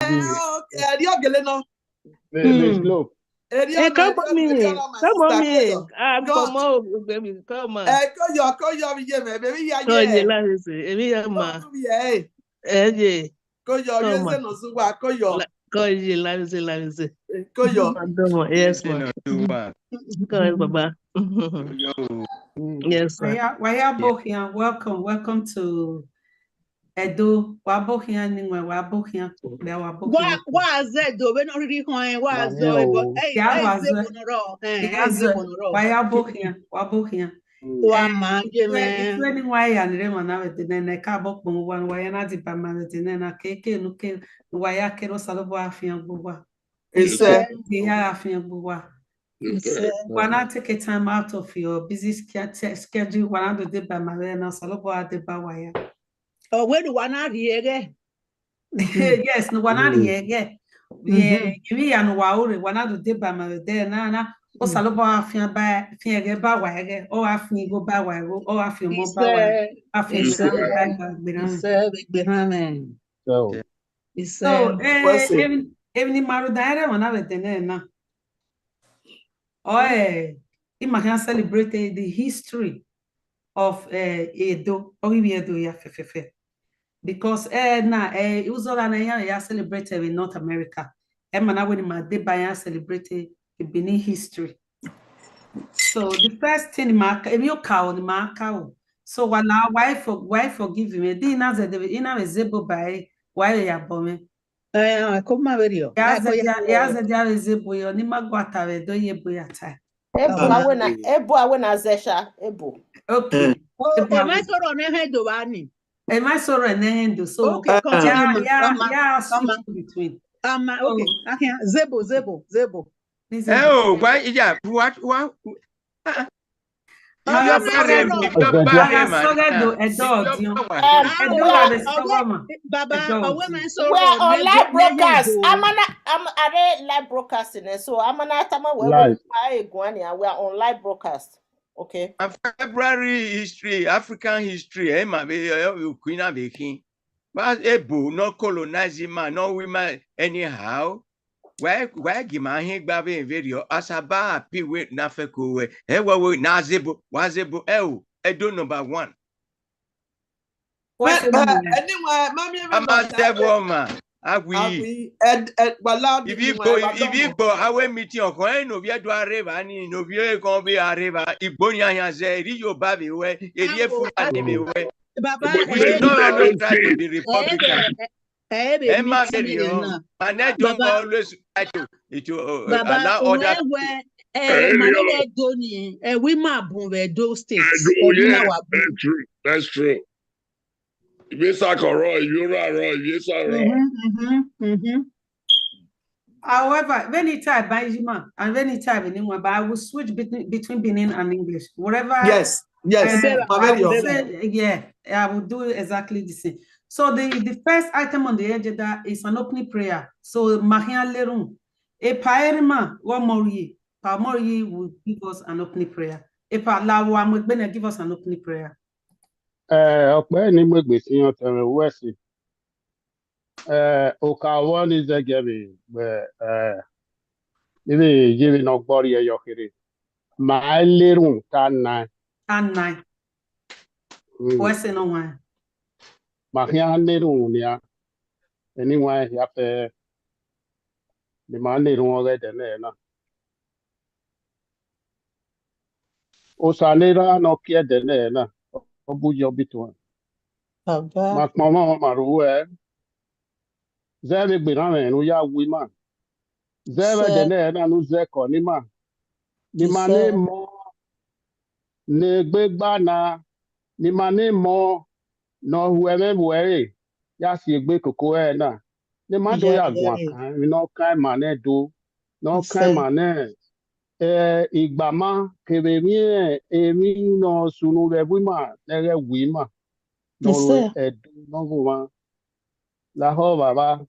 Okay, you're getting on. Slope. Come on, me. Come on, baby. Come on. Call your baby. Yes, Baba. Yes, sir. Waya welcome to Edo. Wabohia ningwe wabohia. What's that? Do we not really coin? What's that? Wabohia. Training why and Remana with the nene cabo one way and Adi Pamatina cake, looking why Kero Salova Fian Bua. It's a Fian Bua. Why not take a time out of your busy schedule? One under the Bamarena Salova de Bawaya. Oh, where do one out here? Yes, no one out here. Yeah, me and Wauri, one out of the Bamarena, Nana. O Saloba afia ba fiege ba waege o afin go ba waego o afin mo ba wa afin so even maru daire wana wetene na imagine celebrated the history of Edo Edo ya fefefe because it was all ya celebrated in North America mana when ma de ba celebrated the Benin history. So the first thing so when our wife forgive me, Dina said ina zebo by why ya bome. Come over here. Ya zebo yo ni magwata we do ye boyata. Ebo awena zesha ebo. Okay. Am I so on head do ani? Am I so on head so okay, continue. Yeah, between. Okay. I can zebo. Oh, why? Yeah, what? We're on live broadcast. I'm live broadcasting, so I'm we're on live broadcast. Okay. February history, African history, Queen of the King. But Ebu, no colonizing man, no women anyhow. Why give my hand baby video asaba pi we na feko we we na zebo wazebo Edo number 1 anyway mami if you go away meeting okon no bi do areva ni no bi kon bi areva igboni ayan ze ri yo ba be we eri fulani be we baba no try to be Republican. Emma video, and I don't always try to allow other we might move those states. That's true. Yes, I can roll. You're right. Yes, I roll. However, when it's type Benjamin and when it's type in English, but I will switch between Benin and English. Whatever. Yes. I will do exactly the same. So the first item on the agenda is an opening prayer. So Mahia Lerum, a pairima, one more ye will give us an opening prayer. A Lawa will give us an opening prayer. Ni mwegwesi yotere wesi. Okawan is a gabby, but if you no body a yokiri. My little tan nine. What's in one? Mahia Nerunia. Anyway, you have the money room already. Osanera no kia de nena. Obujo between. Mas mama Marue. Zeve Birame, no ya woman. Zeve de nena no zeko ni ma. Ni mane mo. Ne begbana. Ni mane mo. No whoever were. Yasi egbe koko na. Ne ma do ya gwakan. No kind mane do. No kind mane. Igbama kebemie emi no sunu bebuma nere wima no edu no goma la ho baba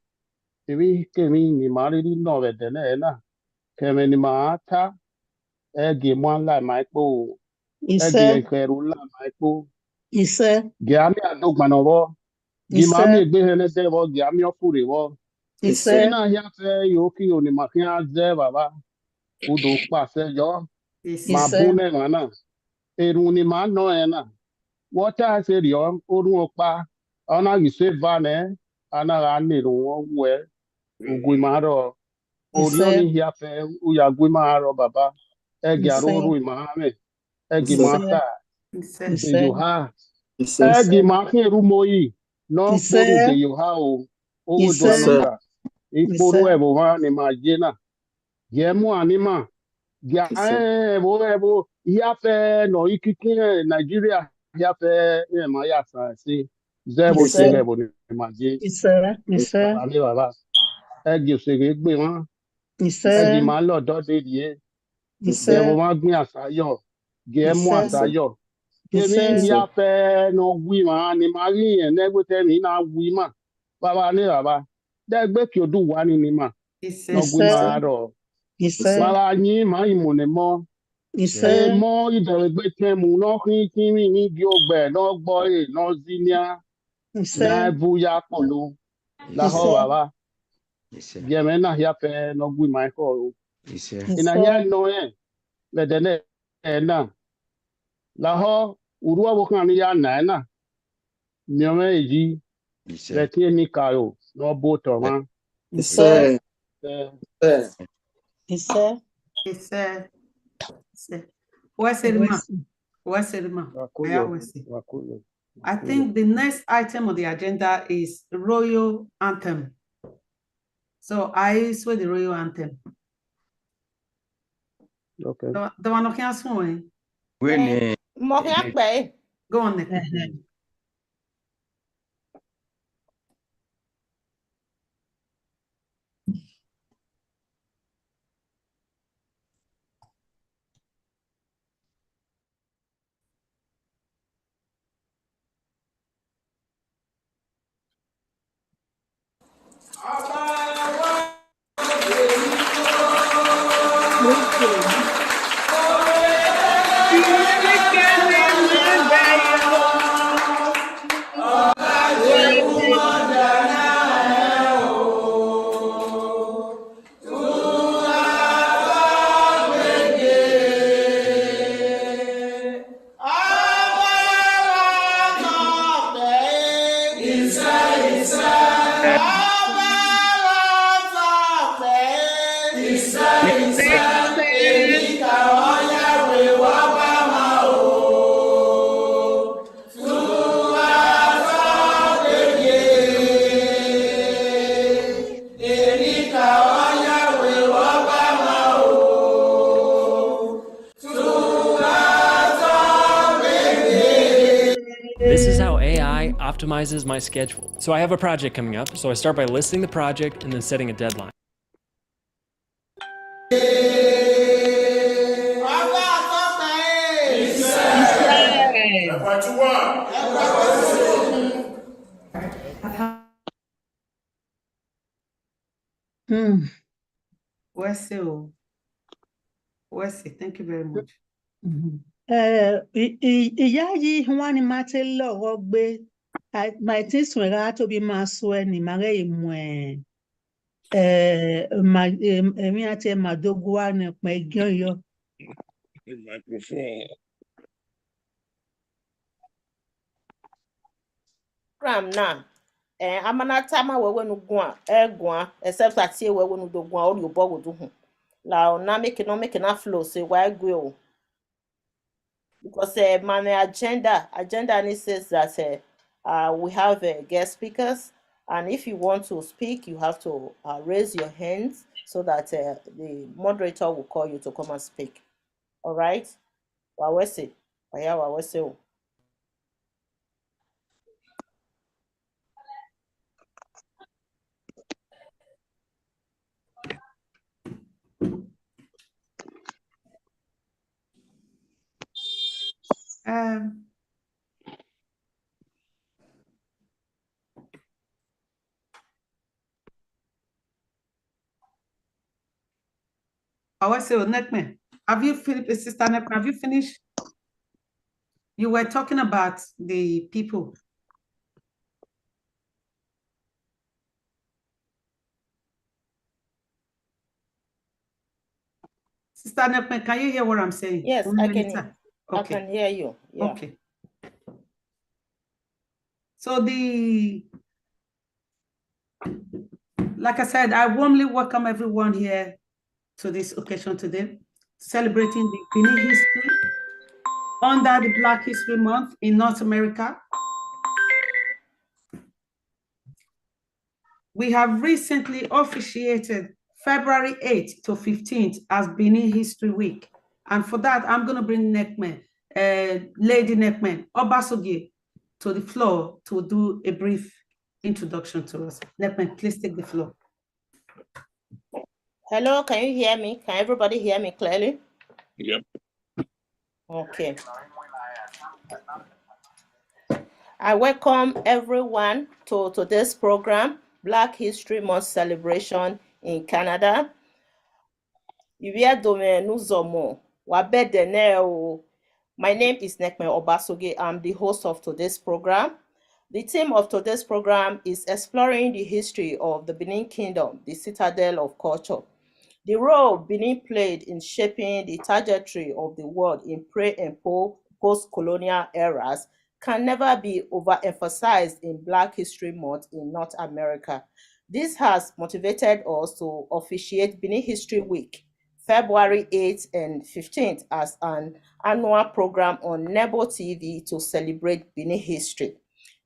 ebi kemi ni mari ni no bedene na kemi ni maata ege mo la maipo ege keru la maipo gami adogba no bo gimami egbe hene de bo gami ofure bo Ina ya fe yoki oni makia ze baba. Udo pase yo. Mabune mana. Eruni mano ena. Water se yo oru opa. Ana yise vane. Ana rani ro we. Ugumaro. Orioni ya fe uya gumaro baba. Egi aroru imame. Egi masa. Yoha. Egi makin rumoyi. No poru ge yoha o. O do anoka. Ikporu ebo wa ni majena. Yemu anima. Ya ebo ya fe no ikikin Nigeria ya fe ma ya san si. Zebo sege bo ni maje. Ani baba. Egi osege gbe won. Egi ma lo do de die. Zebo ma gbin asayo. Gemu asayo. Kemi ya fe no wi ma ni ma ri en negbe te mi na wi ma. Baba ni baba. Degbe ki odu wa ni ma. No wi ma ro. Mara yin ma imune mo. Mo idegbe te mu no kin kimi ni bi ogbe no gbo no zinia. Na bu ya polo. La ho baba. Bieme na ya fe no wi ma ko. Ina ya no le de ne na. La ho uruwa bo kan ya na. Miome eji. Le tie ni kayo no bo to ma. I think the next item on the agenda is royal anthem. So I swear the royal anthem. Okay. The one okay as one. Go on, Nick. This is how AI optimizes my schedule. So I have a project coming up, so I start by listing the project and then setting a deadline. Wesley, thank you very much. Ìyá yìí wọ́n ní máa ti lọ́wọ́ gbé máa ti sùn ẹ̀rá tóbi máa sọ ẹni máa rẹ̀ ìmọ̀ ẹ̀mí àti ẹ̀ máa dógún wá nípa ẹ̀gán yọ. Gram na amanata ma wewe nu gwa egwa except atie wewe nu do gwa ori obo wodu hu la na make na flow say why go because my agenda and it says that we have guest speakers, and if you want to speak you have to raise your hands so that the moderator will call you to come and speak. All right, wawese aya wawese o. Have you finished, Sister Nekme? Have you finished? You were talking about the people. Sister Nekme, can you hear what I'm saying? Yes, I can. Okay. I can hear you. Yeah. Okay. So like I said, I warmly welcome everyone here to this occasion today, celebrating the Benin history under the Black History Month in North America. We have recently officiated February 8th to 15th as Benin History Week. And for that, I'm going to bring Nekme, Lady Nekme Obasogie, to the floor to do a brief introduction to us. Nekme, please take the floor. Hello, can you hear me? Can everybody hear me clearly? Yep. Okay. I welcome everyone to today's program, Black History Month celebration in Canada. My name is Nekme Obasogie. I'm the host of today's program. The theme of today's program is exploring the history of the Benin Kingdom, the Citadel of culture. The role Benin played in shaping the trajectory of the world in pre- and post-colonial eras can never be overemphasized in Black History Month in North America. This has motivated us to officiate Benin History Week, February 8th and 15th, as an annual program on Nebo TV to celebrate Benin history.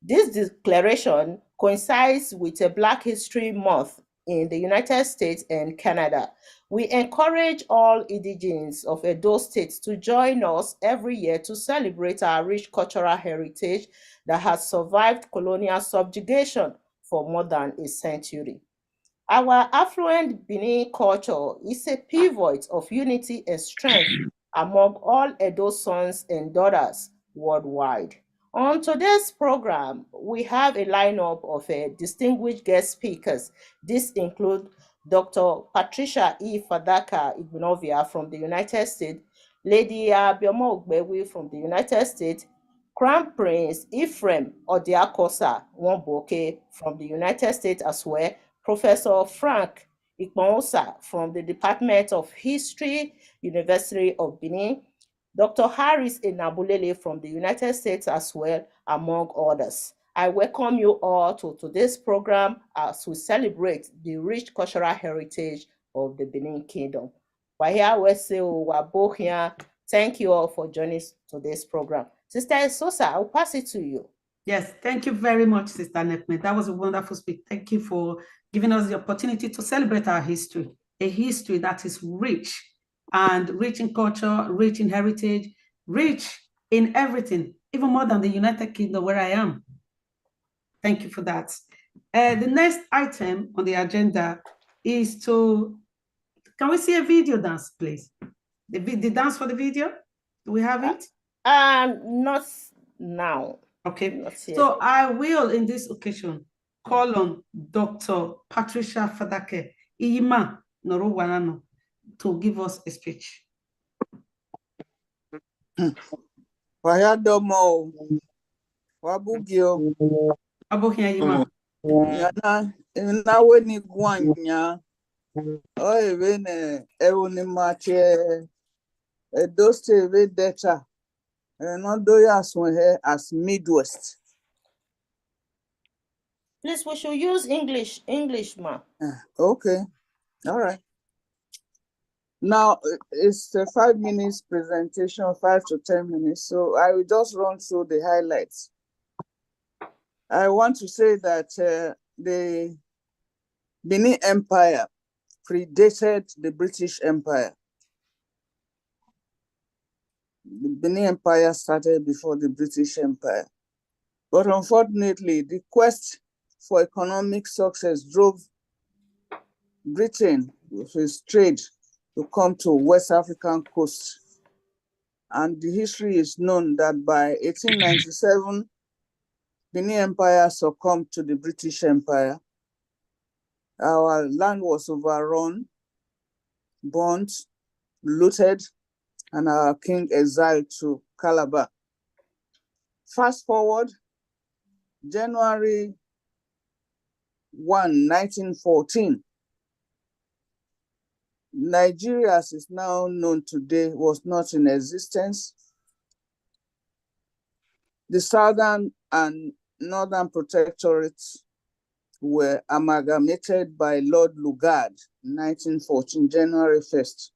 This declaration coincides with a Black History Month in the United States and Canada. We encourage all indigenes of Edo State to join us every year to celebrate our rich cultural heritage that has survived colonial subjugation for more than a century. Our affluent Benin culture is a pivot of unity and strength among all Edo sons and daughters worldwide. On today's program, we have a lineup of distinguished guest speakers. This includes Dr. Patricia E. Fadaka Ignovia from the United States, Lady Abiomo Ogbewi from the United States, Crown Prince Ephraim Odiakosa Womboke from the United States as well, Professor Frank Ikponsa from the Department of History, University of Benin, Dr. Harris Enabulele from the United States as well, among others. I welcome you all to today's program as we celebrate the rich cultural heritage of the Benin Kingdom. Thank you all for joining today's program. Sister Sosa, I'll pass it to you. Yes, thank you very much, Sister Nekme. That was a wonderful speech. Thank you for giving us the opportunity to celebrate our history, a history that is rich and rich in culture, rich in heritage, rich in everything, even more than the United Kingdom where I am. Thank you for that. The next item on the agenda is to, can we see a video dance, please? The dance for the video, do we have it? Not now. Okay, so I will, in this occasion, call on Dr. Patricia Fadake Iyima Norowanano to give us a speech. Wayadomo Wabugio Abohia Iyima. Yana Naweni Guanya Oevene Ewuni Mache Edoste Vedeta Nodoya Swenhe as Midwest. Please, we should use English, ma. Okay, all right. Now, it's a 5 minutes presentation, 5 to 10 minutes. So I will just run through the highlights. I want to say that the Benin Empire predated the British Empire. The Benin Empire started before the British Empire. But unfortunately, the quest for economic success drove Britain with its trade to come to West African coast. And the history is known that by 1897, Benin Empire succumbed to the British Empire. Our land was overrun, burnt, looted, and our king exiled to Calabar. Fast forward, January 1, 1914, Nigeria, as is now known today, was not in existence. The southern and northern protectorates were amalgamated by Lord Lugard in 1914, January 1st.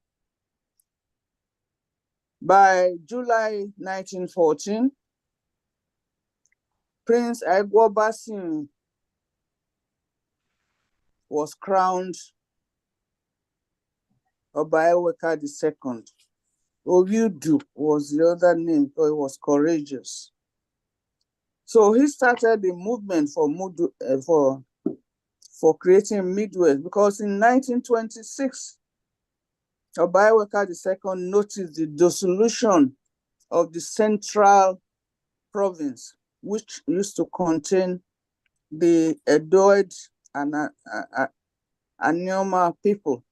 By July 1914, Prince Agwobasin was crowned Obaeweka II. Oviudu was the other name, because he was courageous. So he started the movement for creating Midwest, because in 1926, Obaeweka II noticed the dissolution of the central province, which used to contain the Edoid and Anioma people.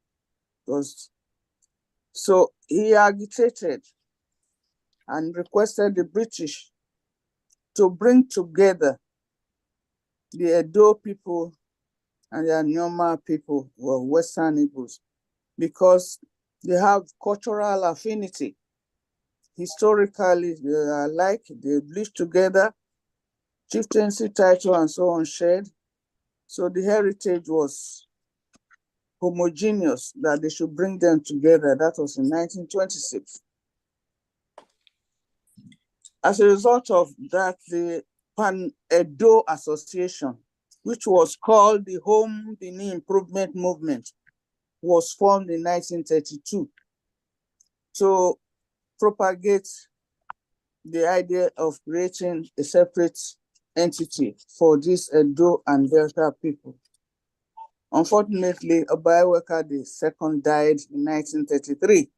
So he agitated and requested the British to bring together the Edo people and the Anioma people, or Western Igbos, because they have cultural affinity. Historically, they are alike, they lived together, chieftaincy title and so on shared. So the heritage was homogeneous, that they should bring them together. That was in 1926. As a result of that, the Pan-Edo Association, which was called the Home Benin Improvement Movement, was formed in 1932 to propagate the idea of creating a separate entity for these Edo and Delta people. Unfortunately, Obaeweka II died in 1933.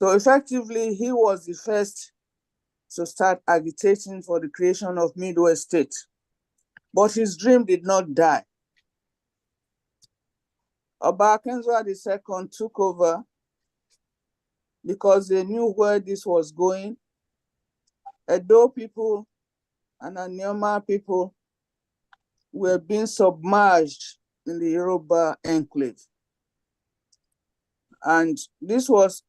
So effectively, he was the first to start agitating for the creation of Midwest State. But his dream did not die. Oba Akinzwa II took over because they knew where this was going. Edo people and Anioma people were being submerged in the Yoruba enclave. And this was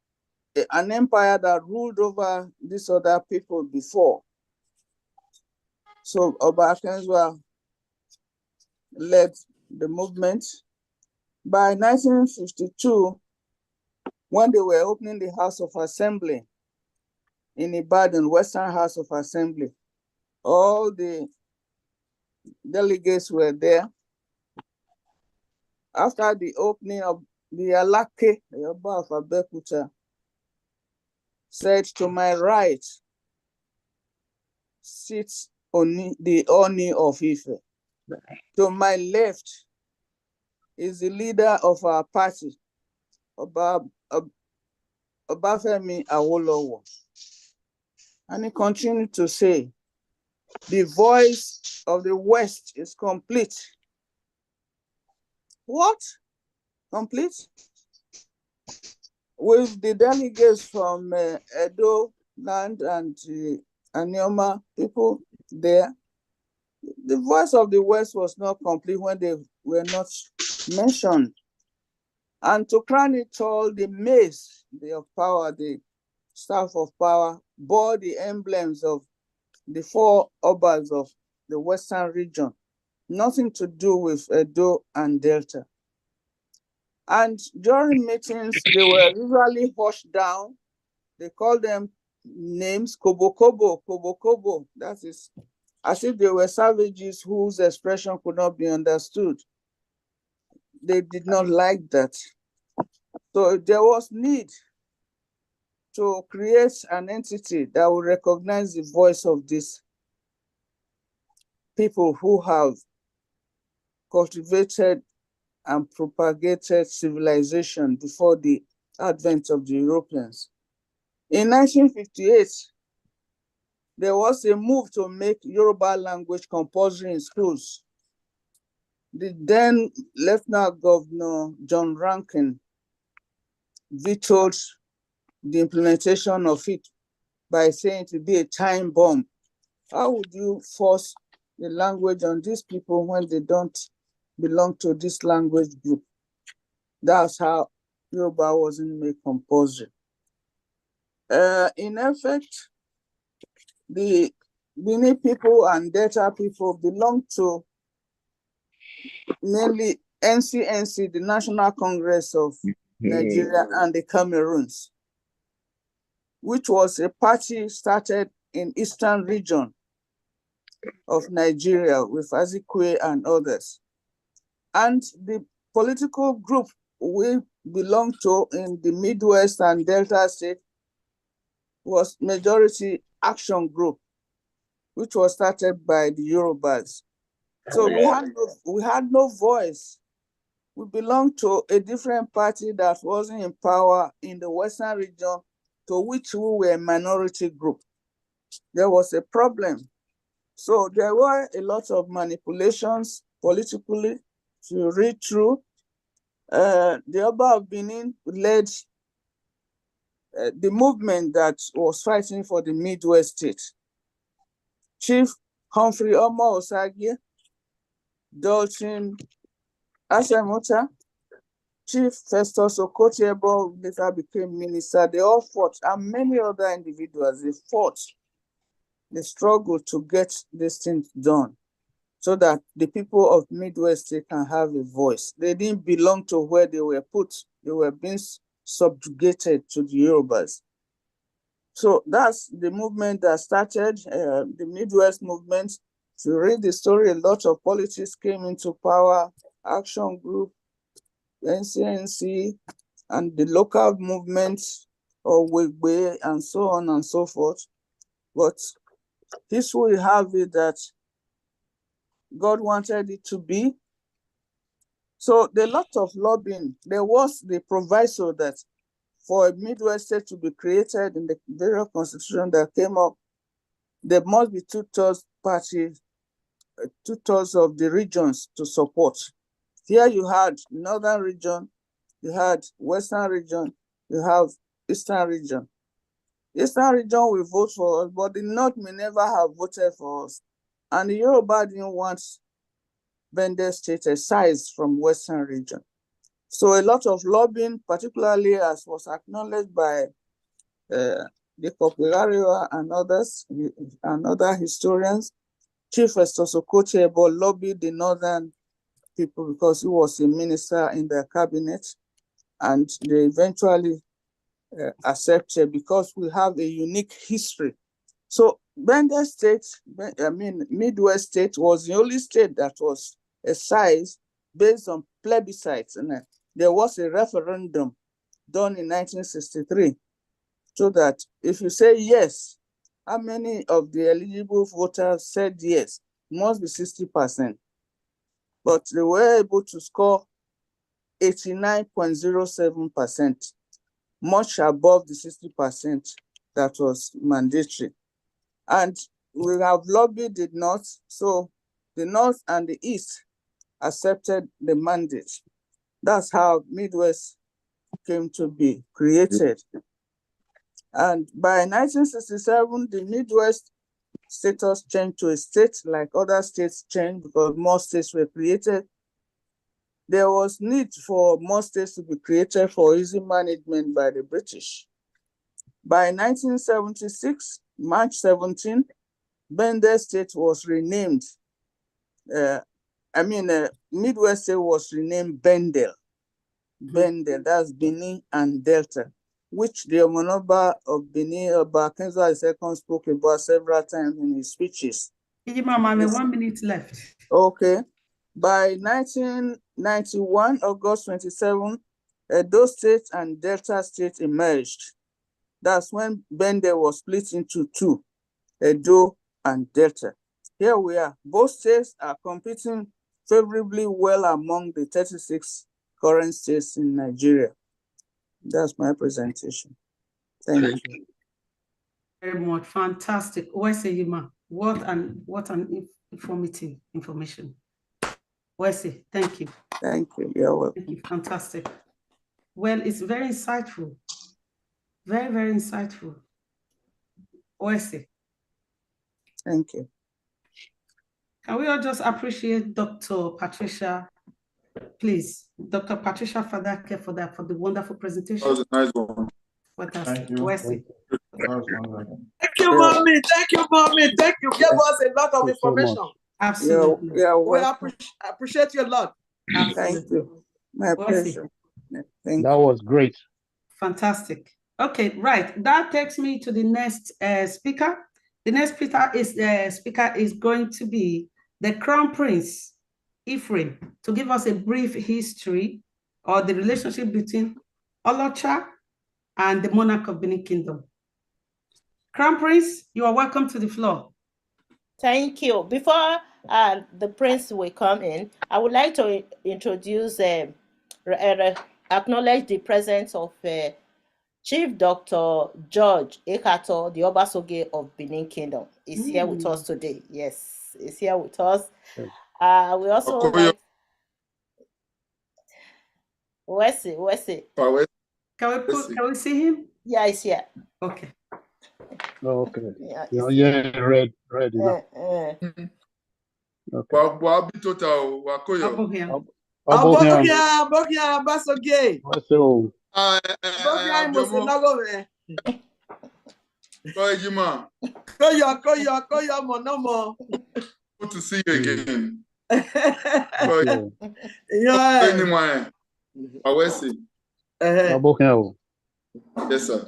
an empire that ruled over these other people before. So Oba Akinzwa led the movement. By 1952, when they were opening the House of Assembly in Ibadan, Western House of Assembly, all the delegates were there. After the opening of the Alake, the Oba of Abeokuta, said, "To my right sits the Oni of Ife. To my left is the leader of our party, Obafemi Awolowo." And he continued to say, "The voice of the West is complete." What? Complete? With the delegates from Edo land and Anioma people there, the voice of the West was not complete when they were not mentioned. And to crown it all, the mace, of power, the staff of power, bore the emblems of the four Obas of the Western region, nothing to do with Edo and Delta. And during meetings, they were usually hushed down. They called them names, Kobo Kobo. That is as if they were savages whose expression could not be understood. They did not like that. So there was need to create an entity that would recognize the voice of these people who have cultivated and propagated civilization before the advent of the Europeans. In 1958, there was a move to make Yoruba language compulsory in schools. The then Lieutenant Governor John Rankin vetoed the implementation of it by saying it would be a time bomb. How would you force the language on these people when they don't belong to this language group? That's how Yoruba wasn't made compulsory. In effect, the Benin people and Delta people belong to mainly NCNC, the National Congress of Nigeria and the Cameroons, which was a party started in Eastern region of Nigeria with Azikwe and others. And the political group we belong to in the Midwest and Delta state was Majority Action Group, which was started by the Yorubas. So we had no voice. We belonged to a different party that wasn't in power in the Western region, to which we were a minority group. There was a problem. So there were a lot of manipulations politically to read through. The Oba of Benin led the movement that was fighting for the Midwest state. Chief Humphrey Omo Osagie, Dalton Asemota, Chief Festus Okotiebo later became minister. They all fought, and many other individuals, they fought. They struggled to get this thing done so that the people of Midwest state can have a voice. They didn't belong to where they were put. They were being subjugated to the Yorubas. So that's the movement that started, the Midwest movement. To read the story, a lot of politics came into power, Action Group, NCNC, and the local movements of Wigbe, and so on and so forth. But this we have it that God wanted it to be. So there are a lot of lobbying. There was the proviso that for a Midwest state to be created in the various constitution that came up, there must be two-thirds party, two-thirds of the regions to support. Here you had Northern region, you had Western region, you have Eastern region. Eastern region will vote for us, but the North may never have voted for us. And the Yoruba didn't want Bendel state size from Western region. So a lot of lobbying, particularly as was acknowledged by the Kopirario and others, and other historians, Chief Festus Okotiebo lobbied the Northern people because he was a minister in their cabinet, and they eventually accepted because we have a unique history. So Bendel state, Midwest state was the only state that was a size based on plebiscites. And there was a referendum done in 1963, so that if you say yes, how many of the eligible voters said yes? It must be 60%. But they were able to score 89.07%, much above the 60% that was mandatory. And we have lobbied the North, so the North and the East accepted the mandate. That's how Midwest came to be created. And by 1967, the Midwest status changed to a state like other states changed because more states were created. There was need for more states to be created for easy management by the British. By 1976, March 17, Bendel State was renamed. Midwest State was renamed Bendel. Bendel, that's Benin and Delta, which the Omonoba of Benin, Oba Kenzo II, spoke about several times in his speeches. Mama, 1 minute left. Okay. By 1991, August 27, Edo State and Delta State emerged. That's when Bendel was split into two, Edo and Delta. Here we are. Both states are competing favorably well among the 36 current states in Nigeria. That's my presentation. Thank you. Very much. Fantastic. Wese Yima, what an informative information. Wese, thank you. Thank you. You're welcome. Thank you. Fantastic. Well, it's very insightful. Very, very insightful. Wese. Thank you. Can we all just appreciate Dr. Patricia Please, Dr. Patricia Fadake for the wonderful presentation. That was a nice one. Fantastic. Thank you. Wesley. Thank you, mommy. Thank you, mommy. Thank you. Give us a lot of information. Absolutely. Yeah, We well, appreciate you a lot. thank you. My pleasure. Thank That you. was great. Fantastic. Okay, right. That takes me to the next speaker. The next speaker is going to be the Crown Prince, Ephraim, to give us a brief history or the relationship between Olocha and the monarch of Benin Kingdom. Crown Prince, you are welcome to the floor. Thank you. Before the prince will come in, I would like to introduce, acknowledge the presence of Chief Dr. George Ekato, the Obasoge of Benin Kingdom, is here with us today. Yes, is here with us. Yes. We also like... Where's it? Can we see him? Yeah, he's here. Okay. Okay. Yeah, Yeah, ready now. Okay. Abokia, Basoge. So, Koyo, monomo. Good to see you again. Yeah. Anyway, yes, sir.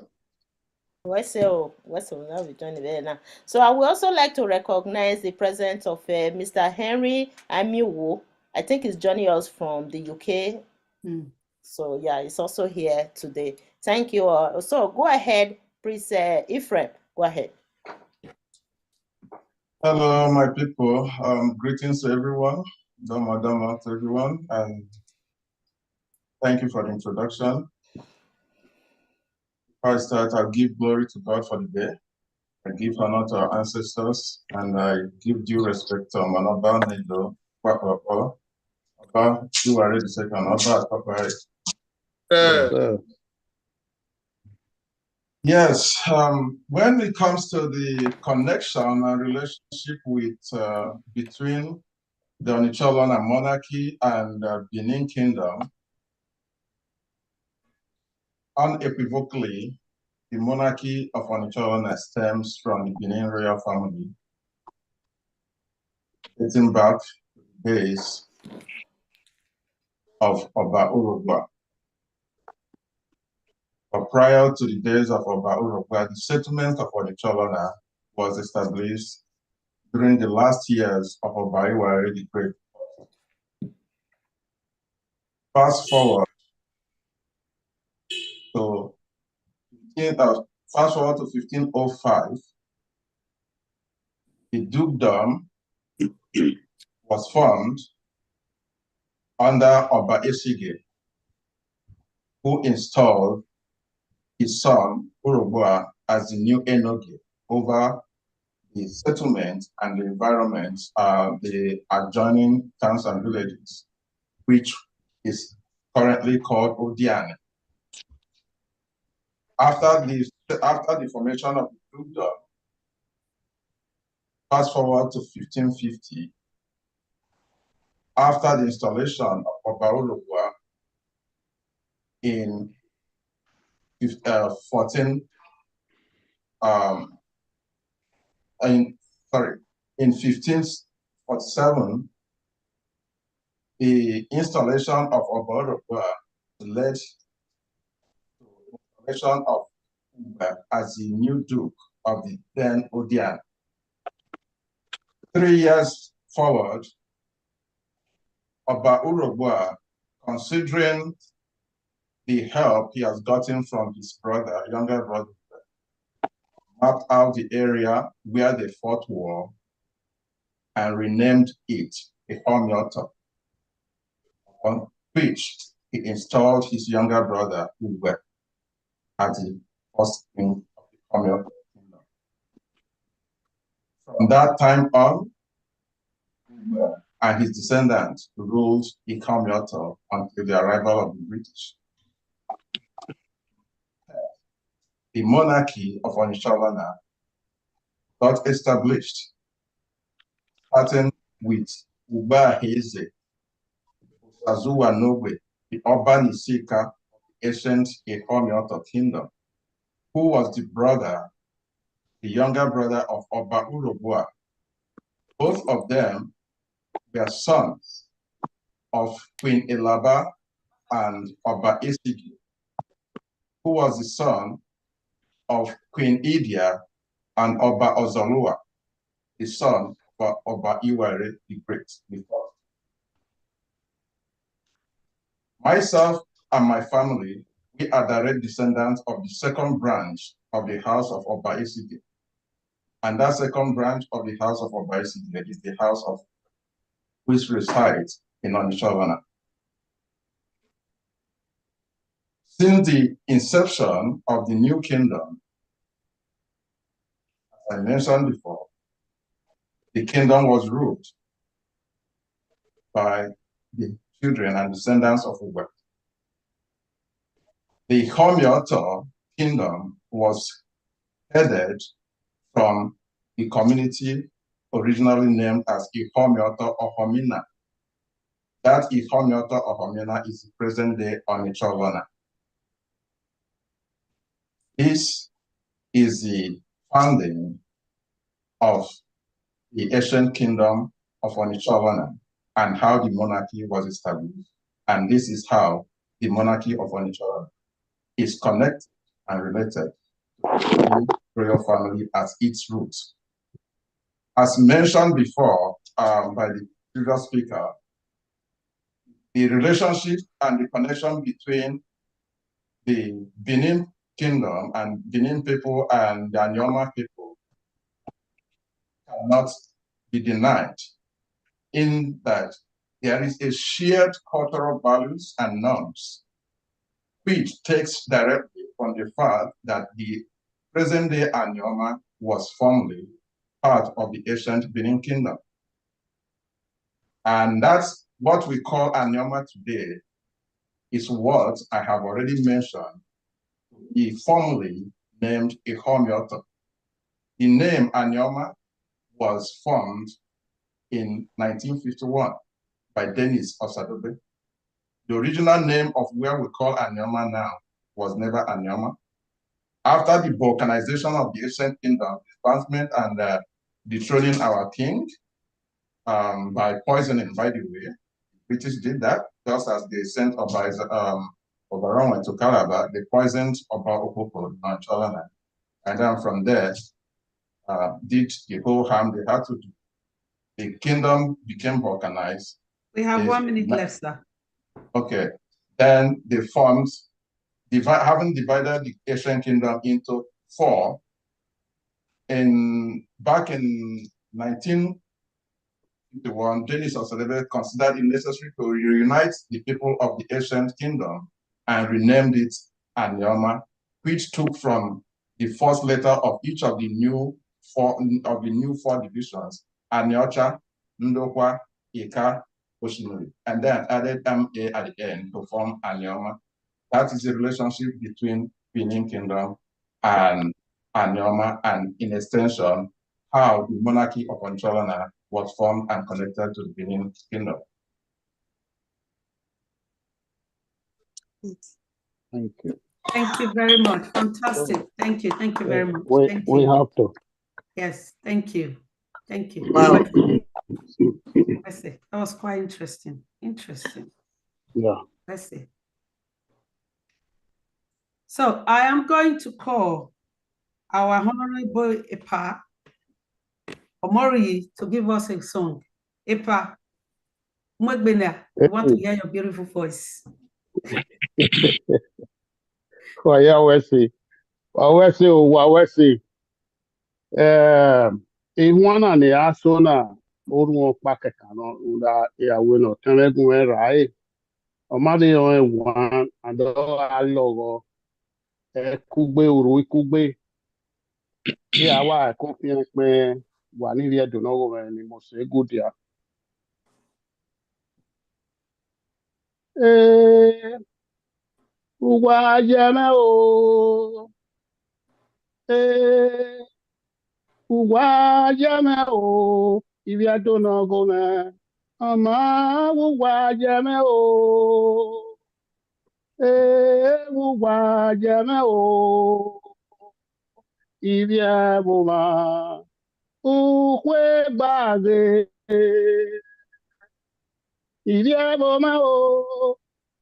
So I would also like to recognize the presence of Mr. Henry Amiwo. I think he's joining us from the UK. So yeah, he's also here today. Thank you all. So go ahead, please, Ephraim. Go ahead. Hello, my people. Greetings to everyone. Dama to everyone, and thank you for the introduction. Before I start, I'll give glory to God for the day. I give honor to our ancestors, and I give due respect to Manaba Nedo, Papa, Papa, you are ready, second, Papa. Yes, when it comes to the connection and relationship with between the Onicholan monarchy and Benin Kingdom, unequivocally, the monarchy of Onicholan stems from the Benin royal family, dating back to the days of Oba Urugwa. But prior to the days of Oba Urugwa, the settlement of Onicholan was established during the last years of Oba Iwari the Great. Fast forward to 1505, the dukedom was formed under Oba Esige, who installed his son Urugwa as the new Enoge over the settlement and the environment, the adjoining towns and villages, which is currently called Odiane. After the formation of the dukedom, fast forward to 1550, after the installation of Oba Urugwa in 1547, the installation of Oba Urugwa led to the installation of Uba as the new Duke of the then Odiane. 3 years forward, Oba Urugwa, considering the help he has gotten from his younger brother, mapped out the area where they fought war and renamed it Ihomyoto, on which he installed his younger brother, Ugwe, as the first king of the Ihomyoto kingdom. From that time on, Ugwe and his descendants ruled Ihomyoto until the arrival of the British. The monarchy of Onishalana got established, starting with Uba Heze, Azua Nogbe, the urban Isika of the ancient Ehomioto kingdom, who was the younger brother of Oba Urobua. Both of them were sons of Queen Elaba and Oba Isigi, who was the son of Queen Idia and Oba Ozolua, the son of Oba Iwere the Great, the first. Myself and my family, we are direct descendants of the second branch of the house of Oba Isigi. And that second branch of the house of Oba Isigi is the house of which resides in Onitsha. Since the inception of the new kingdom, as I mentioned before, the kingdom was ruled by the children and descendants of Uwe. The Homioto kingdom was headed from the community originally named as Ihomioto Ohomina. That Ihomioto Ohomina is the present-day Onitsha. This is the founding of the ancient kingdom of Onitsha and how the monarchy was established. And this is how the monarchy of Onitsha is connected and related to the royal family as its roots. As mentioned before by the previous speaker, the relationship and the connection between the Benin kingdom and Benin people and the Anyoma people cannot be denied, in that there is a shared cultural values and norms, which takes directly from the fact that the present-day Anyoma was formerly part of the ancient Benin kingdom. And that's what we call Anyoma today, is what I have already mentioned, the formerly named Ihomioto. The name Anyoma was formed in 1951 by Dennis Osadobe. The original name of where we call Anyoma now was never Anyoma. After the balkanization of the ancient kingdom, disbandment and dethroning our king by poisoning, by the way, the British did that, just as they sent Obaron to Calabar, they poisoned Oba Opopo in Nancholana. And then from there, did the whole harm they had to do. The kingdom became balkanized. We have 1 minute left, sir. Okay. Then they formed, having divided the Asian kingdom into 4, back in 1951, Dennis Osadebe considered it necessary to reunite the people of the ancient kingdom and renamed it Anyoma, which took from the first letter of each of the new 4 divisions, Anyocha, Ndokwa, Ika, Oshimiri, and then added MA at the end to form Anyoma. That is the relationship between Benin Kingdom and Anyoma, and in extension, how the monarchy of Onitsha was formed and connected to the Benin Kingdom. Thank you. Thank you very much. Fantastic. Thank you. Thank you very much. Thank We you. have to. Yes, thank you. Thank you. Wow. Let's see. That was quite interesting. Interesting. Yeah. Let's see. So I am going to call our Honorable Epa Omori to give us a song. Epa, we want to hear your beautiful voice. Ihuana ne aso na oru pakeka no unda ya we no temegun rai o ma de on wan ado alogo kugbe uru ikugbe ti awa ko fi pe wa ni ri edun no ni mo se gudia uwa jeme o uwa jeme o ibi adona go me Ama wuwa jeme o. Wuwa jeme o. Ibia buma. Ukwe bage. Ibia buma o.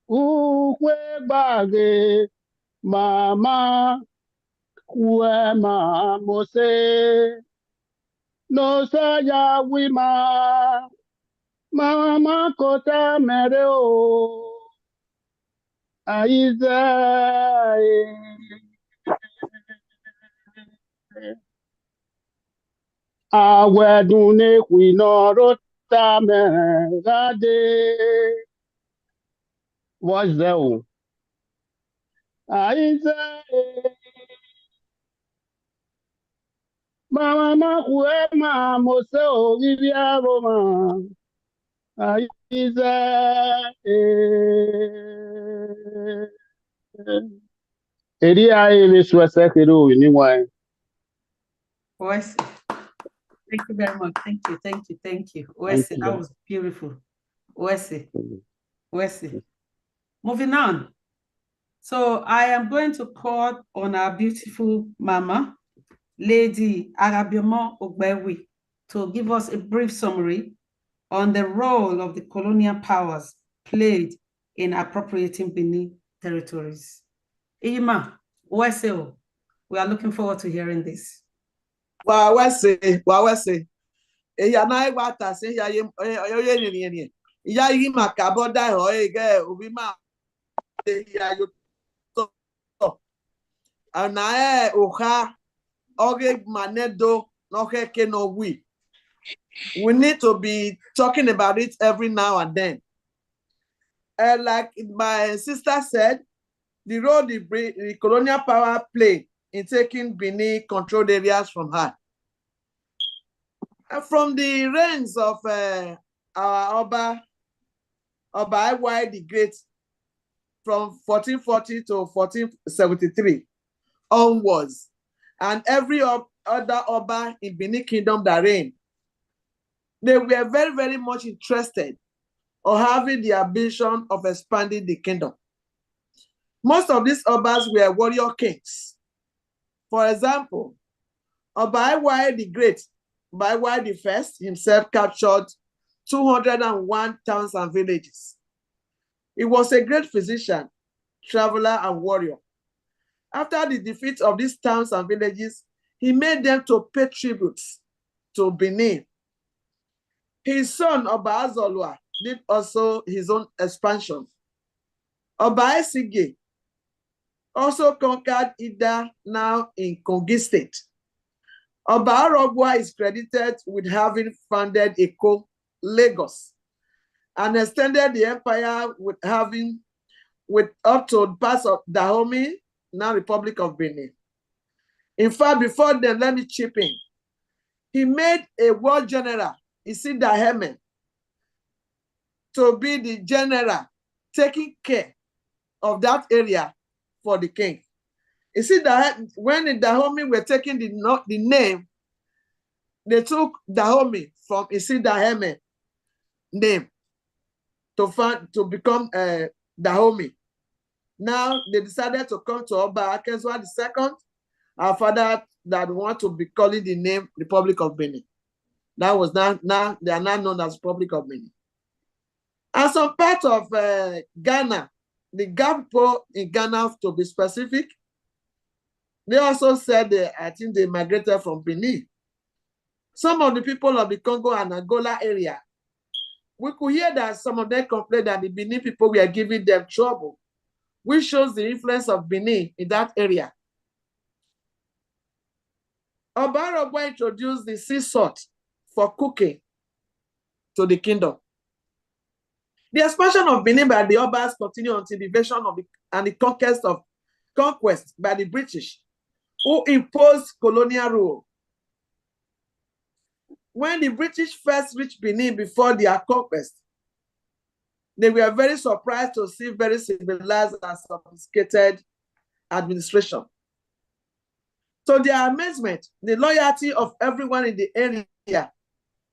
Ukwe bage. Mama. Kwe ma mose. No saya wima. Mama kota mere o. Aiza. Awedune kwinoro tamerade. What's that? Aiza. Mama kwe ma mose o vivia boma. Aiza. Eri aye le swese kero ni wine. Wes, thank you very much. Thank you. Wes, that was beautiful. Wes. Moving on. So I am going to call on our beautiful mama, Lady Arabiamo Ogbewi, to give us a brief summary on the role of the colonial powers played in appropriating Benin territories. Ima, Wesel, we are looking forward to hearing this. Wa Wese. Eya na igba ta se ya ye ni. Iya yi maka boda ho ege obi ma ya yo to. Ana oha oge manedo no heke no we. We need to be talking about it every now and then. Like my sister said, the role the colonial power played in taking Benin controlled areas from her. And from the reigns of our Oba Iwai the Great from 1440 to 1473 onwards, and every other Oba in Benin Kingdom that reigned, they were very, very much interested or having the ambition of expanding the kingdom. Most of these Obas were warrior kings. For example, Oba Iwai the Great, Oba Iwai the First himself captured 201 towns and villages. He was a great physician, traveler, and warrior. After the defeat of these towns and villages, he made them to pay tributes to Benin. His son, Oba Azolua, did also his own expansion. Oba Esige also conquered Ida, now in Kogi State. Oba Arogwa is credited with having founded Eko, Lagos, and extended the empire with up to parts of Dahomey, now Republic of Benin. In fact, before then, let me chip in. He made a war general, Isida Heme, to be the general taking care of that area for the king. You see that when the Dahomey were taking the name, they took Dahomey from Isida Heme name to become Dahomey. Now they decided to come to Oba Akenswa II, our father that want to be calling the name Republic of Benin. That was now they are now known as Republic of Benin. And some part of Ghana, the Gampo in Ghana, to be specific, they also said I think they migrated from Benin. Some of the people of the Congo and Angola area, we could hear that some of them complained that the Benin people were giving them trouble, which shows the influence of Benin in that area. Oba Arogwa introduced the sea salt for cooking to the kingdom. The expansion of Benin by the Obas continued until the invasion of and the conquest by the British, who imposed colonial rule. When the British first reached Benin before their conquest, they were very surprised to see very civilized and sophisticated administration. To their amazement, the loyalty of everyone in the area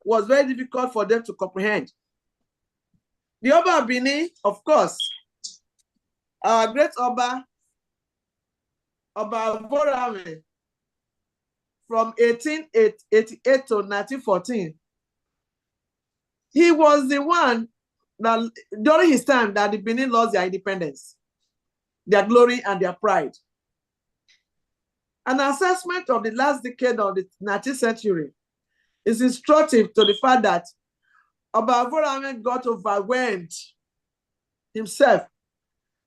was very difficult for them to comprehend. The Oba of Benin, of course, our great Oba Vorame, from 1888 to 1914, he was the one that during his time that the Benin lost their independence, their glory and their pride. An assessment of the last decade of the 19th century is instructive to the fact that Oba Vorame got overwhelmed himself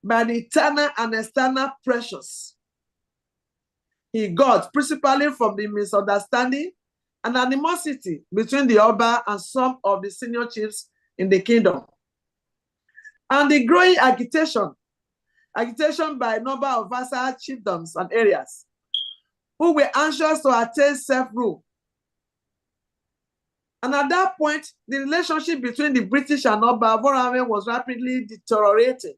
by the internal and external pressures he got, principally from the misunderstanding and animosity between the Oba and some of the senior chiefs in the kingdom, and the growing agitation by a number of vassal chiefdoms and areas who were anxious to attain self-rule. And at that point, the relationship between the British and Oba Vorame was rapidly deteriorating.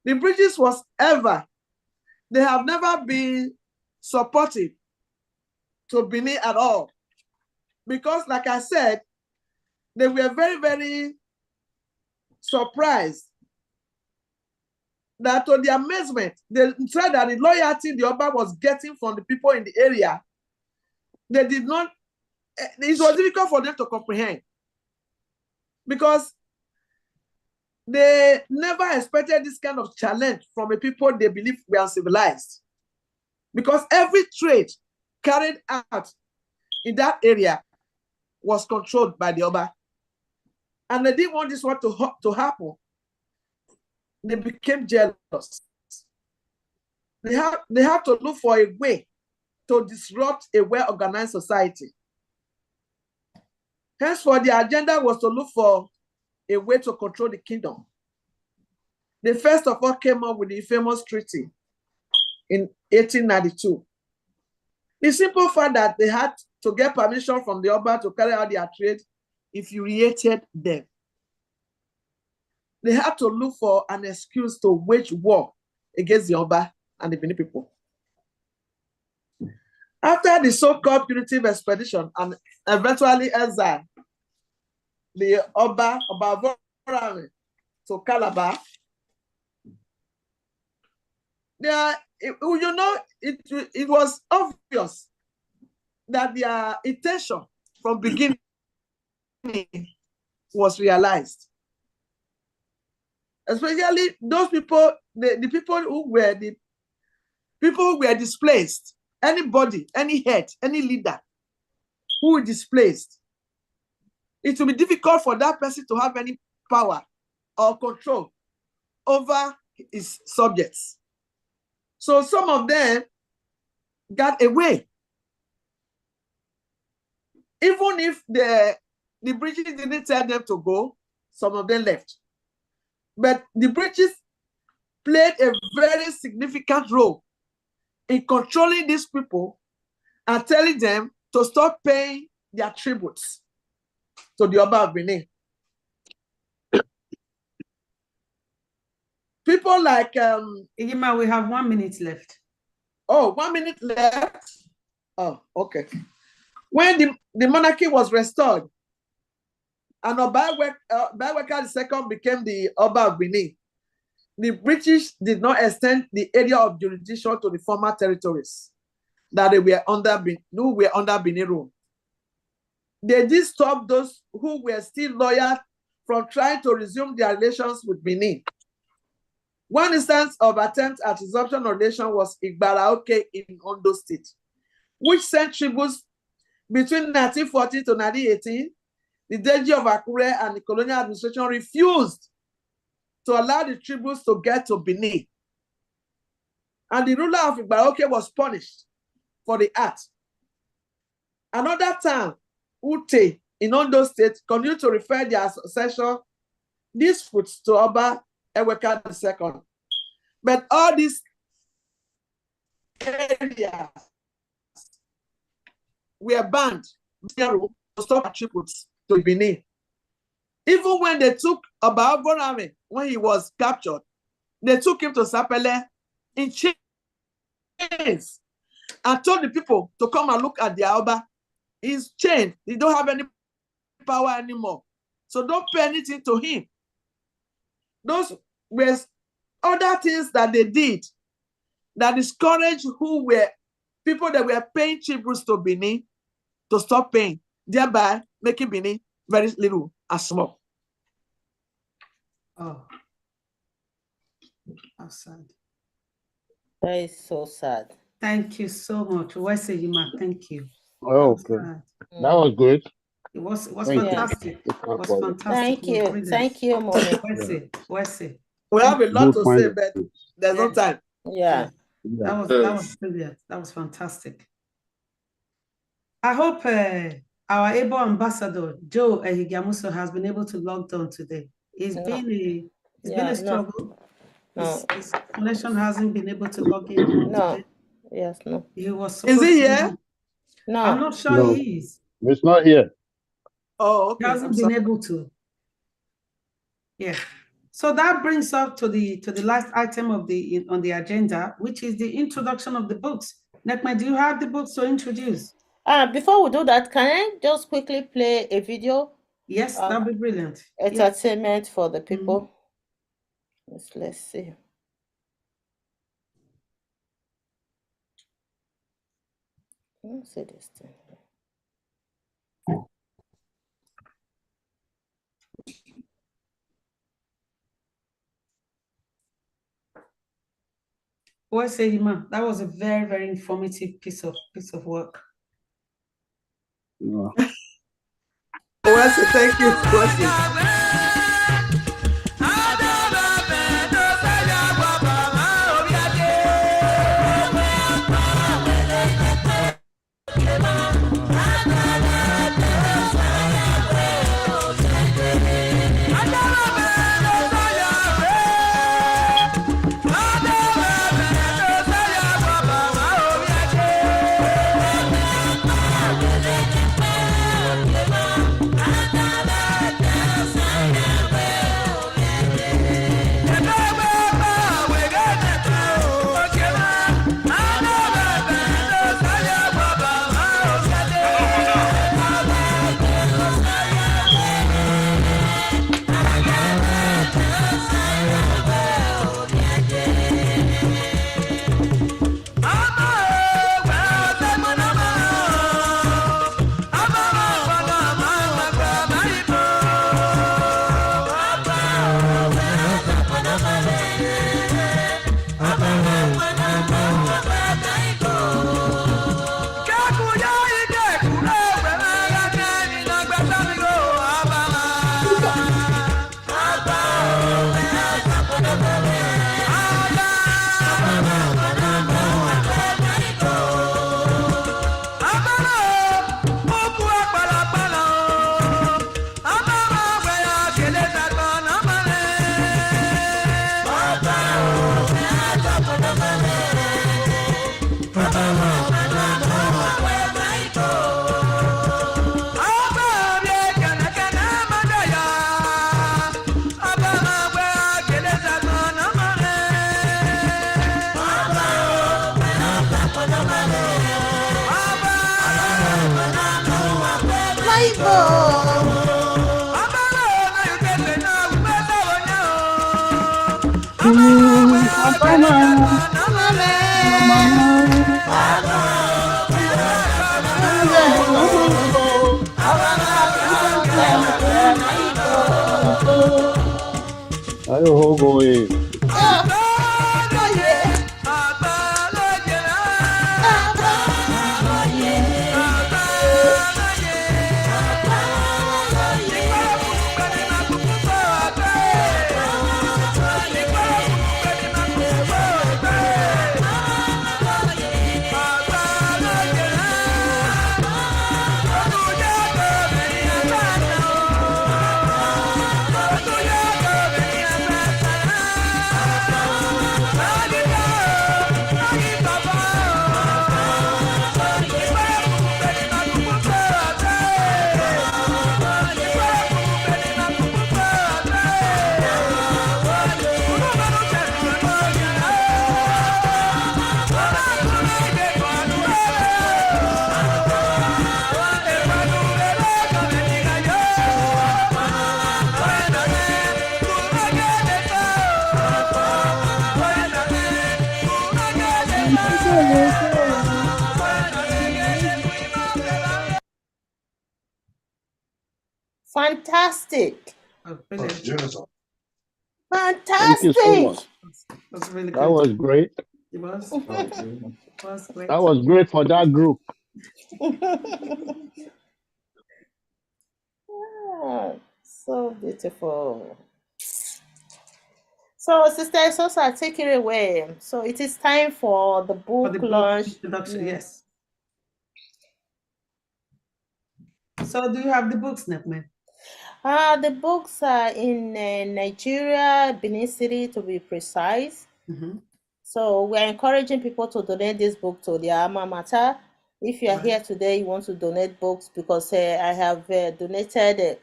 The British they have never been supportive to Benin at all. Because, like I said, they were very, very surprised that, to their amazement, they said that the loyalty the Oba was getting from the people in the area, they did not, it was difficult for them to comprehend. Because they never expected this kind of challenge from a people they believe were uncivilized. Because every trade carried out in that area was controlled by the Oba. And they didn't want this one to happen. They became jealous. They have to look for a way to disrupt a well-organized society. Henceforth, the agenda was to look for a way to control the kingdom. They first of all came up with the famous treaty in 1892. The simple fact that they had to get permission from the Oba to carry out their trade infuriated them. They had to look for an excuse to wage war against the Oba and the Benin people. After the so-called punitive expedition and eventually exile, the Oba Vorame to Calabar, it was obvious that their intention from beginning was realized. Especially those people, the people who were displaced. Anybody, any head, any leader who is displaced, it will be difficult for that person to have any power or control over his subjects. So some of them got away. Even if the British didn't tell them to go, some of them left. But the British played a very significant role in controlling these people and telling them to stop paying their tributes to the Oba of Benin. People like Igima, we have 1 minute left. Oh, 1 minute left. Oh, okay. When the monarchy was restored and Obaweka II became the Oba of Benin, the British did not extend the area of jurisdiction to the former territories that they were under Benin rule. They did stop those who were still loyal from trying to resume their relations with Benin. One instance of attempt at resumption of relation was Igbaraoke in Ondo State, which sent tributes between 1914 to 1918. The Deji of Akure and the colonial administration refused to allow the tributes to get to Benin. And the ruler of Igbaraoke was punished for the act. Another town, Ute, in Ondo State, continued to refer their succession disputes to Oba Eweka II. But all these areas were banned to stop tributes to Benin. Even when they took Oba Vorame, when he was captured, they took him to Sapele in chains and told the people to come and look at the Oba. He's chained. He don't have any power anymore. So don't pay anything to him. Those were other things that they did that discouraged who were people that were paying tributes to Benin to stop paying, thereby making Benin very little and small. Oh, how sad. That is so sad. Thank you so much. Wese Yima, thank you. Oh, okay. That was good. It was Thank you. fantastic. It was fantastic. Thank It was you. brilliant. Thank you, Mommy. Wese. We have a lot Good to say, point. but there's no time. Yeah. That was brilliant. That was fantastic. I hope our able ambassador, Joe Ehigiamuso, has been able to log on today. It's been a struggle. No. His connection hasn't been able to log in today. Yes, no. He was Is he here? No. I'm not sure No. he is. It's not here. Oh, okay. He hasn't been able to. Yeah. So that brings us to the last item of on the agenda, which is the introduction of the books. Nekma, do you have the books to introduce? Before we do that, can I just quickly play a video? Yes, that'd be brilliant. Entertainment for the people. Let's see. Let's see this thing. That was a very, very informative piece of work. No. Thank you. Fantastic. Oh, brilliant. Beautiful. Thank you so much. Fantastic. That's really That good. was great. It was. Oh, It was great. That was great for that group. Ah, so beautiful. So, Sister Sosa, take it away. So it is time for the For book the book launch. introduction, yes. So do you have the books, Netman? The books are in Nigeria, Benin City to be precise. So we are encouraging people to donate this book to their alma mater. If you are here today, you want to donate books, because I have donated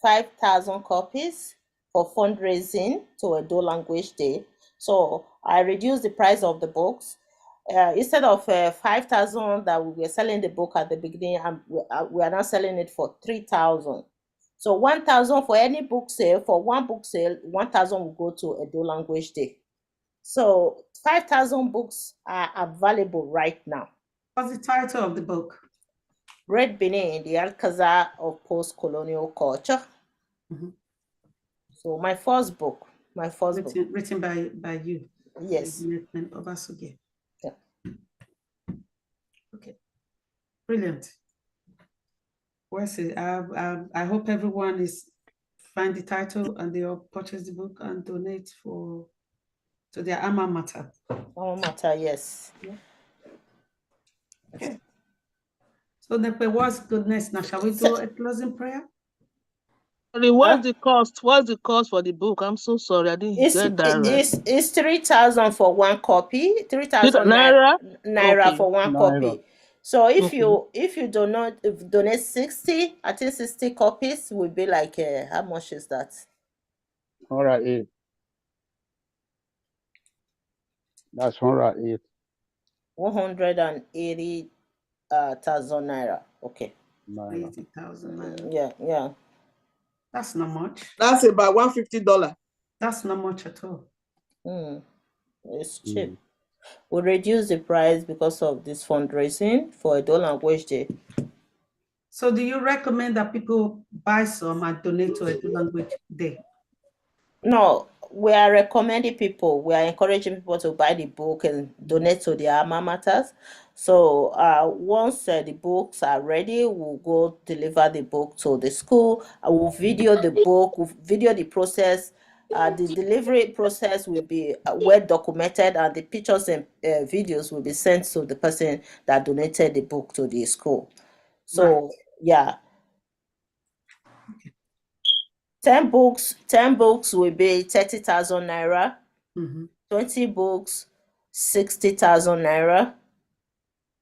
5,000 copies for fundraising to Edo Language Day. So I reduced the price of the books. Instead of 5,000 that we were selling the book at the beginning, we are now selling it for 3,000. So 1,000 for any book sale. For one book sale, 1,000 will go to Edo Language Day. So 5,000 books are available right now. What's the title of the book? Red Benin, the Alcazar of Post-Colonial Culture. So my first book. Written by you. Yes. Obasuge. Yeah. Okay. Brilliant. Well, I hope everyone find the title and they all purchase the book and donate to their alma mater. Alma mater, yes. Yeah. Okay. So what's good next now? Shall we do a closing prayer? What's the cost? What's the cost for the book? I'm so sorry, I didn't get that right. It's 3,000 for one copy. 3,000 Naira? Naira Okay. for one copy. So if you donate 60, I think 60 copies will be like how much is that? All right, that's 108. 180,000 naira. Okay. 80,000 naira. Yeah. That's not much. That's about $150. That's not much at all. It's cheap. We reduce the price because of this fundraising for Edo Language Day. So do you recommend that people buy some and donate to Edo Language Day? No, we are encouraging people to buy the book and donate to their alma maters. So once the books are ready, we'll go deliver the book to the school. We'll video the book, we'll video the process. The delivery process will be well documented, and the pictures and videos will be sent to the person that donated the book to the school. So yeah. 10 books will be 30,000 naira. 20 books, 60,000 naira.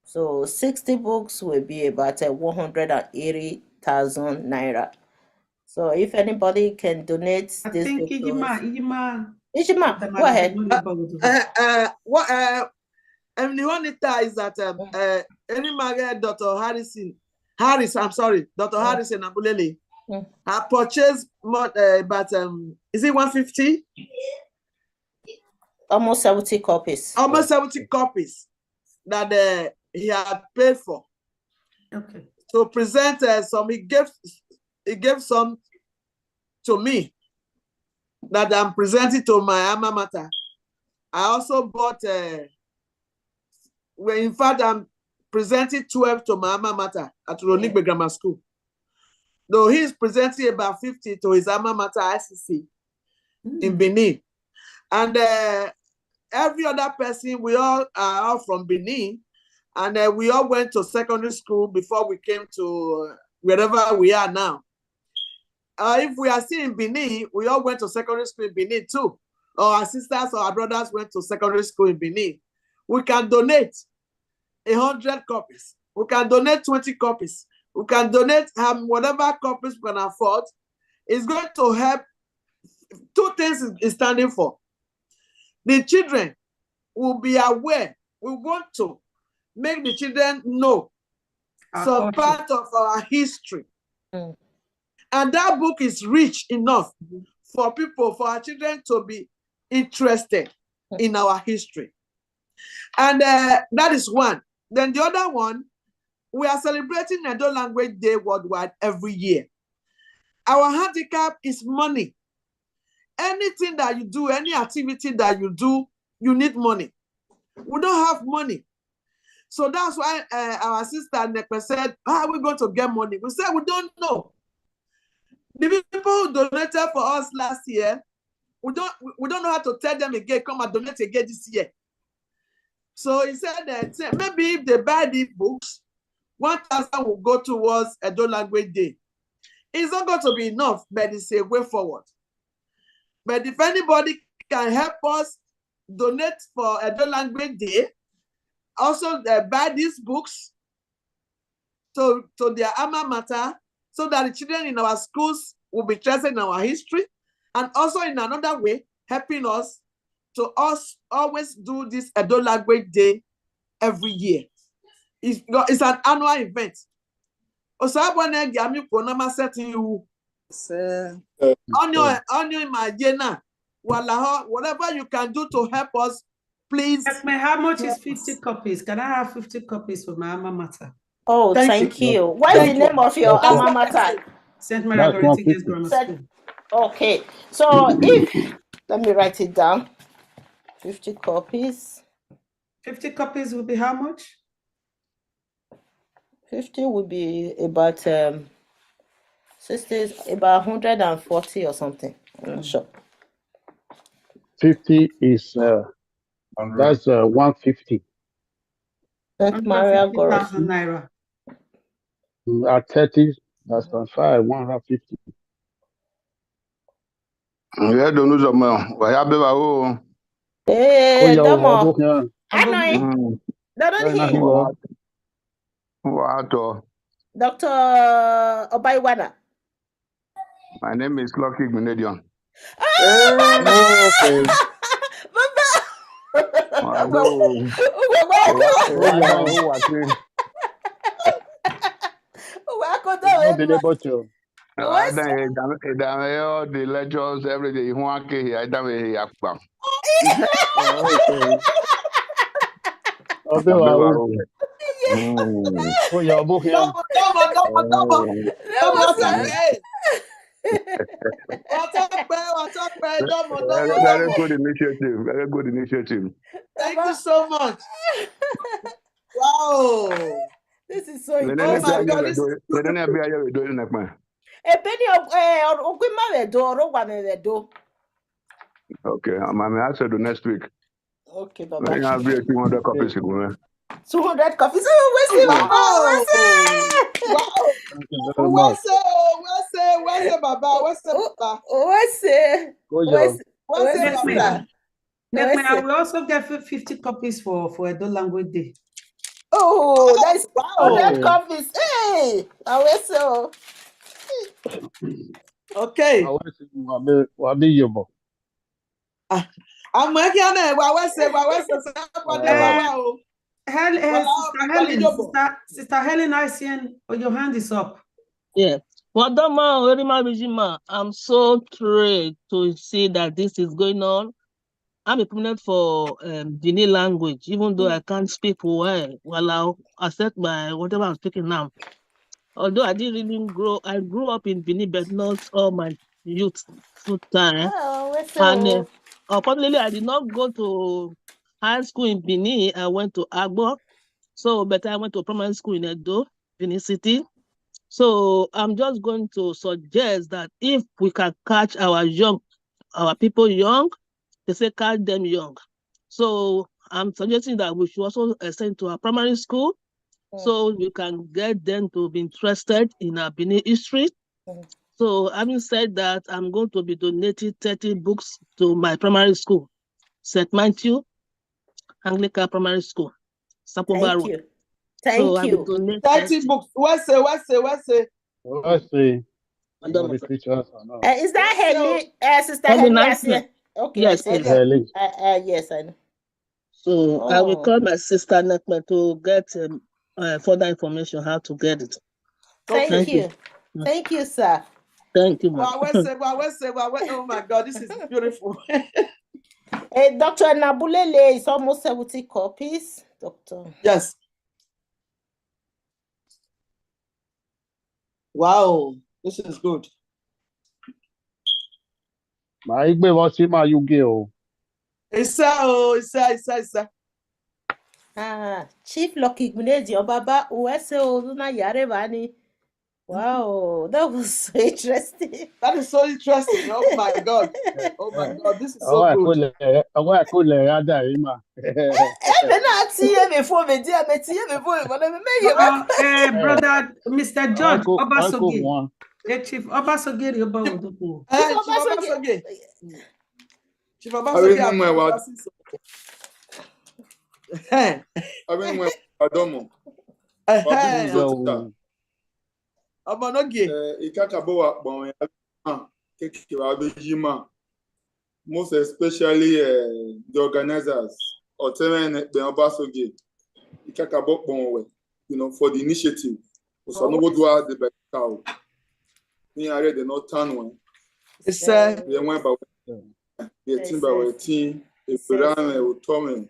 So 60 books will be about 180,000 naira. So if anybody can donate this book to us. Ijima, go ahead. And the one is that Dr. Harrison Abulele. I purchased more, but is it 150? Almost 70 copies. Almost 70 copies that he had paid for. Okay. To present some, he gave some to me that I'm presenting to my alma mater. I also bought. In fact, I'm presenting 12 to my alma mater at Ronigbe Grammar School. Though he's presenting about 50 to his alma mater ICC in Benin. And every other person, we all are all from Benin. And we all went to secondary school before we came to wherever we are now. If we are still in Benin, we all went to secondary school in Benin too. Or our sisters or our brothers went to secondary school in Benin. We can donate 100 copies. We can donate 20 copies. We can donate whatever copies we can afford. It's going to help. Two things is standing for. The children will be aware. We want to make the children know some part of our history. And that book is rich enough for people, for our children to be interested in our history. And that is one. Then the other one, we are celebrating Edo Language Day worldwide every year. Our handicap is money. Anything that you do, any activity that you do, you need money. We don't have money. So that's why our sister Nekpe said, how are we going to get money? We said, we don't know. The people who donated for us last year, we don't know how to tell them again, come and donate again this year. So he said that maybe if they buy these books, 1,000 will go towards Edo Language Day. It's not going to be enough, but it's a way forward. But if anybody can help us donate for Edo Language Day, also buy these books to their alma mater, so that the children in our schools will be interested in our history, and also in another way, helping us to always do this Edo Language Day every year. It's an annual event. Also, on your imagine, whatever you can do to help us, please. How much is 50 copies? Can I have 50 copies for my alma mater? Oh, thank you. What is the name of your alma mater? St. Maria Goretti Grammar School. Okay, so if, let me write it down. 50 copies. 50 copies will be how much? 50 would be about 60, about 140 or something. I'm not sure. 50 is that's 150. St. Maria Goretti. Naira. At 30, that's 5, 150. Yeah, don't lose a man. Why have you? Hey, Domo. I know. Don't hear. What? Dr. Obaiwana. My name is Lucky Grenadian. Okay. The lectures every day. Very good initiative. Very good initiative. Thank you so much. Wow. This is so interesting. Oh my God, this is okay, I'm answer the next week. Okay, Baba. I have 200 copies. 200 copies. Oh, what's Baba? I will also get 50 copies for Edo Language Day. Oh, that's 100 copies. Hey, I will so. Okay. I'm working on it. Sister Helen, I see your hand is up. Yeah. I'm so thrilled to see that this is going on. I'm a proponent for Benin language, even though I can't speak well. Well, I'll accept my whatever I'm speaking now. Although I didn't really grow, I grew up in Benin, but not all my youth full time. And unfortunately, I did not go to high school in Benin. I went to Agbo. So, but I went to primary school in Edo, Benin City. So I'm just going to suggest that if we can catch our people young, they say catch them young. So I'm suggesting that we should also send to our primary school, so we can get them to be interested in our Benin history. So having said that, I'm going to be donating 30 books to my primary school, St. Matthew Anglican Primary School. Thank you. Thank you. 30 books. What's it? Is that Helen? Sister Helen? Okay. Yes, yes, I know. So I will call my sister Nekpe to get further information how to get it. Thank you. Thank you, sir. Thank you, oh my God, this is beautiful. Dr. Nabulele is almost 70 copies. Doctor. Yes. Wow, this is good. My igbe was him my Yu-Gi-Oh. Isa. Chief Lucky Gunezi Obaba Uwese Ozuna Yarevani. Wow, that was so interesting. That is so interesting. Oh my God. Oh my God, this is so good. I could let Ima. Brother Mr. George Obasogi. Chief Obasogi Yobo. Chief Obasogi. Most especially the organizers, for the initiative. So nobody do the back cow. We are the northern one. They went by the team by team. If we ran a Tommy,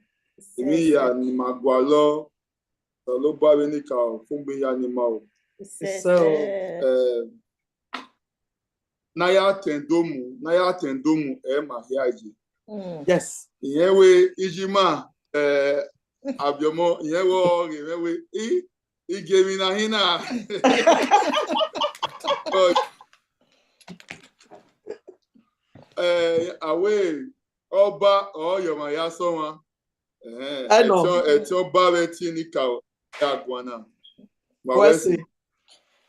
me and Magualo, the low Babinica, Fumbi animal. So, Naya tendomu, Mahiaji. Yes. Yewe Ijima, Abiomo, Yewe, Igemina Hina. Away, Oba, or Yomaya Soma. I know. It's your Babeti Nika, Yagwana.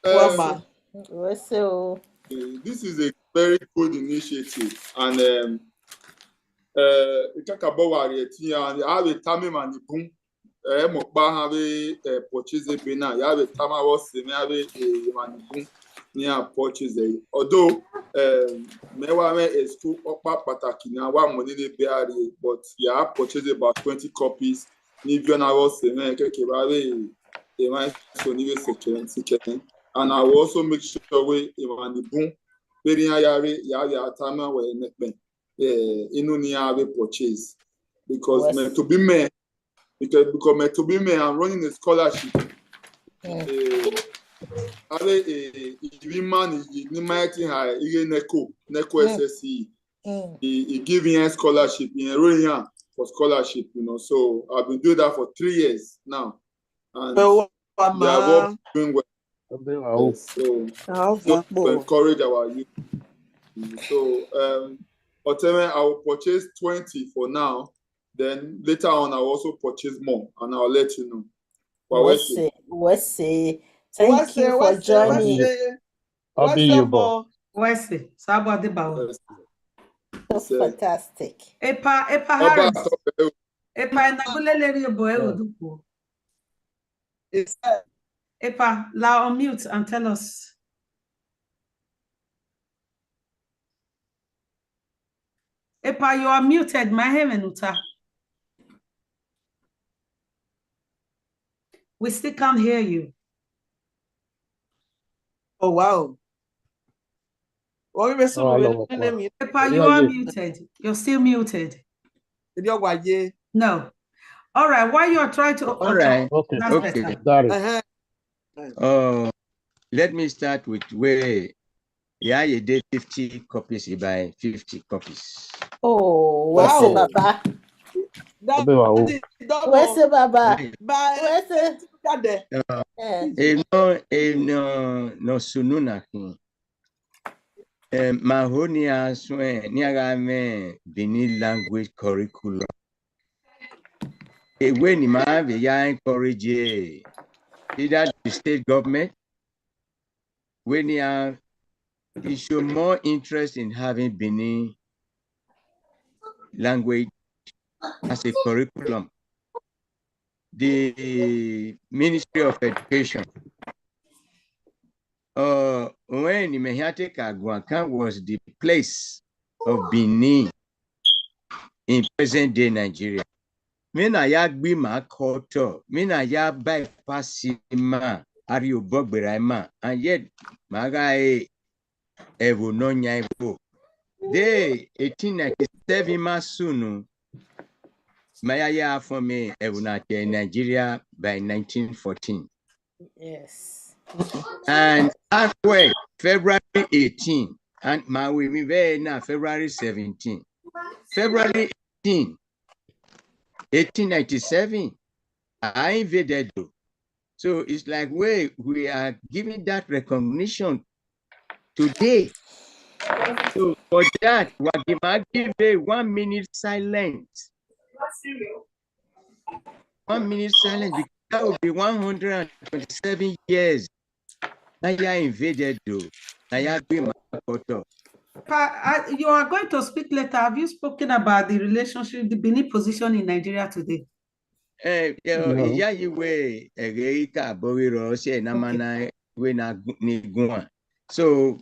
This is a very good initiative, and talk about and I have a time man boom. Mokba have a purchase a Benin. You have a time I was have a man boom near purchase. Although mewa a school up pataki na wa money ne beari, but you have purchased about 20 copies. If you na was a keke a man so niwe second. And I will also make sure we in the boom. Very ya time where nekben inuni have purchase because me to be me because to be me I'm running a scholarship. Have a man in my high neko SSC. He giving a scholarship in a for scholarship, So I've been doing that for 3 years now, and they are all doing well. So encourage our youth. So I will purchase 20 for now. Then later on, I'll also purchase more, and I'll let you know. Wesley, thank you for joining. I'll be you, boy. Wesley, that's fantastic. Epa Harris. Epa Nabulele Yobo. Epa, la on mute and tell us. Epa, you are muted, my heavenuta. We still can't hear you. Oh, wow. Epa, you are muted. You're still muted. No. All right, while you are trying to... All right. Okay. Better. Let me start with where you did 50 copies, you buy 50 copies. Oh, wow. Baba. Where's the Baba? No sununa. Mahonia swear near Benin language curriculum. When you have encourage either the state government, when you show more interest in having Benin language as a curriculum, the Ministry of Education, when Imehiate Kagwankan was the place of Benin in present-day Nigeria, Mina ya gbi ma koto, mina ya bypass ma Ario Bogberama, and yet Magai Evo no nyaibo. They 1897 Masunu Mayaya for me Ebunate Nigeria by 1914. Yes. And halfway February 18 and Mawi na February 17. February 18, 1897, I invaded. So it's like we are giving that recognition today. So for that, Wagima give a 1 minute silence. 1 minute silence because that would be 127 years. Naya invaded though. Naya be my photo. You are going to speak later. Have you spoken about the relationship, the Benin position in Nigeria today? Yeah, you way Erika Bowiro say Namana we na Nigua. So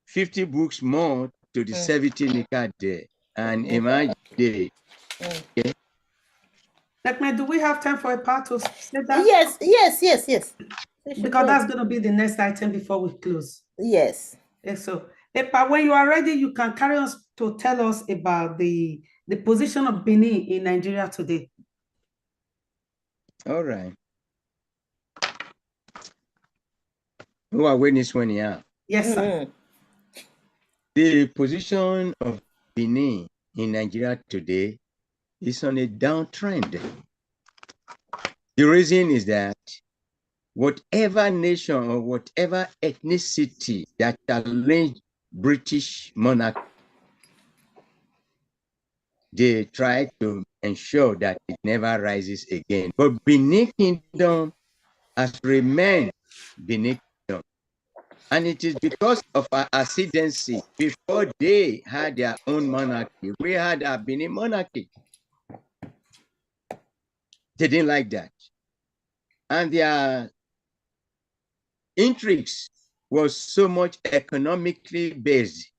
50 books more to the 70 Nika there. And imagine day. Okay. Like, do we have time for a part to say that? Yes. Because that's going to be the next item before we close. Yes. So, Epa, when you are ready, you can carry on to tell us about the position of Benin in Nigeria today. All right. Who are witness when yeah? Yes, sir. The position of Benin in Nigeria today is on a downtrend. The reason is that whatever nation or whatever ethnicity that challenged British monarchy, they try to ensure that it never rises again. But Benin Kingdom has remained Benin Kingdom. And it is because of our ascendancy. Before they had their own monarchy, we had our Benin monarchy. They didn't like that. And their intrigues was so much economically based.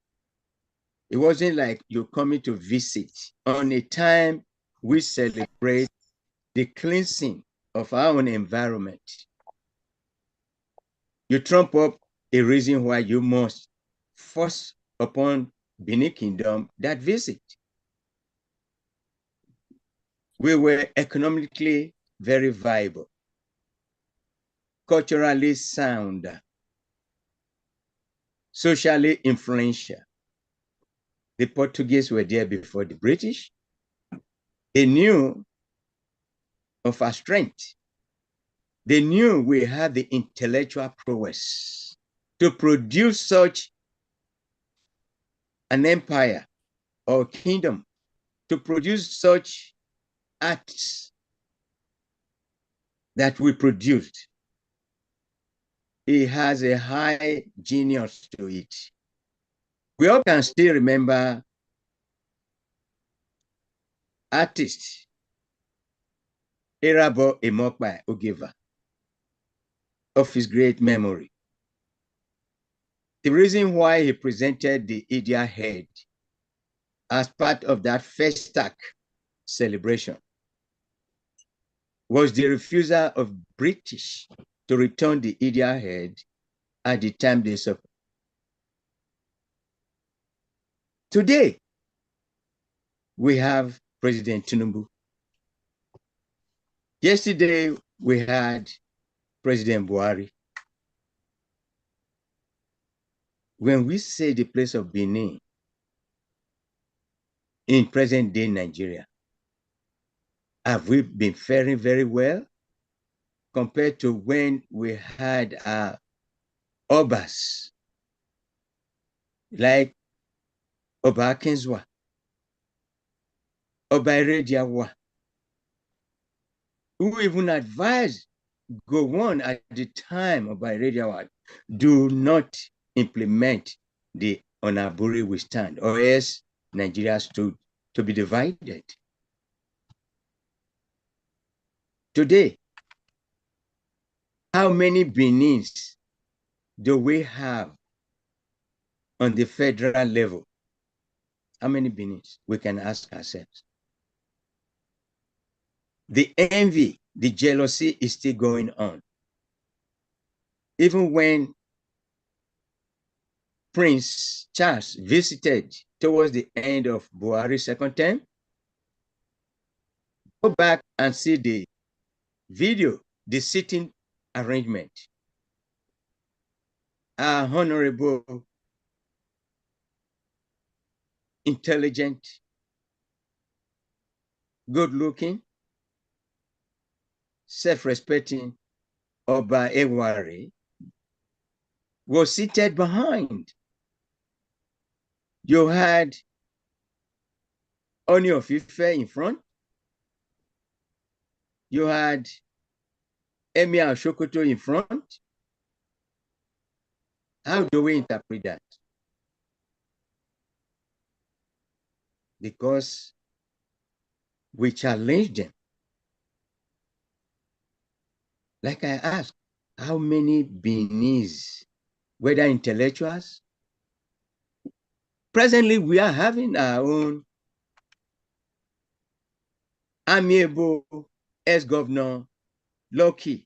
It wasn't like you're coming to visit. On a time we celebrate the cleansing of our own environment. You trump up a reason why you must force upon Benin Kingdom that visit. We were economically very viable, culturally sound, socially influential. The Portuguese were there before the British. They knew of our strength. They knew we had the intellectual prowess to produce such an empire or kingdom, to produce such acts that we produced. It has a high genius to it. We all can still remember artist Irabo Imokpa Ogeva of his great memory. The reason why he presented the Idia head as part of that Festac celebration was the refusal of British to return the Idia head at the time they suffered. Today, we have President Tinubu. Yesterday, we had President Buhari. When we say the place of Benin in present-day Nigeria, have we been faring very well compared to when we had our Obas like Oba Akenzwa, Oba Erediawa, who even advised Gowon at the time of Oba Erediawa, do not implement the Onaburi we stand, or else Nigeria stood to be divided. Today, how many Benins do we have on the federal level? How many Benins? We can ask ourselves. The envy, the jealousy is still going on. Even when Prince Charles visited towards the end of Buhari's second term, go back and see the video, the sitting arrangement. Our honorable, intelligent, good-looking, self-respecting Oba Ewari was seated behind. You had Oni of Ife in front. You had Emir Sokoto in front. How do we interpret that? Because we challenge them. Like I asked, how many Beninese, whether intellectuals? Presently, we are having our own amiable ex-governor, Lucky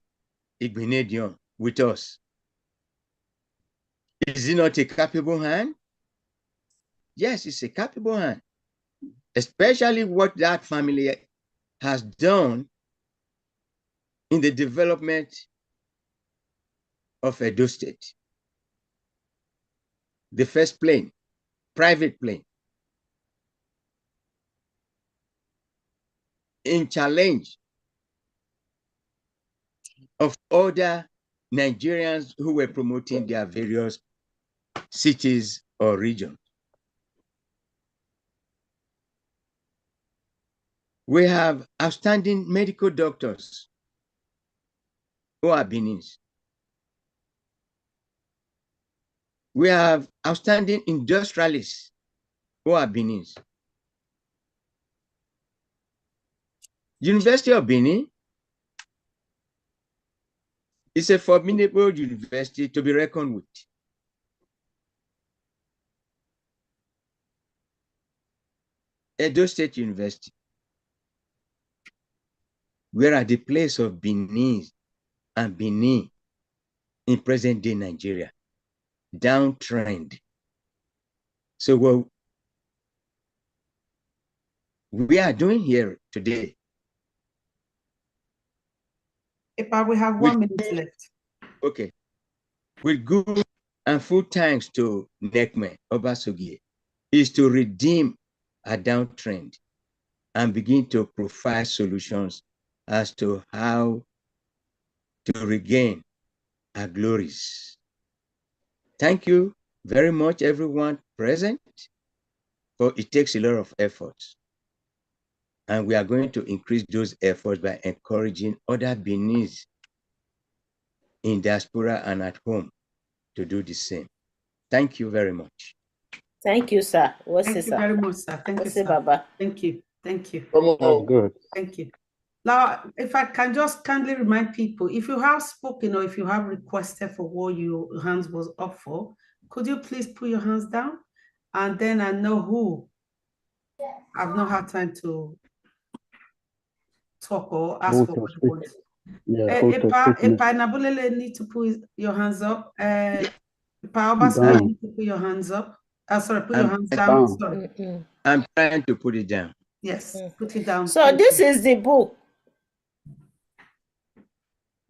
Igbinedion, with us. Is he not a capable hand? Yes, it's a capable hand, especially what that family has done in the development of Edo State. The first plane, private plane, in challenge of other Nigerians who were promoting their various cities or regions. We have outstanding medical doctors who are Beninese. We have outstanding industrialists who are Beninese. University of Benin is a formidable university to be reckoned with. Edo State University, where are the place of Benin and Benin in present-day Nigeria? Downtrend. So what we are doing here today. Epa, we have 1 minute left. Okay. With good and full thanks to Nekme Obasogie, is to redeem a downtrend and begin to provide solutions as to how to regain our glories. Thank you very much, everyone present, for it takes a lot of efforts. And we are going to increase those efforts by encouraging other Beninese in diaspora and at home to do the same. Thank you very much. Thank you, sir. Thank you very much, sir. Thank you, sir. Baba. Thank you. Thank you. That's good. Thank you. Now, if I can just kindly remind people, if you have spoken or if you have requested for what your hands was up for, could you please put your hands down? And then I know who. I've not had time to talk or ask for what you want. Yeah, Epa Nabulele need to put your hands up. Epa Obasogie need to put your hands up. Sorry, put your hands down. Sorry. I'm trying to put it down. Yes, put it down. So this is the book.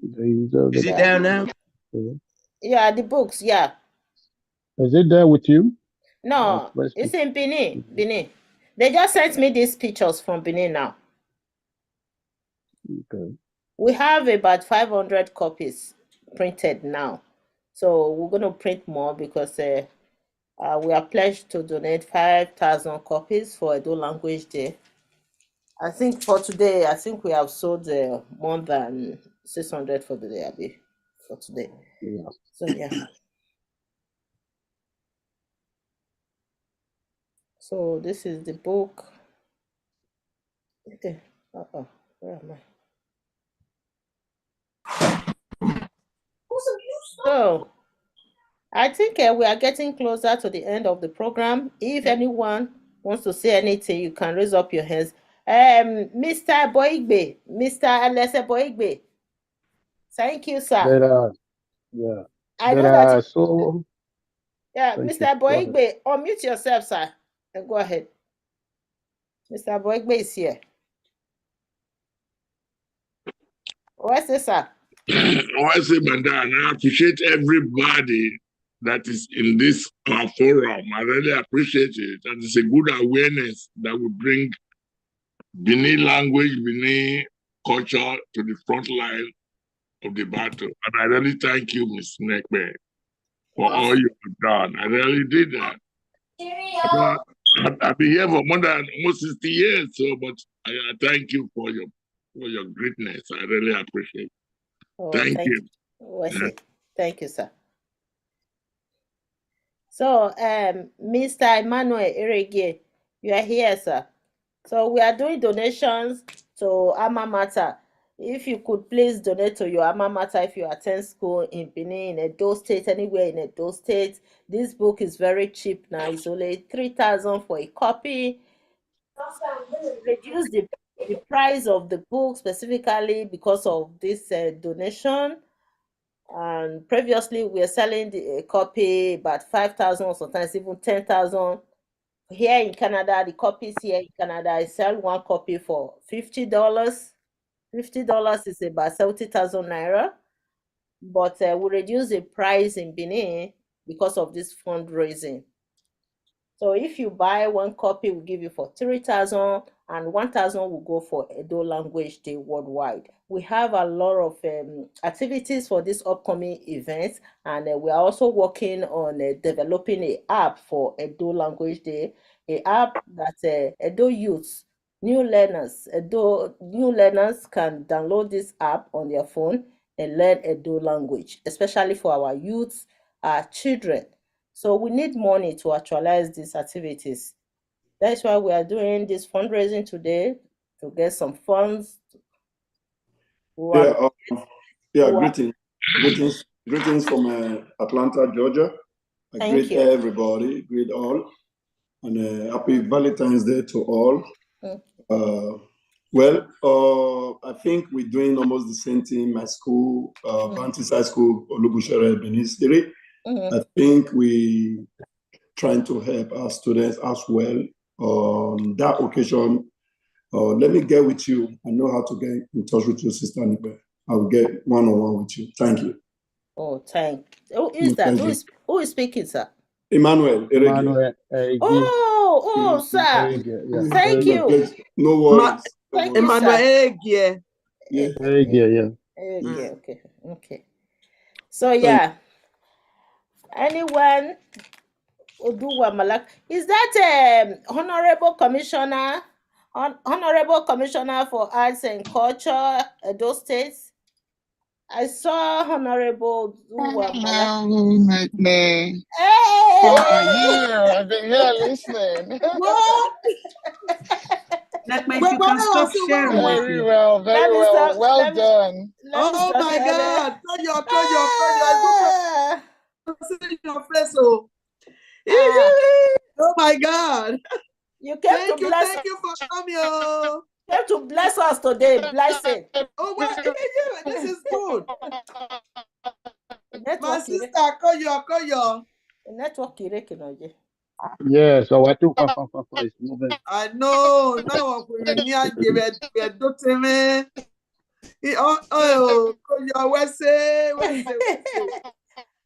Is it there now? Yeah, the books, yeah. Is it there with you? No, it's in Benin. Benin. They just sent me these pictures from Benin now. Okay. We have about 500 copies printed now. So we're going to print more because we are pledged to donate 5,000 copies for Edo Language Day. I think for today, we have sold more than 600 for the day, Abi, for today. Yeah. So, yeah. So this is the book. Okay. Where am I? So I think we are getting closer to the end of the program. If anyone wants to say anything, you can raise up your hands. Mr. Boigbe, Mr. Alese Boigbe. Thank you, sir. There are Yeah, Thank Mr. you. Go ahead. Boigbe, unmute yourself, sir, and go ahead. Mr. Boigbe is here. What's this, sir? I say, Mandan, I appreciate everybody that is in this forum. I really appreciate it. And it's a good awareness that will bring Benin language, Benin culture to the front line of the battle. And I really thank you, Ms. Nekbe, for all you have done. I really did that. I've been here for more than almost 60 years, so but I thank you for your greatness. I really appreciate it. Oh, Thank you. Yeah. Thank you, sir. So, Mr. Emmanuel Eregie, you are here, sir. So we are doing donations to Alma Mater. If you could please donate to your Alma Mater if you attend school in Benin, in Edo State, anywhere in Edo State. This book is very cheap now. It's only 3,000 for a copy. Reduce the price of the book specifically because of this donation. And previously, we were selling a copy about 5,000 or sometimes even 10,000. Here in Canada, the copies here in Canada, I sell one copy for $50. $50 is about 70,000 naira. But we reduce the price in Benin because of this fundraising. So if you buy one copy, we'll give you for 3,000 and 1,000 will go for Edo Language Day worldwide. We have a lot of activities for this upcoming event, and we are also working on developing an app for Edo Language Day, an app that Edo youths, new learners can download this app on their phone and learn Edo language, especially for our youths, our children. So we need money to actualize these activities. That's why we are doing this fundraising today to get some funds. Greetings from Atlanta, Georgia. I greet everybody, greet all, and happy Valentine's Day to all. I think we're doing almost the same thing. My school, Baptist High School, Olubushere, Benin City. I think we trying to help our students as well. On that occasion, let me get with you. I know how to get in touch with you, Sister Nipe. I will get one-on-one with you. Thank you. Oh, thank you. Who is that? Who is speaking, sir? Emmanuel. Emmanuel. Sir. Yeah. Thank you. No worries. Thank you, Emmanuel. Okay. So yeah. Anyone? Oduwa Malak. Is that Honorable Commissioner for Arts and Culture, Edo State? I saw Honorable Oduwa Malak. Hey! How are you? I've been here listening. What? You can stop sharing. Very well, very well. Well done. Oh my God! Your face, oh my God! Thank you for coming. You came to bless us today. Blessing. Oh, well, this is good. My sister, call you. Network yeah, so I took is moving. I know. Now we near give me. Oh, where's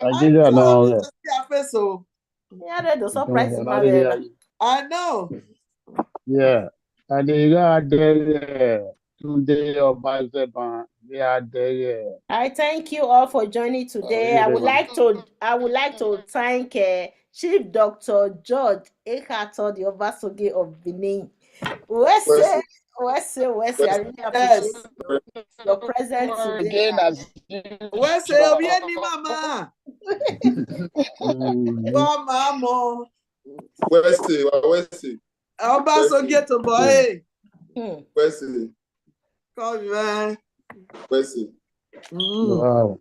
I did not know. I know. Yeah. And they got there today or by the they are there. I thank you all for joining today. I would like to thank Chief Dr. George Ekato, the Obasoge of Benin. Wese, I really appreciate your presence today. Wese, Mama. Mama. Wese. Obasoge to boy. Wese. Come man. Wese. Wow.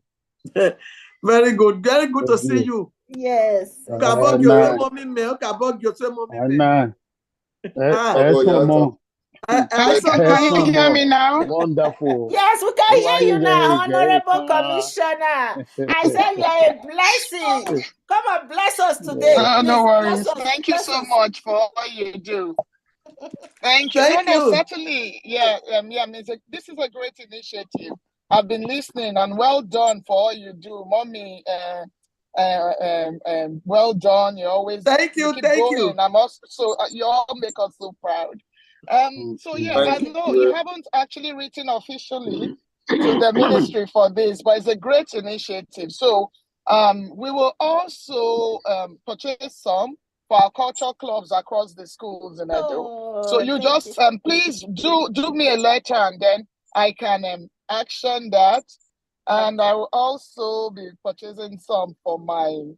Very good to see you. Yes. Kabog your mommy me, kabog your mommy me. Can you hear me now? Wonderful. Yes, we can hear you now, Honorable Commissioner. I said you are a blessing. Come and bless us today. Oh, no Please worries. bless us. Thank you Bless so us. much for all you do. Thank you. Thank No, you. certainly. Yeah, this is a great initiative. I've been listening, and well done for all you do, Mommy. Well done. You always Thank you. keep Thank going. you. I'm also you all make us so proud. So yeah, I know you haven't actually written officially to the ministry for this, but it's a great initiative. So we will also purchase some for our cultural clubs across the schools in Edo. So you just please do me a letter, and then I can action that. And I will also be purchasing some for my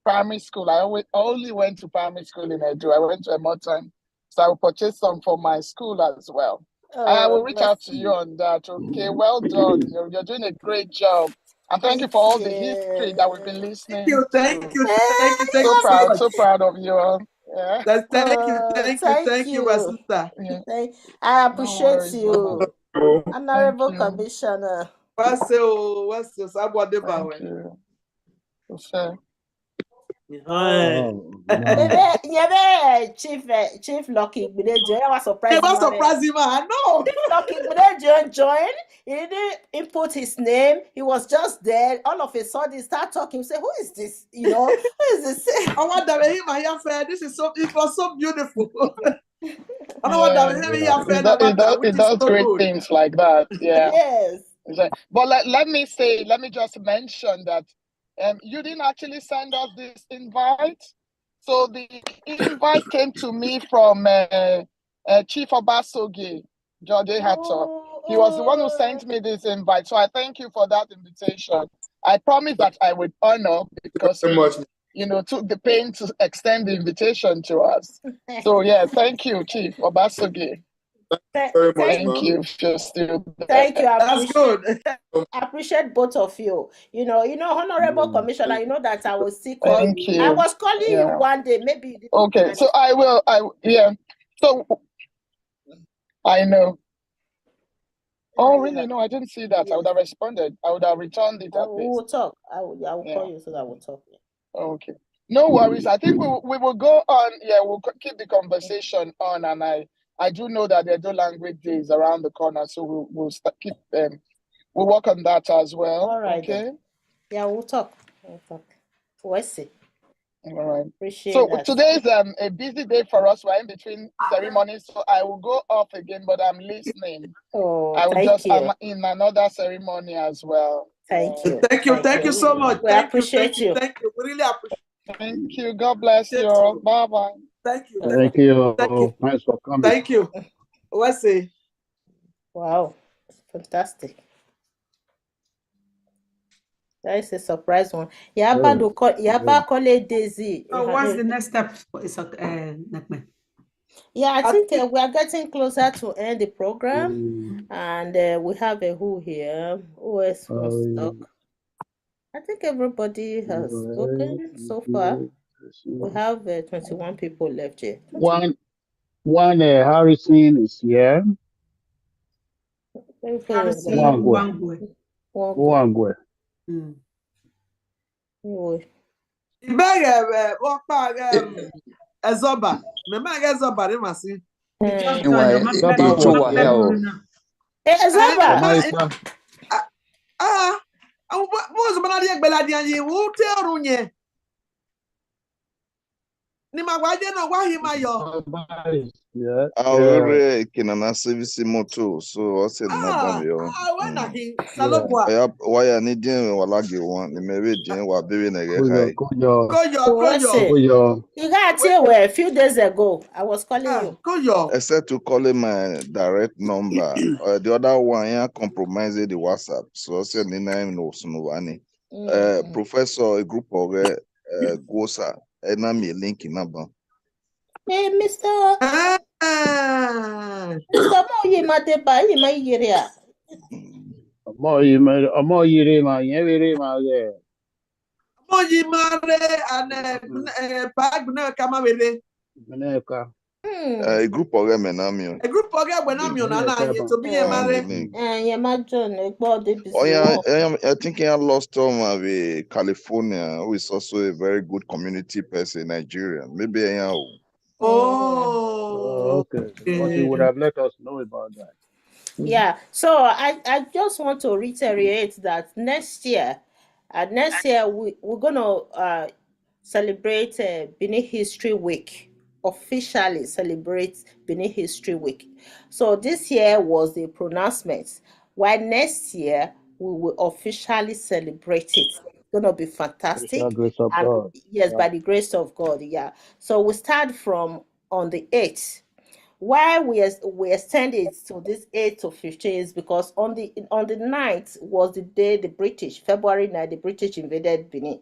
primary school. I only went to primary school in Edo. I went to a more time. So I will purchase some for my school as well. I will reach out to you on that. Okay, well done. You're doing a great job. And thank you for all the history that we've been listening to. Thank you So proud of you all. Yeah. Thank you, my sister. I appreciate you, Honorable Commissioner. What's your Thank you. Chief Lucky Gbinejo, I was surprised. They were surprised him. I know. Chief Lucky Gbinejo joined. He didn't input his name. He was just there. All of a sudden, he started talking. He said, "Who is this? You know, who is this?" I want to him. I have this is so. It was so beautiful. I don't want to him. It does great things like that. Yeah. Yes. But let me just mention that you didn't actually send us this invite. So the invite came to me from Chief Obasogie, George Hatter. He was the one who sent me this invite. So I thank you for that invitation. I promise that I would honor because took the pain to extend the invitation to us. So yeah, thank you, Chief Obasogie. Thank you. Thank you. That's good. I appreciate both of you. Honorable Commissioner, you know that I was sick. Thank you. I was calling you one day, maybe. Okay, so I will. So I know. Oh, really? No, I didn't see that. I would have responded. I would have returned it. We will talk. I will call you so that we'll talk. Okay. No worries. I think we will go on. Yeah, we'll keep the conversation on, and I do know that there are language days around the corner, so we'll keep we'll work on that as well. All right. Okay. Then. Yeah, we'll talk. We'll see. All right. Appreciate so that. Today is a busy day for us. We're in between ceremonies, so I will go off again, but I'm listening. I'm in another ceremony as well. Thank you. Thank you so much. We appreciate you. Thank you. We really appreciate. Thank you. God bless you all. Bye bye. Thank you. Thank you. Thanks for coming. Thank you. Let's see. Wow, fantastic. That is a surprise one. Yaba Kole Daisy. What's the next step? Yeah, I think we are getting closer to end the program, and we have a who here. Who else wants to talk? I think everybody has spoken so far. We have 21 people left here. One Harrison is here. Wangwe. Ezoba. Ezoba, they must see. Ezoba. What's the matter? Who tell you? Aure kinana service moto so ose na bam yo. Why ni din wala ge won ni mebe din wa bebe na ge kai. Koyo. You got here a few days ago. I was calling you. Koyo. Except to call my direct number. The other one ya compromise the WhatsApp. So ose ni na no sunwani. Professor a group of Gosa na me link number. Hey, Mr. Moyi Mateba, you may hear. Moyi ma yevere ma ye. Moyi mare and Pagna Kamawele. Meneka. A group of them and A group of them when I'm your nana, to be a man. Yeah, imagine a body Oh yeah, I think I lost Tom of California, who is also a very good community person in Nigeria. Maybe I am. Oh, okay. Because you would have let us know about that. Yeah, so I just want to reiterate that next year we're gonna celebrate Benin History Week. Officially celebrate Benin History Week. So this year was the pronouncement, while next year we will officially celebrate it. It's gonna be fantastic. Special grace of And God. yes, Yeah. by the grace of God, yeah. So we start from on the 8th. Why we extend it to this 8 to 15 is because on the 9th was the day February 9th, the British invaded Benin.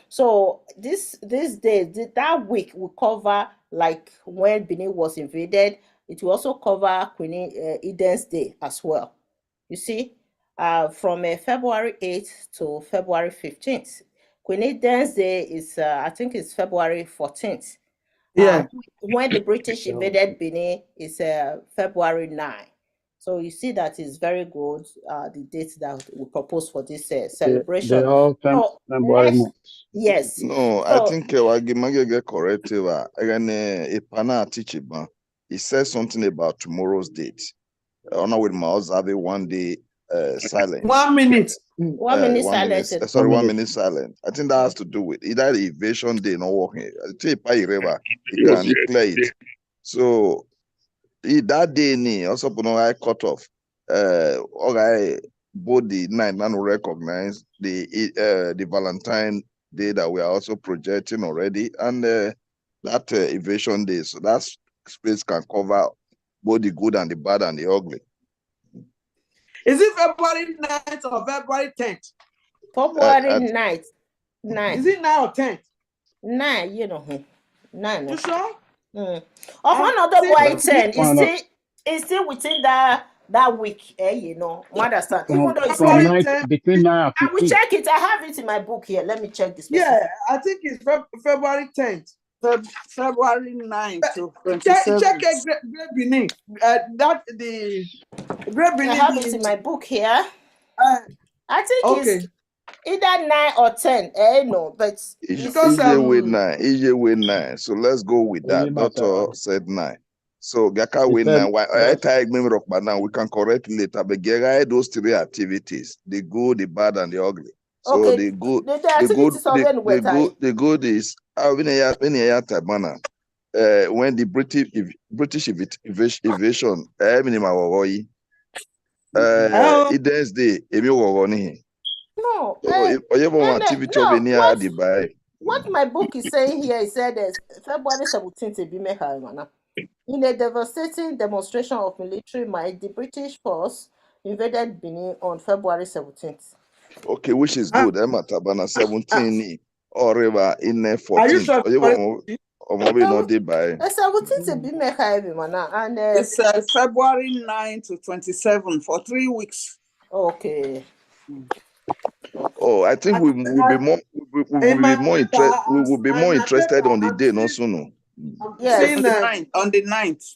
So this day, that week will cover like when Benin was invaded. It will also cover Queen Eden's Day as well. You see, from February 8th to February 15th. Queen Eden's Day is I think it's February 14th. Yeah. When the British invaded Benin is February 9. So you see that is very good, the date that we propose for this celebration. They all February months. Yes. No, I think I get corrective. Again, a pana teacher, he says something about tomorrow's date. Honor with my having 1 day silence. 1 minute. 1 minute silence. Sorry, 1 minute silence. I think that has to do with either the evasion day not working. I think river, you can declare it. So that day also put on cut off. Okay, both the night man will recognize the Valentine Day that we are also projecting already, and that evasion day. So that space can cover both the good and the bad and the ugly. Is it February 9th or February 10th? February 9th. 9. Is it 9 or 10th? 9, you know. 9. You sure? Of another boy 10 is still within that week, you know. Understand? Even though it's between 9 and 15. I will check it. I have it in my book here. Let me check this. Yeah, I think it's February 10th. February 9th to 27th. Check a Great Benin. That the Great Benin. I have it in my book here. I think it's either 9 or 10. No, but EJ with 9. So let's go with that. Doctor said 9. So Gaka with 9. Now we can correct later. But those 3 activities: the good, the bad, and the ugly. So the good is when the British invasion Eden's Day no. What my book is saying here is said February 17th in a devastating demonstration of military might, the British force invaded Benin on February 17th. Okay, which is good. Emma Tabana 17 or river in 14th. Are you sure? Or maybe not day by. 17th be make heavy and it's February 9 to 27 for 3 weeks. Okay. Oh, I think we will be more interested on the day, not sooner. Yes, on the 9th.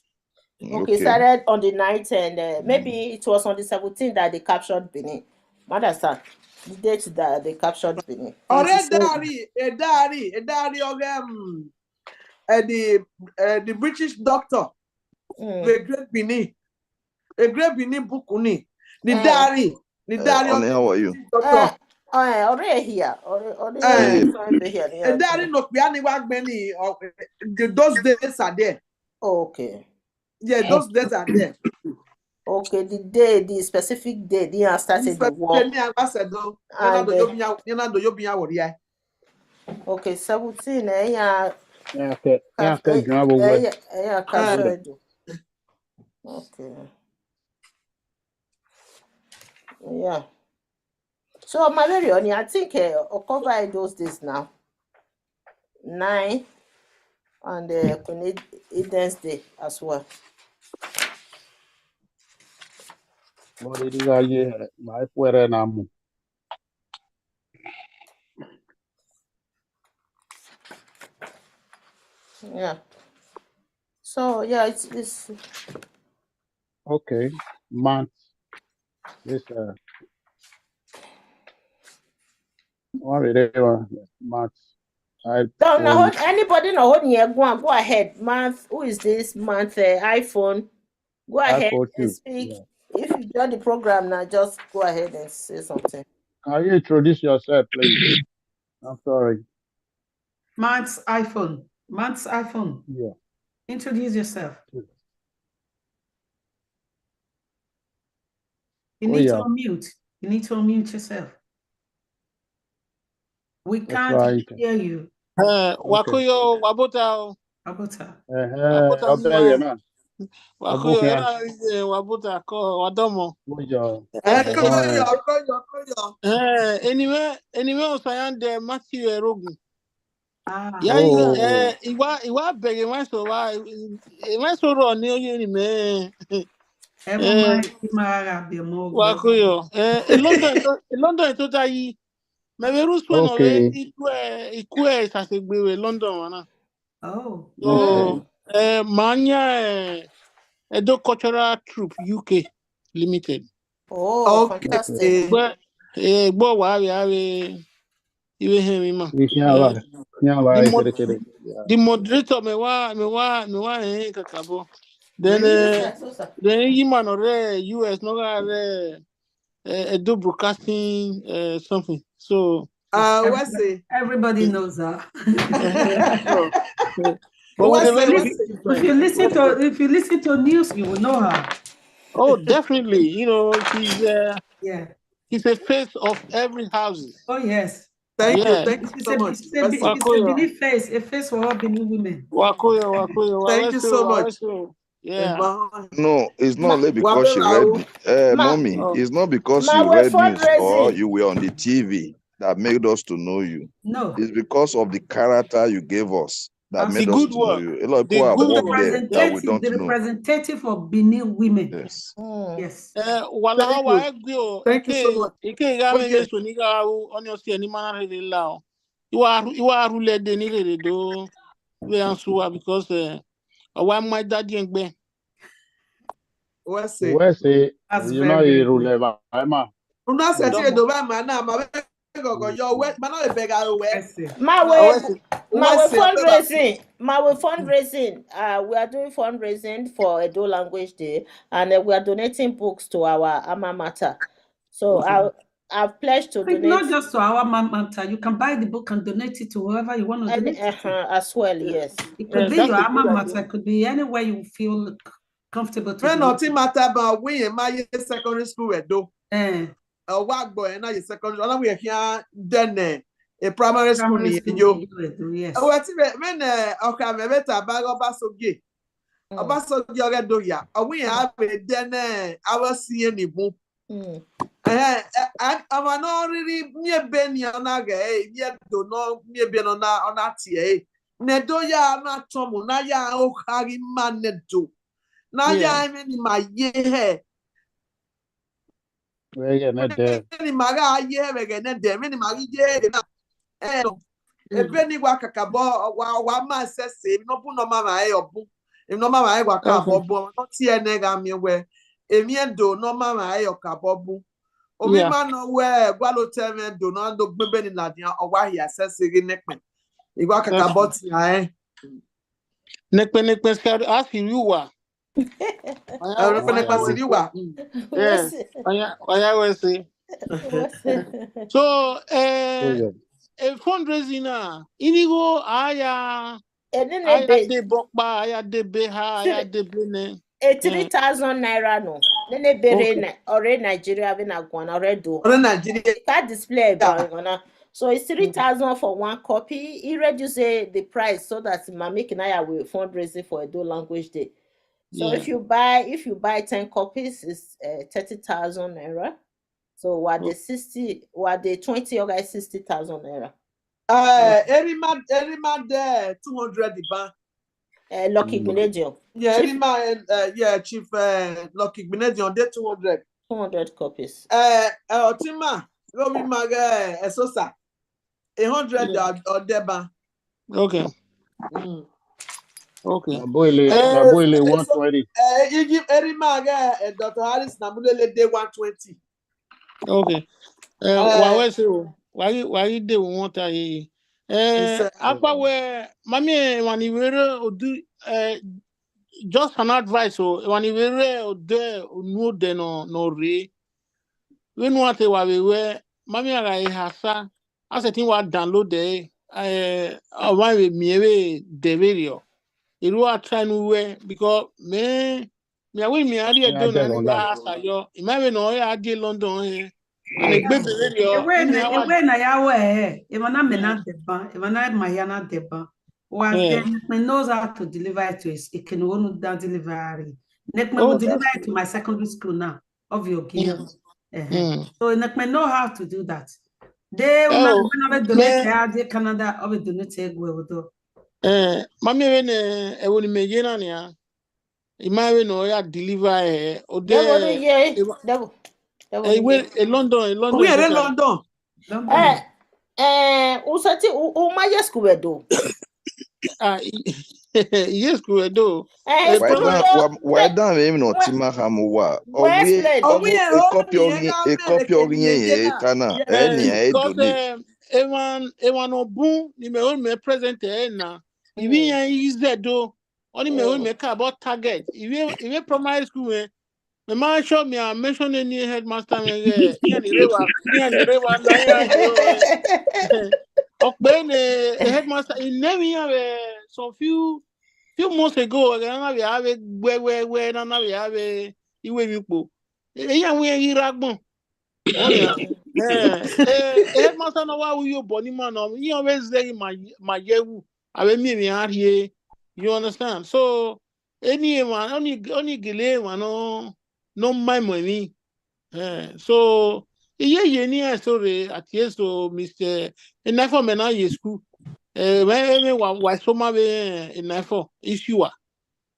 Okay, started on the 9th, and maybe it was on the 17th that they captured Benin. Understand? The date that they captured Benin. The British doctor, the Great Benin book, the diary. How are you? Already here. Diary not be any those days are there. Okay. Yeah, those days are there. Okay, the specific day they have started the war. Okay, 17. Okay. Yeah. So, Malarioni, I think I'll cover those days now. 9 and Queen Eden's Day as well. Yeah. So yeah, it's Okay. Month. This month. don't know iPhone. anybody know what here. Go ahead. Month. Who is this month? iPhone. Go ahead iPhone and 2. speak. Yeah. If you join the program now, just go ahead and say something. Can you introduce yourself, please? I'm sorry. Matt's iPhone. Matt's iPhone. Yeah. Introduce yourself. You Oh need to yeah. unmute. You need to unmute yourself. We That's can't right. hear you. Wakuyo Wabuta. Wabuta. Wabuta. Wakuyo era Wabuta ko Wadomo. Anyway osayande Matthew Erogun. Ya iwa bege wan so wa ro ni oye ni me. Wakuyo London to ta yi. Meberu swen owe ikue sasegbewe London wana. Oh. So Manya Edo Cultural Troupe UK Limited. Oh, fantastic. But bo wa iwe hemi the moderator me wa kakabo. Then you man or US no Edo Broadcasting something. So everybody knows that. But if you listen to news, you will know her. Oh, definitely. You know, she's a face of every house. Oh yes. Thank you so much. It's a Benin face, a face for all Benin women. Wakuyo. Thank you so much. Yeah. No, it's not only because she read, mommy. It's not because you read news or you were on the TV that made us to know you. No, it's because of the character you gave us that made us to know you. A lot of people have worked there that we don't know. The representative of Benin women. Yes. Yes. Thank you so much. You are ruled the nigga do we answer because why my daddy and Ben. What's you know you rule ma. Una se ti do ba ma na ma be gogo yo we ma na be ga we. My fundraising. We are doing fundraising for Edo Language Day, and we are donating books to our alma mater. So I've pledged to donate. Not just to our alma mater. You can buy the book and donate it to whoever you want to donate it to. As well, yes. It could be your alma mater. It could be anywhere you feel comfortable to. When nothing matter about we in my secondary school Edo. What boy and I secondary. All we here then a primary school ni yo. Yes. What when okay me better bag Obasogie. Obasogie already do ya. We have then our see any boom. I'm not really near Benin on a gay, yet do not near Ben on that tea. Nedoya not Tomu, Naya o Harry man do. Naya I'm in my year. Maga ye again, there many Marie. A penny wakakabo, wa man says, no put no mamma, if no mamma, I walk up, not see a nega me where a miendo, no mamma, I or cabobu. Obi man no where Gualo tell me do not do Benin Ladia or why he assesses neckman. You walk a cabot, Neckman, ask you what. Yes, I always say. So, a fundraising now. Inigo, aya de Bokba, aya de Beha, aya de Benin. 3,000 naira no. Nene bere already Nigeria having a guan already. Nigeria can't display so it's 3,000 for one copy. He reduce the price so that Mami Kinaya will fundraising for Edo Language Day. So if you buy 10 copies, it's 30,000 naira. So what the 20 or guys 60,000 naira. Every man there 200 the ban. Lucky Grenadier. Yeah, every man Chief Lucky Grenadier on there 200 copies. Otima Robi Maga Esosa 100 or Deba. Okay. Okay. Naboile 120. Egypt, Erimaga, Dr. Harris, Namulele Day 120. Okay. Why you do want to apa where mommy when you were do just an advice so when you were there no de no re we know what we were mommy I hasa as a thing what download there why we me the video it was trying to wear because me I will me area do na yo imagine no ya di London here and a baby video Ewe na yawe Imana mena deba Imana mayana deba Nekme knows how to deliver it to his Ikenwonu da delivery Nekme will deliver it to my secondary school now of your gear so Nekme know how to do that they will not donate Canada or donate mami we ne e woni me yena ne a imagine no ya deliver o de London we are in London usati umaye school do yes school do why down we no tima hamuwa e copy ogin kana ni e do ni ewan obun ni me on me present na ibi yan ize do oni me on me ka about target ibi primary school me ma show me a mention any headmaster me yan irewa na yan okbe ne headmaster in name yan some few months ago na we have we na we have iwe mi po yan we iragbon headmaster na wa you boni man you always say my yewu abe me out here you understand so any man only gele man no my money so ye ni sorry at yes so Mr. Enafo mena ye school me wa so ma be Enafo issue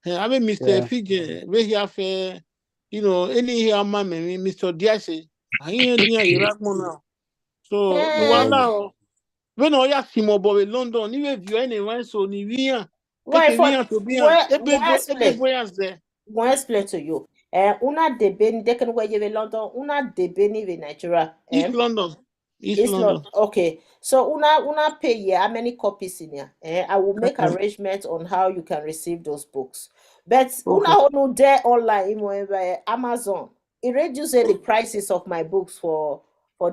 I mean Mr. Fiji we have you know any here man Mr. Diase I dia Iraq now so no wala when o ya simo bo London ni we view anyway so ni wian to be Go explain to you una de Benin they can where you London una de Benin in Nigeria East London okay so una pay here how many copies in here I will make arrangements on how you can receive those books but una no there online Amazon it reduces the prices of my books for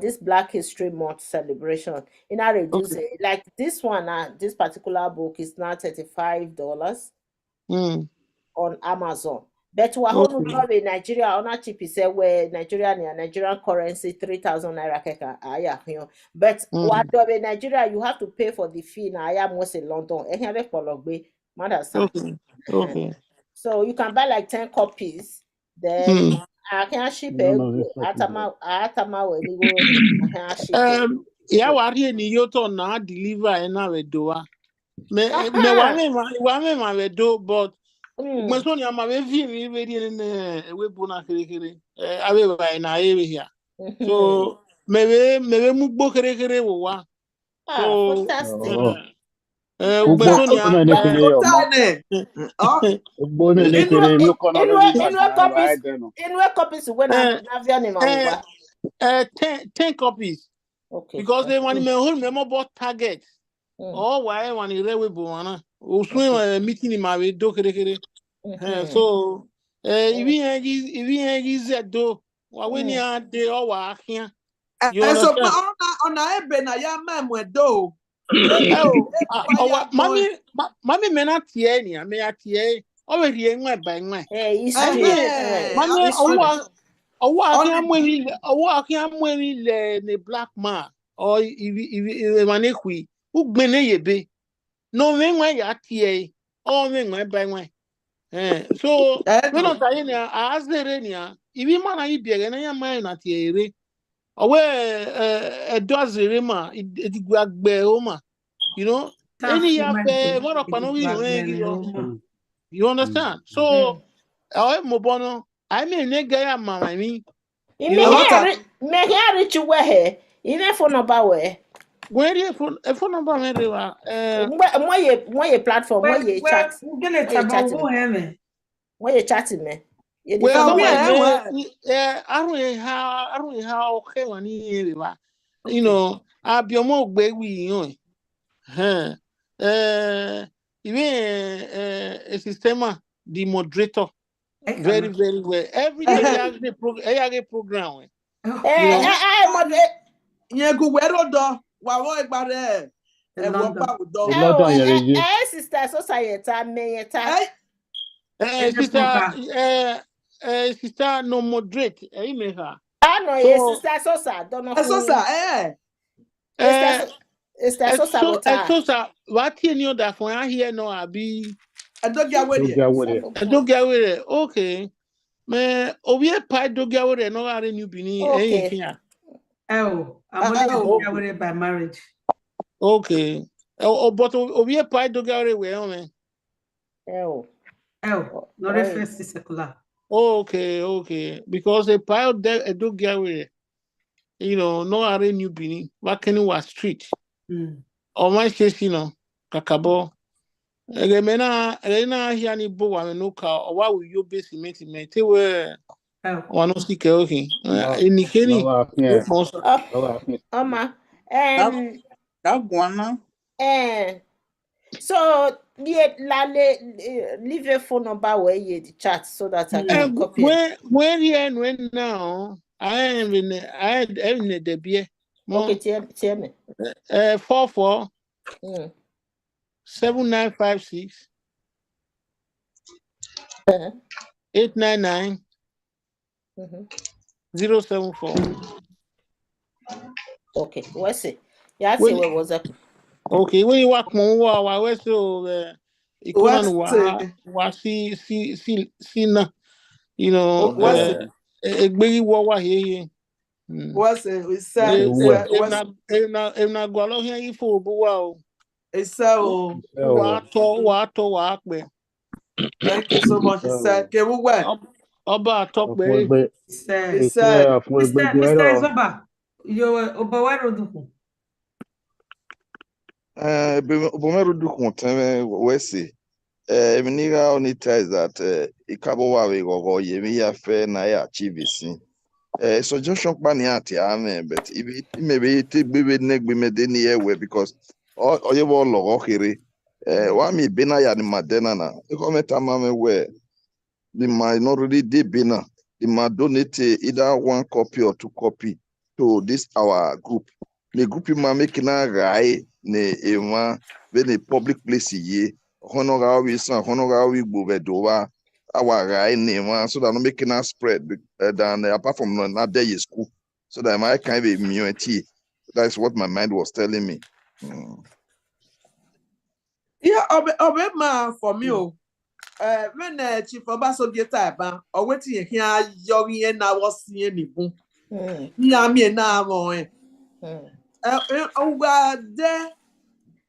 this Black History Month celebration. In a reduce it. Like this one, this particular book is now $35 on Amazon. But we in Nigeria on a cheap is where Nigerian currency 3,000 naira but what in Nigeria you have to pay for the fee now. I am most in London. Okay. So you can buy like 10 copies. Then I can ship yeah, what here ni yoto na deliver na we doa. Me wa me do but me so ni ama we vi mi we di we bu na kere awe ba na e here. So me mu gbo kere wo wa. So fantastic. Copies when 10 copies. Okay. Because they want me about target. Oh, why when you read we meeting in my do so if we do when you are there or here. You understand? So on a na ya do. Mommy may not hear any, I may not hear already in my bang. Mommy, I'm wearing the black man or if manekui who gbeneye be no men when you are all men my bang. So when I'm saying, I ask the renia, if you man, I be again, I am mine at ye. Away a dozen rema, it grab beoma. You know, any what up you understand? So I mobono, I mean nega mama me. You know, me here rich way, you never know about where. Where you phone number Meriwa? Moye platform, moye chat. Moye chatting me. Well, I don't know how okay when you know, I'll be more baby, you know. Even a system, the moderator, very, very well. Every day, I have a program. Yeah, go where do wa igbare e wo pa do. London yere. Sister society meyeta. Sister no moderate. Me her. No, yes, sister Sosa. Don't know who. Sosa, Sister Sosa wota. Sosa, what you know that for here no abi. I don't get with it. Okay. Me obi pa do get with it no are new Benin okay. I'm only by marriage. Okay. But obi pa do get with it me. Not a first secular. Okay. Because a pile there do get with it. You know, no are new Benin. What can you was street? Or my case, you know, Kakabo. Remena here ni bo wa no ka or why will you be cement where one see okay. In Nikeni. That one. So leave your phone number where you the chat so that I can copy. When here when now I am in the beer. Okay, tell me. 44 7956 899 074. Okay, what's it? Yeah, see what was up. Okay, when you walk more, where's so see na, you know, a big war here. What's it? It's not go along here for wow. It's so thank you so much. Sir, can we work? About top baby. Mr. Izoba, you're Obawaro Duku. Bomeru Duku, Wesi. Miniga only tells that Ikabowa go Yemiya Fair Naya Chivisi. So just shock Baniati, amen, but if maybe it be neck be made anywhere because all you all lockere. Wami Benaya ni Madenana. You comment amame where the minority de Bena. They might donate either 1 copy or 2 copy to this our group. The group you might make na guy ne ema when the public place ye honora we san honora we go vedowa our guy name so that no making us spread than apart from not there is school so that my kind of immunity. That's what my mind was telling me. Yeah, obema for me. When Chief Obaso get up, or waiting here, young and I was seeing you. Yammy now, boy. Oh, there.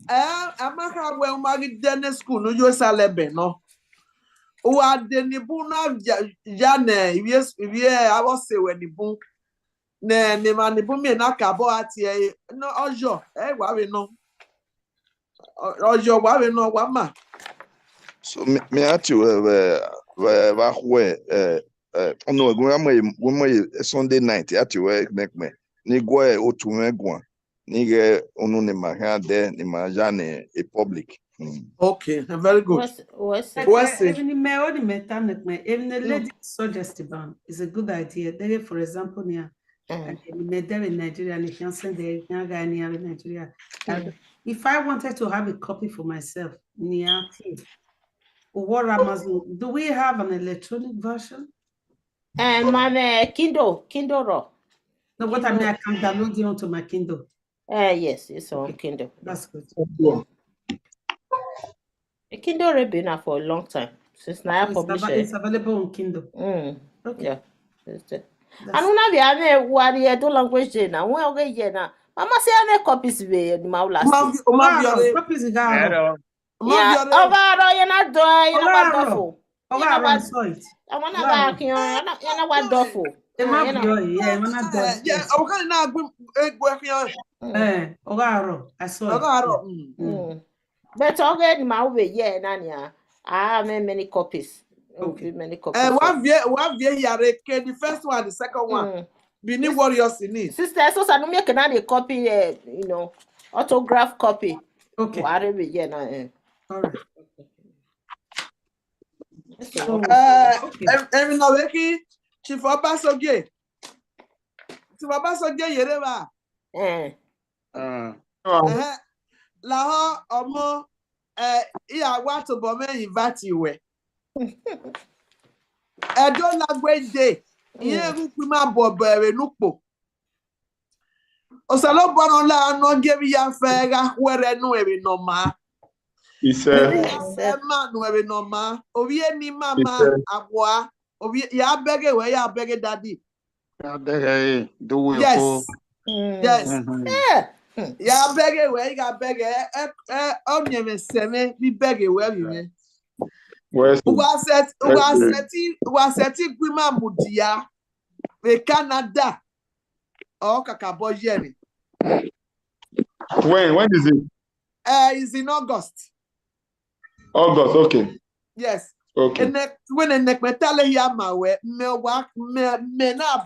I'm not how well married Dennis school, no, you're Salebe, no. Oh, I didn't boon Jane, yes, I was say when the boon. Ne, ne man, the boom, and I cabo at ye, no, Ojo, why we know. Ojo, why we know what man. So me at you where no go Sunday night at you make me ni go otu megwa ni ge onu ni ma there ni ma jane a public. Okay, very good. Even the lady suggested is a good idea. There, for example, near in Nigeria, and can send the guy in Nigeria. If I wanted to have a copy for myself, near what Amazon, do we have an electronic version? My Kindle Raw. No, what I mean, I can download it onto my Kindle. Yes, it's on Kindle. That's good. A Kindle already been out for a long time since Naya published it. It's available on Kindle. Okay. Yeah. And when I have what you do language now, when I get now, Mama say I have copies of the Maula. Copies of yeah, over you're not doing, you're not doing. I want to back you, you're not what dofful. Yeah, I can't now Ogaro, I saw it. But already my way, yeah, Nanya. I have many copies. Okay. Many copies. One year here, the first one, the second one. Benin Warriors in it. Sister, so I don't make another copy, you know, autograph copy. Okay. Whatever, yeah, na. All right. Every now and Chief Obasogie. Chief Obasogie Yereba. Laho omo iya wa to bo me invite you we. Edo language day. Iye ru pi ma bo bere nupo. Osalo bono la no give ya fega were no e no ma. Ma no e no ma. Obi eni mama aboa. Obi ya bege we ya bege daddy. Ya bege do yes. Yes. Yeah. Ya bege we ya bege onye me seme bi bege we bi. Was set Gwima Mudia we Canada or Kakabo Jenny. When is it? It's in August. August, okay. Yes. Okay. And when the neck metal here my way, me work me na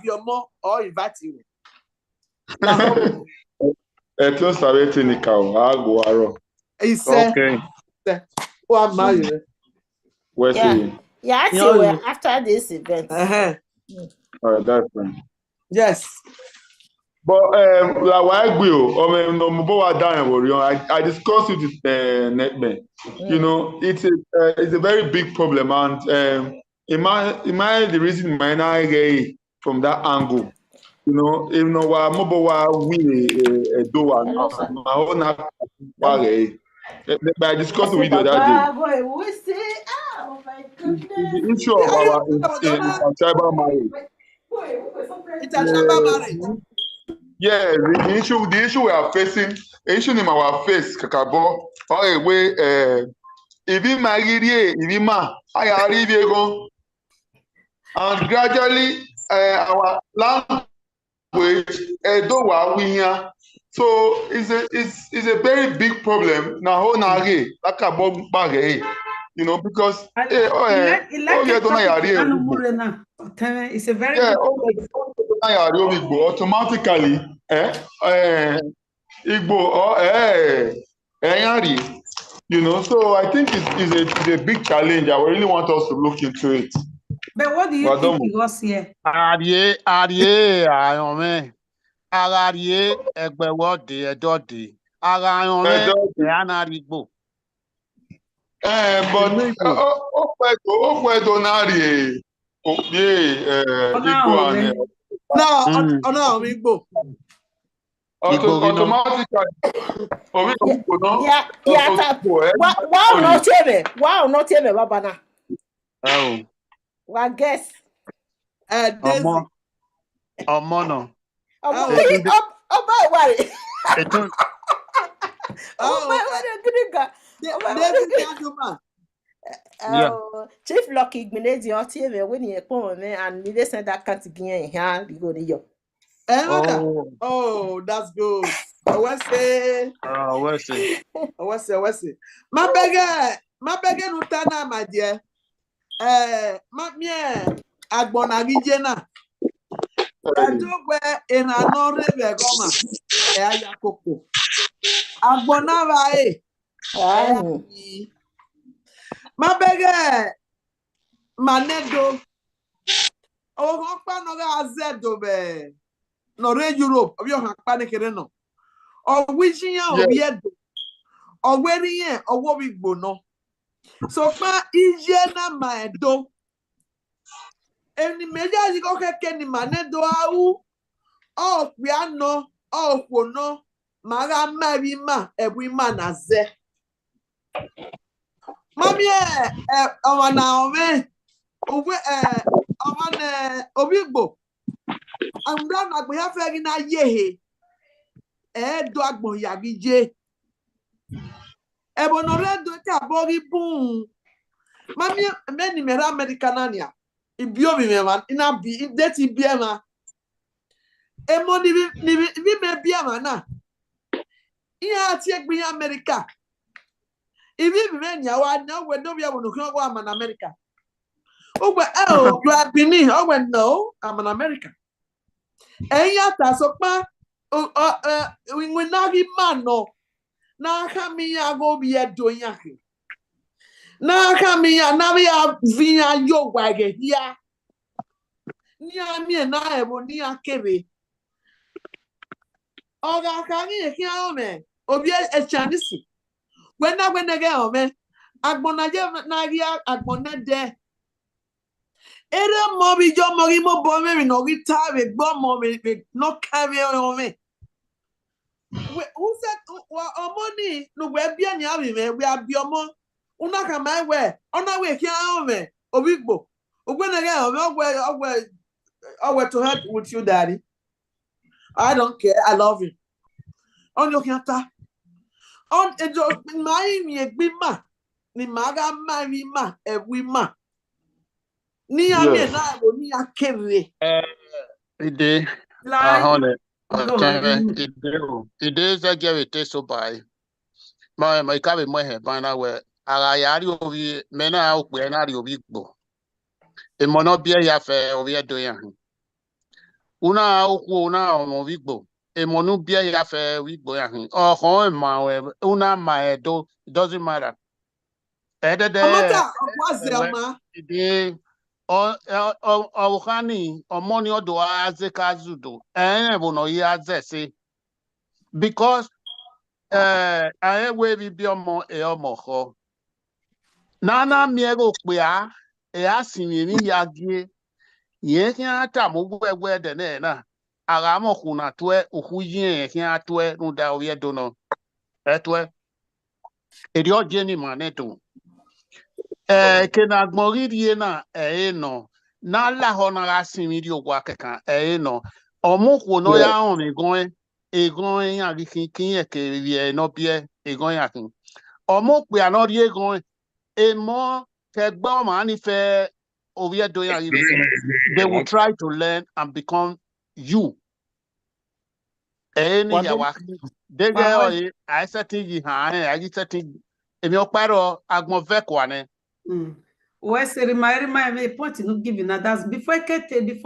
biomo or invite you. Close to it in the cow. I'll go arrow. Okay. One mile. Yeah, actually, after this event. All right, that's fine. Yes. But I discussed it with Netman. You know, it's a very big problem, and in my the reason why I get from that angle. You know, even though we do my own I discussed with you that day. The issue of our tribal marriage. It's a tribal marriage. Yeah, the issue we are facing, the issue in our face, Kakabo, or a way, if you marry, if you ma, I arrive go, and gradually our language, we here. So it's a very big problem. Now, you know, because it's a very automatically Igbo or you know, so I think it's a big challenge. I really want us to look into it. But what do you think it was here? Agarie egbewode edode agayonme eanarigbo but donari Igbo and no Igbo automatically wow not tell me babana well guess Daisy Omono Chief Lucky Gmenezi or TV when you come and they send that cat again here you go to you. Oh, that's good. I was say. My beggar Nutana, my dear. Agbona Vijena. I do where in a no river goma. Ayakoko. Agbona vai. My beggar Manedo. Oh, Hopanoga Zedo be. No re Europe. Of your panic no. Or wishing you yet. Or wearing ye or what we bono. So far, Ijiana my do. And the major is okay, can the man do au? Oh, we are no, oh, no, Mara marry ma, every man as there. Mammy, our now, man, over Obigbo. I'm done like we have in a ye. Dog boy, Yagi. Ebonore do ta body boom. Mammy, many Americanania. Ibio mi man ina bi that ibia ma. Emo ni me bia ma na. Iya ti egbe America. Ibi me nya wa na we do bia wono kan go am America. Oh, you are Benin. Oh, well, no, I'm an American. Eya so pa we na gi man no. Na ka mi ya go bi edo ya. Na ka mi ya na bi ya via yo wage here. Ni ami na ebo ni akebe. Oga ka ni ki a o me. Obi e chanisi. When get o me. Agbona je na gi agbona de. Ere mo bi jo mo ri mo bo me no ri ta we gbo mo me no carry on me. Who said omo ni no we bia ni abi me we abi omo una ka my we ona we ki an me obigbo ogbena ga ogwe to help with you daddy. I don't care, I love you. On your kata on ejo my mi egbi ma ni maga marry ma ewi ma ni ami na bo ni akere Ide ahone ide za gere te so bai my ka be mo he ban na we ara ya ri ovi me na o pe na ri ovi gbo e mo no bia ya fe ovi edo ya una okwu una ovi gbo e mo nu bia ya fe wi gbo ya o ho ma we una ma edo, it doesn't matter edede amata okwaze ama ide o khani omoni odo aze kazudo bo no ya ze se because I we bi omo e omo ho nana miego pe a e asimi ni yagie ye kan ta mo gwe de na ara mo kuna to e oku yin kan to e no da o ye do no e to e ri oje ni maneto ke na gbori rie na no na la ho na asimi ri ogwa kekan no omo ku no ya on mi gan egon yan ri kin e ke ri e no bie egon yan kin omo pe ana ri egon e mo ke gbo ma ni fe ovi do yan ri they will try to learn and become you any ya wa de ge o I setting yi ha I setting emi o paro agbon ve ko ane Where say my point no give you now. That's before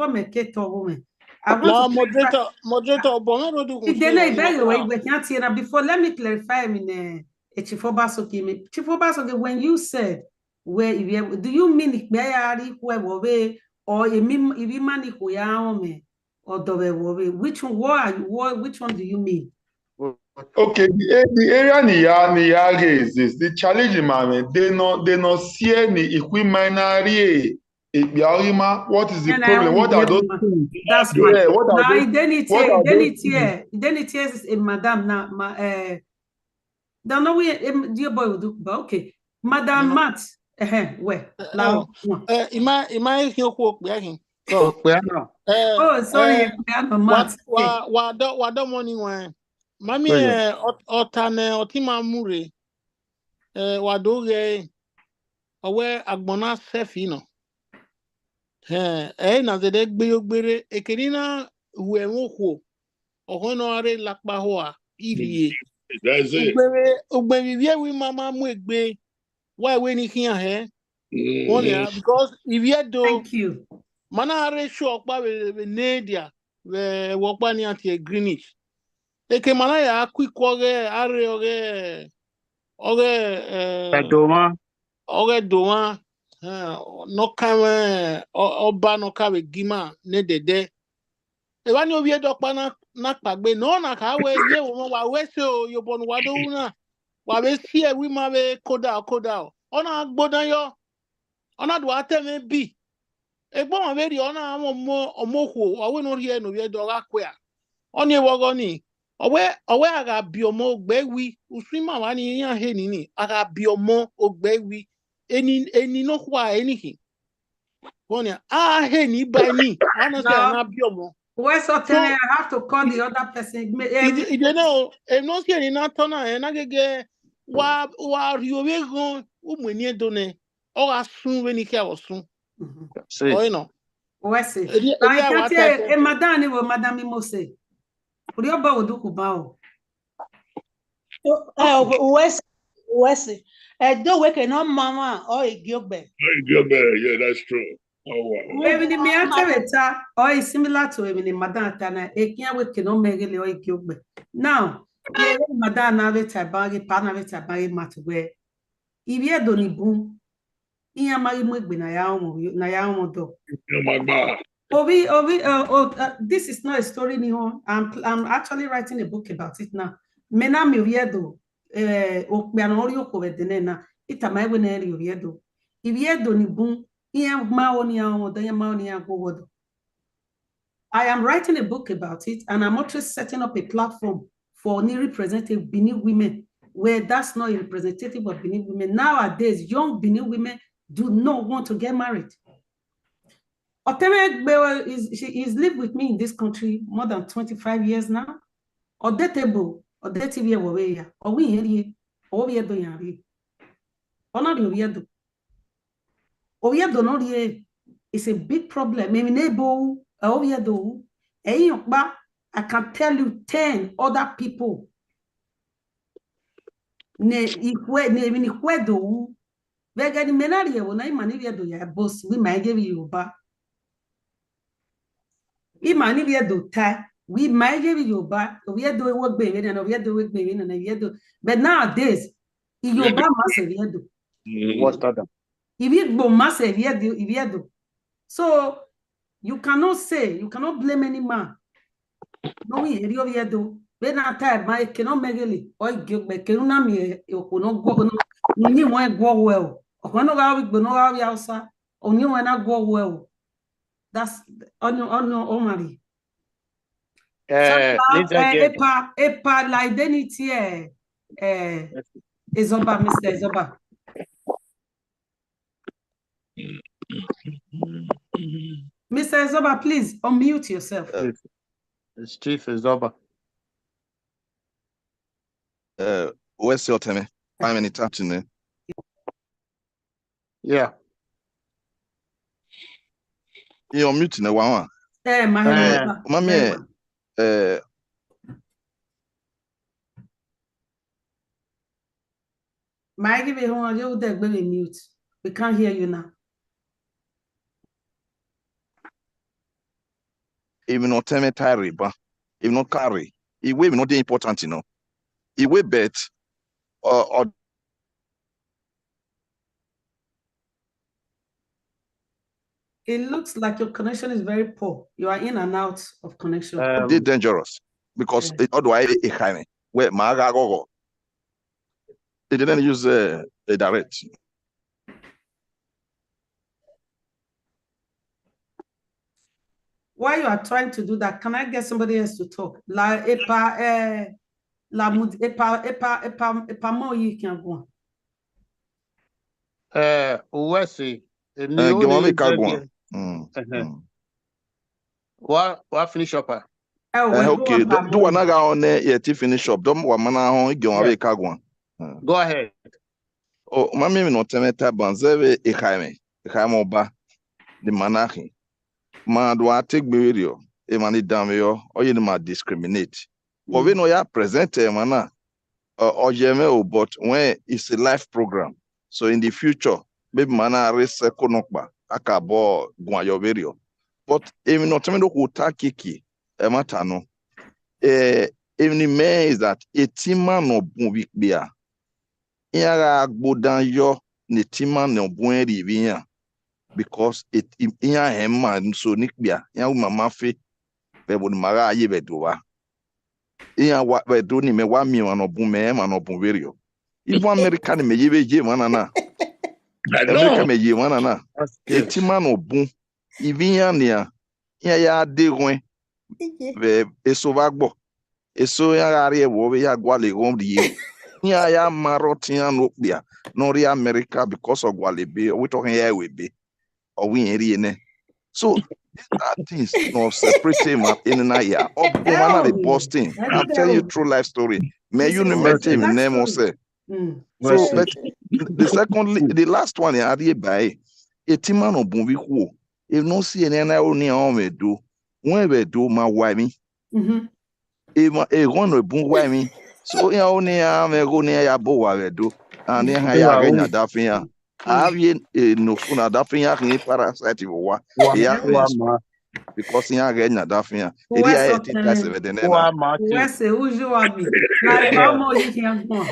me get to woman. I want No, to moderator, before let me clarify in Chifoba Soki. Chifoba Soki, when you said where do you mean or which one do you mean? Okay, the area Niya is this. The challenge, man, they no see any equipment. What is the problem? What are those things? That's fine. Yeah, what are now, those? Identity is a madam now. Don't know we dear boy will do, but okay. Madam Matt, where? Now, Ima hioku okbiahin. Oh, sorry, Matt. Wado money one. Mami otane otima mure. Wado ge owe agbona sefino. Na zede gbe ogbere ekenina uwe nwokwo. Ohono are lakpa hoa irie. Ogbere vie wi mama mu egbe. Why we ni here? Because if you do, thank you. Mana are show okpa we nedia we wokpa ni anti Greenwich. Eke mana ya quick oge are oge doma no kame oba no ka we gima ne dede. E wani obi edokpa na pagbe no na ka we ye wo wa we se o yobonu wado una wa we sie wi ma we koda ona gbodan yo ona do ateme bi egbon ma veri ona omokwo owe no rie no we do ga kwa oni ewogo ni owe aga bi omo ogbewi usima wa ni yan he ni aga bi omo ogbewi eni no kwa enihi oni he ni ba ni ana say na bi omo where's I have to call the other person. You know, no see ni na tona na gege wa ri owe gan umweni edone o asun we ni ke osun Oh, you know. Wesi. Edi I awa can't hear Madame wo Madame Mose. Uri oba wo duku ba o. Wesi. Do weke no mama o Igiogbe. Yeah, that's true. Oh, wow. Emini mi ateweta o is similar to Emini Madame Tana. Ekia weke no megele o Igiogbe. Now, ye Madame na veta bagi pa na veta bagi matwe. Ibie do ni bu. Iya mari mu egbe na ya omo do. This is not a story, Niho. I'm actually writing a book about it now. Mena mi viedo, okpianorio kovedena, itama ewe na eri viedo. Iviedo ni bun, iya maoni ya omodo, iya maoni ya gowodo. I am writing a book about it, and I'm also setting up a platform for new representative Benin women, where that's not a representative of Benin women. Nowadays, young Benin women do not want to get married. Oteme he's lived with me in this country more than 25 years now. Odetebo, Odetivia Waweya, or we here, or we do yari. Or not Oviedo. Oviedo not here is a big problem. Maybe Nebo, Oviedo, Eyokba, I can tell you 10 other people. Ne ikwedo, Vegani Menaria, when I manivia do ya boss, we might give you back. Imani via do tie, we might give you back, we are doing work baby, and we are doing baby, and we are doing. But nowadays, you buy massive, What's that? if you go massive, do. So you cannot say, you cannot blame any man. No, we hear do. When I tell my cannot make it, or give me cannot me, you could not go, you want go well. Or no, I will know how we outside, or you want not go well. That's on your Mary. Epa la identity Ezoba, Mr. Ezoba. Mr. Ezoba, please unmute yourself. It's Chief Ezoba. Where's your time? 5 minutes afternoon. Yeah. You're muting the one. Mommy, my give you one, you would be mute. We can't hear you now. Even not tell me carry, but if not carry, it will not important, you know. It will bet or it looks like your connection is very poor. You are in and out of connection. It's dangerous because otherwise it can where my go. They didn't use a direct. While you are trying to do that, can I get somebody else to talk? La epa mo you can go. Wesi. What finish up? Okay, do one on there yet finish up. Don't want mana Go ahead. Oh, mammy no temeta banzeve ikaime oba the manahi. Ma do I take burial, a mani damio, or you ma discriminate. But we know ya present mana or jemel, but when it's a live program. So in the future, maybe mana race konokba, akabo guayo burial. But even not me who takiki, a matano. Even the man is that a tima no boom bia. Iara gbodan yo ne tima no boom rivia. Because it iya hemma so nikbia ya mama fe be bo mara aye bedowa iya wa bedo ni me wa mi no bu me ma no bu verio ibu America ni me yebe je manana America me ye manana etima no bu ivian nia ya de run be eso va gbo eso ya ari e wo ya gwale gon die ya marotian no bia no ri America because of gwale be we talking here we be or we in. So these are things not separating in a year. Or the Boston. I'm telling you true life story. May you met him name or say. So but the last one I did by etima no bon bi ko if no see any na o ni on me do when we do ma why me e gon no bon why me so ya o ni a me go ni ya bo wa we do and ha ya ga nya da fin ya abi no funa da fin ya ni parasite wa ya because ya ga nya da fin ya e dia e ti test we de na Where's the usual me? Like how more you can go?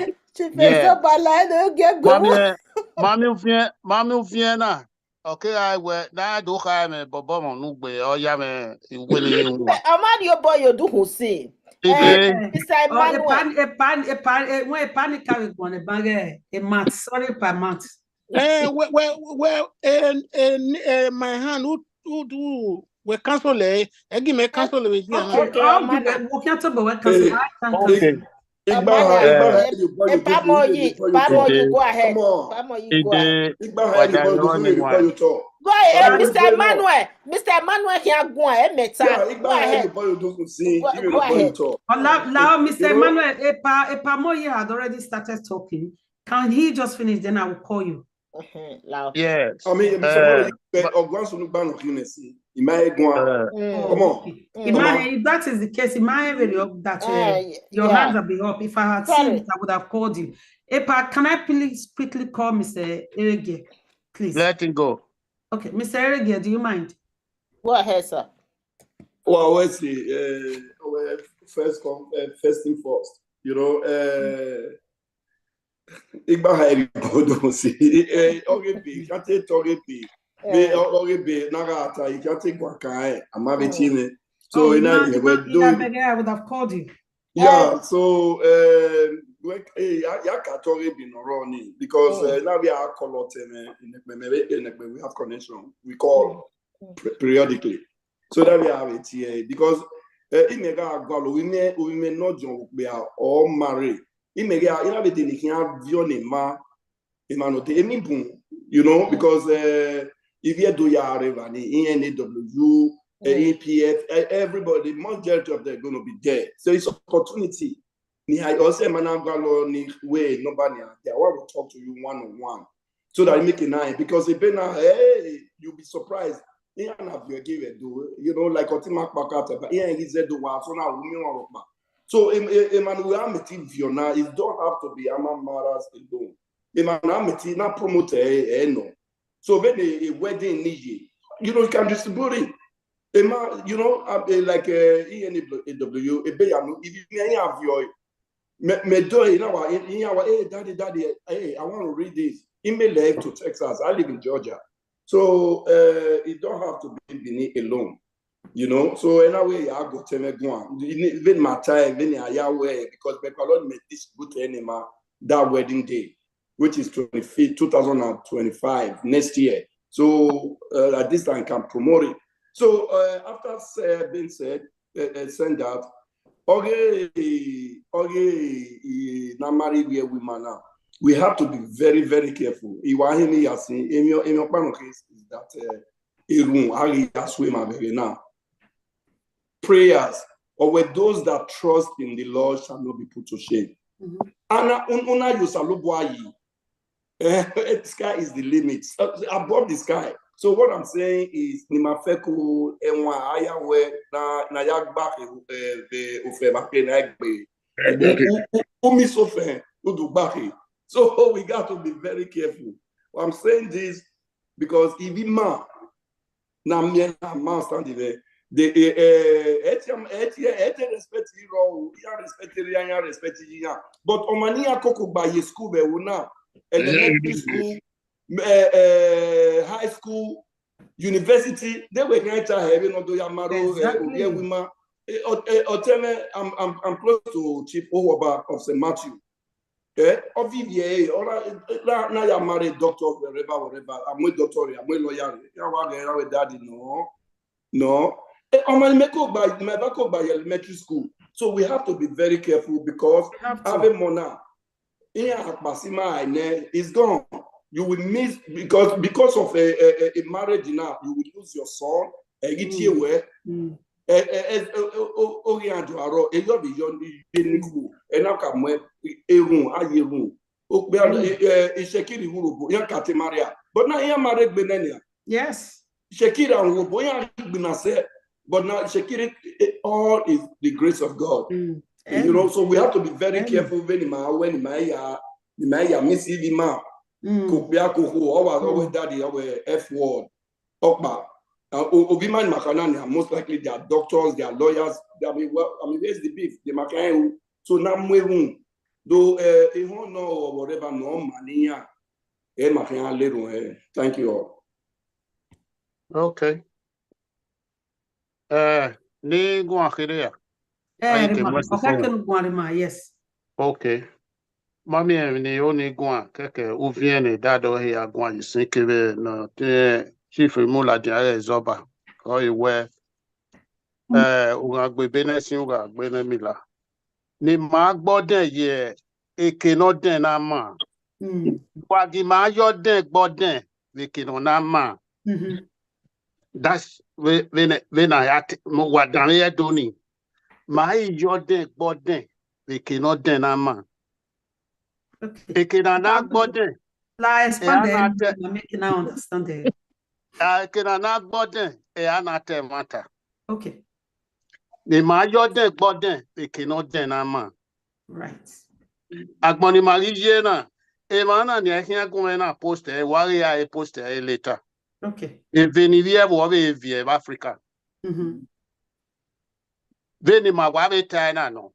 Mami ufie na. Okay, I we na do ka me bobo mo nu gbe o ya me iwe ni hu. Amadi your boy you do who say. Mr. Emmanuel. When a panic carry on a bag a month, sorry per month. Well, my hand who do we cancel it. I give me cancel it. Okay, I'll be walking out of work. Okay. Pamo, you go ahead. Pamo, you go ahead. Go ahead, Mr. Emmanuel. Mr. Emmanuel here go ahead, Go ahead. Go ahead. Allow Mr. Emmanuel, Pamo had already started talking. Can he just finish? Then I will call you. Yes. I mean, come on. If that is the case, your hands will be up. If I had seen it, I would have called you. Epa, can I please quickly call Mr. Erege, please? Let him go. Okay, Mr. Erege, do you mind? Go ahead, sir. Well, let's see. First thing first. You know, Igba Hairi Bodo si Ogebi, Kate Togebi, me Ogebe Nagata, Kate Kwakai, Amabetine. So I would have called you. Yeah, so Yaka Togebi no running because now we are coloting we have connection. We call periodically. So that we have it here because in Mega Galo, we may not join, we are all married. You know, because if you do your ENAW, APF, everybody, majority of them are going to be there. So it's opportunity. I also way nobody. I want to talk to you one-on-one so that you make it nice. Because if you'll be surprised. You know, like Otima Pakata, but he said the one so now we so Emmanuel Fiona, it don't have to be Ama Maras alone. Emmanuel not promote no. So when a wedding need you know, you can distribute it. You know, like ENAW, if you have your me do in our hey daddy, hey, I want to read this. Email to Texas. I live in Georgia. So it don't have to be Benin alone. You know, so anyway, I go to Megwan. Even my time, even Yahweh, because Bekalon made distribute anima that wedding day, which is 2025 next year. So at this time, can promote it. So after being said, send out. Okay, now married women now. We have to be very, very careful. Iwahimi Yasin, in your case is that now. Prayers, or with those that trust in the Lord shall not be put to shame. The sky is the limit. Above the sky. So what I'm saying is, Nimafeku enwa ayawe na yagba ufebake na egbe. Umisofe udubaki. So we got to be very careful. Well, I'm saying this because if man na me na man standing there. The respect hero, respect but omania koko by school be now elementary school, high school, university, they were going to have no do yamaro women. I'm close to Chief Owoba of St. Matthew. Of VVA, or now you're married doctor, wherever. I'm with doctor, I'm with lawyer. You're with daddy, no. On my by elementary school. So we have to be very careful because having Mona is gone. You will miss because of a marriage now, you will lose your son. But now you're married Benenia. Yes. Shekira and Woboya Binase, but now Shekira, all is the grace of God. You know, so we have to be very careful when Maya miss the map. Kopia Koko, our daddy, our F word. Okba. Obiman Makanani, most likely they are doctors, they are lawyers. Where's the beef? The Makan. So now we though a no or whatever, no money. Thank you all. Okay. Ni guakirea. Yes. Okay. Mami ni oni gua keke uviene dado he agua yisikebe no te chief mula dia zoba o iwe uga gbe benesi uga gbe na mila ni ma gbo den ye eke no den na ma wagi ma yo den gbo den eke no na ma that's when I at mo wa dan ye doni ma yo den gbo den eke no den na ma eke na gbo den la expand making I understand it. Eke na gbo den na te mata. Okay. The major den gbo den eke no den na ma. Right. Agboni marije na e mana ni ehia gun na post e wari ya e post e later. Okay. E veni vie bo be vie Africa. Veni ma wa be China no.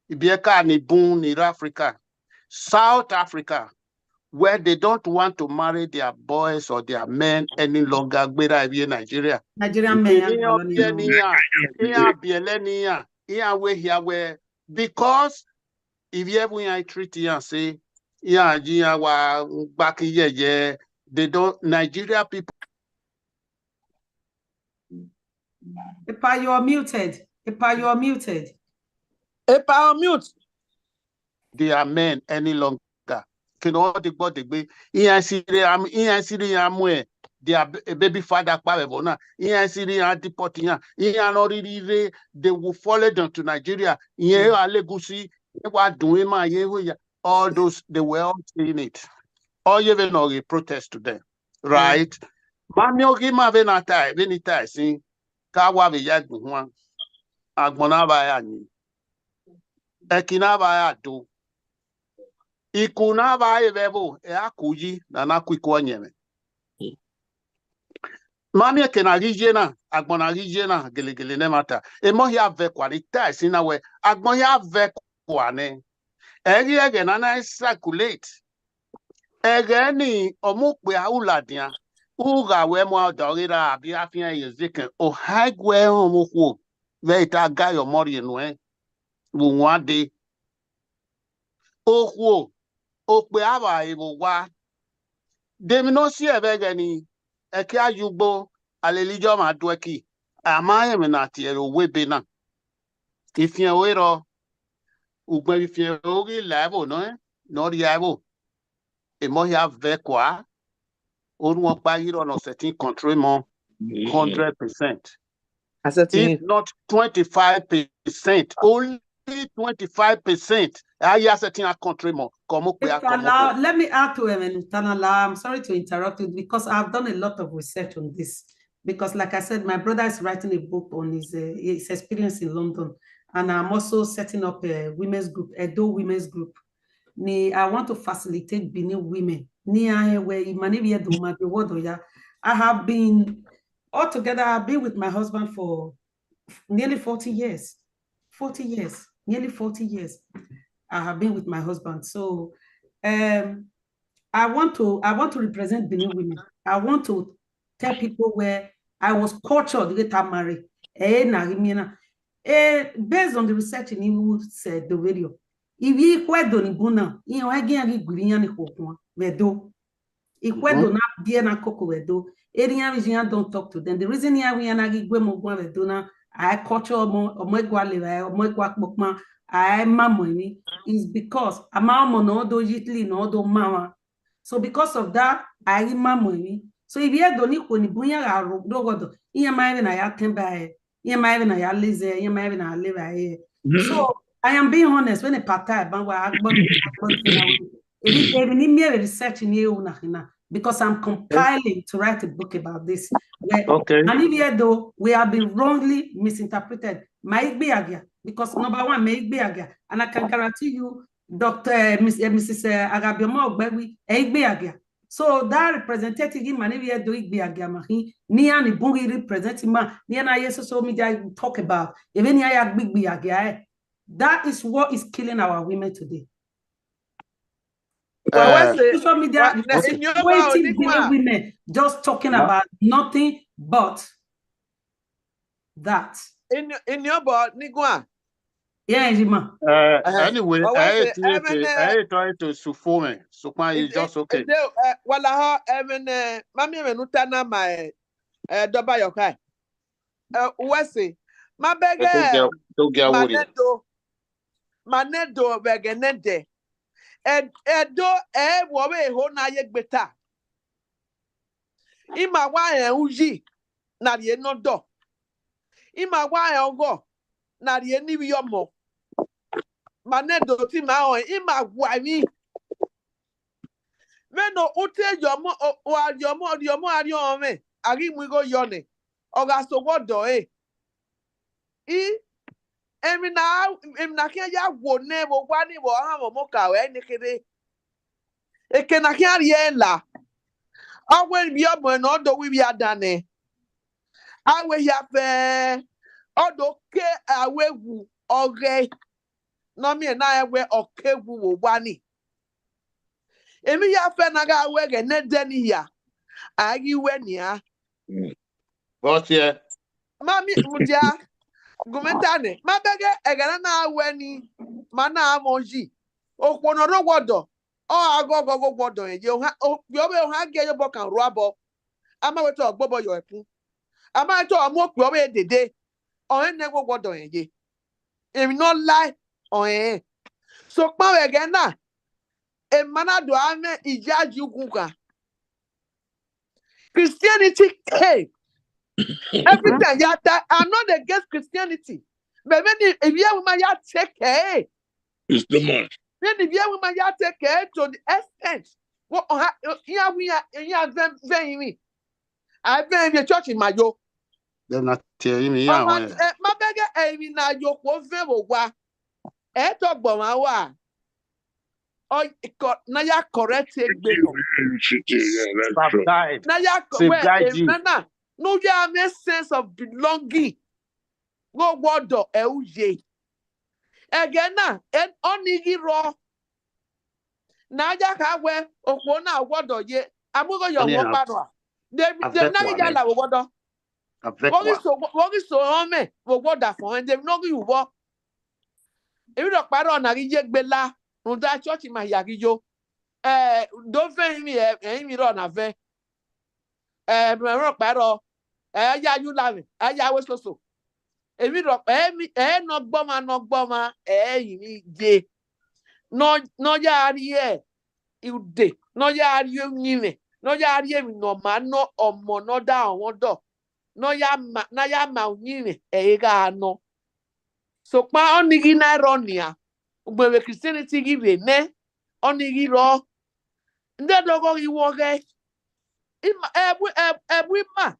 Ibieka ni bun ni Africa. South Africa, where they don't want to marry their boys or their men any longer, Nigeria. Nigerian men because if you ever treat you and say, back here, they don't, Nigeria people. Epa, you are muted. Epa, you are muted. Epa, mute. They are men any longer. Can all the body be their baby father, they will follow them to Nigeria. All those, they were all saying it. Or even or a protest to them. Right? Mamiogi Mavenata, Venita, sing Kawa Yaguan, Agmonavayani, Ekinavayado. Ikunava evevo akuji na nakwikonyeme. Mami kenagijena agbonagijena gelegele ne mata. Emo ya ve kwalita sina we agbon ya ve kwane. Eri ege na circulate. Ege ni omukpe auladian. Uga we mo dorira abi afian yezike o hagwe omukwo. Ve ita gayo mori enwe. Wunwade. Okwo okpe aba ibo wa deminosi evegeni eke ayugbo alelijo ma dweki ama na tiero webena ifien wero ugbe ifien ori level no riavo e mo ya vekwa orun pa hiro no certain control mo 100%. If not 25%, only 25%. I certain country more. Let me add to him, Tanala. I'm sorry to interrupt you because I've done a lot of research on this. Because, like I said, my brother is writing a book on his experience in London, and I'm also setting up a women's group, Edo Women's Group. I want to facilitate Benin women. I have been altogether. I've been with my husband for nearly 40 years. 40 years, nearly 40 years. I have been with my husband. So I want to represent Benin women. I want to tell people where I was cultured to get married. Based on the research in you said the video. If you quite don't buna, you again green vedo. If we don't be na coco vedo, Arian don't talk to them. The reason we are not vedo I culture is because mama. So because of that, I money. So if you don't need when so I am being honest when a part-time research in you because I'm compiling to write a book about this. Okay. And even though we have been wrongly misinterpreted, because number one, and I can guarantee you, Mrs. Agabiomo, so that representative in Manivia do Igbiagamahi, Nian Bungi representing man, Niana social media talk about, even big Biagia. That is what is killing our women today. Social media waiting women just talking about nothing but that. In your board, Nigua. Yeah, Jima. Anyway, I try to suffome. So is just okay. Wala mami menutana my doba yokai. Wesi, mabege manedo begenede. Edo wowe ho na yegbeta. Ima wa uji na ye no do. Ima wa ogo na ye ni yomo. Manedo ti ma on ima wa mi. Meno ute yomo yomo ari on me. Ari mu go yone. Oga so wodo emina ke ya wo ne wo wa ni wo ha mo ka we ni kede. Eke na ke ari la. Awe bi omo na odo wi bi adane. Awe ya fe odo ke awewu oge. No me na ewe okewu wo wa ni. Emi ya fe na ga awe ge ne deni ya. Agi we ni a. But yeah. Mami mudia gumentane. Mabege egana na awe ni mana amoji. Okwono wodo. O agogo wodo ye ha yobe ha ge yo bokan ruabo. Ama weto ogbobo yo epun. Ama to omo pe obe dede. O ene wodo ye. Emi no lie on so pa again na e manado ame ijaji ugunka. Christianity came. Every time I'm not against Christianity. But when if you woman ya take care. It's too much. When if you woman ya take care to the extent. What we are very me. I've been in the church in my yo. They're not telling me. Yeah, my beggar Amy na yo wo wa. Talk about my wa. Oh, na ya correct egbeno. Na ya no ya make sense of belonging. No wodo uye. Again na onigi ro. Na ya ka we okwo na wodo ye. Amugo yo wo padwa. Dem na ya la wodo. Wogi so ome wo woda for dem no gi wo. Ebi do paro na ri je gbela. Nda church ma ya gi yo. Do fe mi ro na fe. Ro paro. Ya you love ya we so. Emi ro no gboma yi mi je. No ya ri ude. No ya ri nyime. No ya ri mi no ma no omo no da won do. No ya ma nyime ga no. So pa onigi na ronia. Ugbe Christianity give ne onigi ro. Nde dogo iwo ge. Ima ebu ma.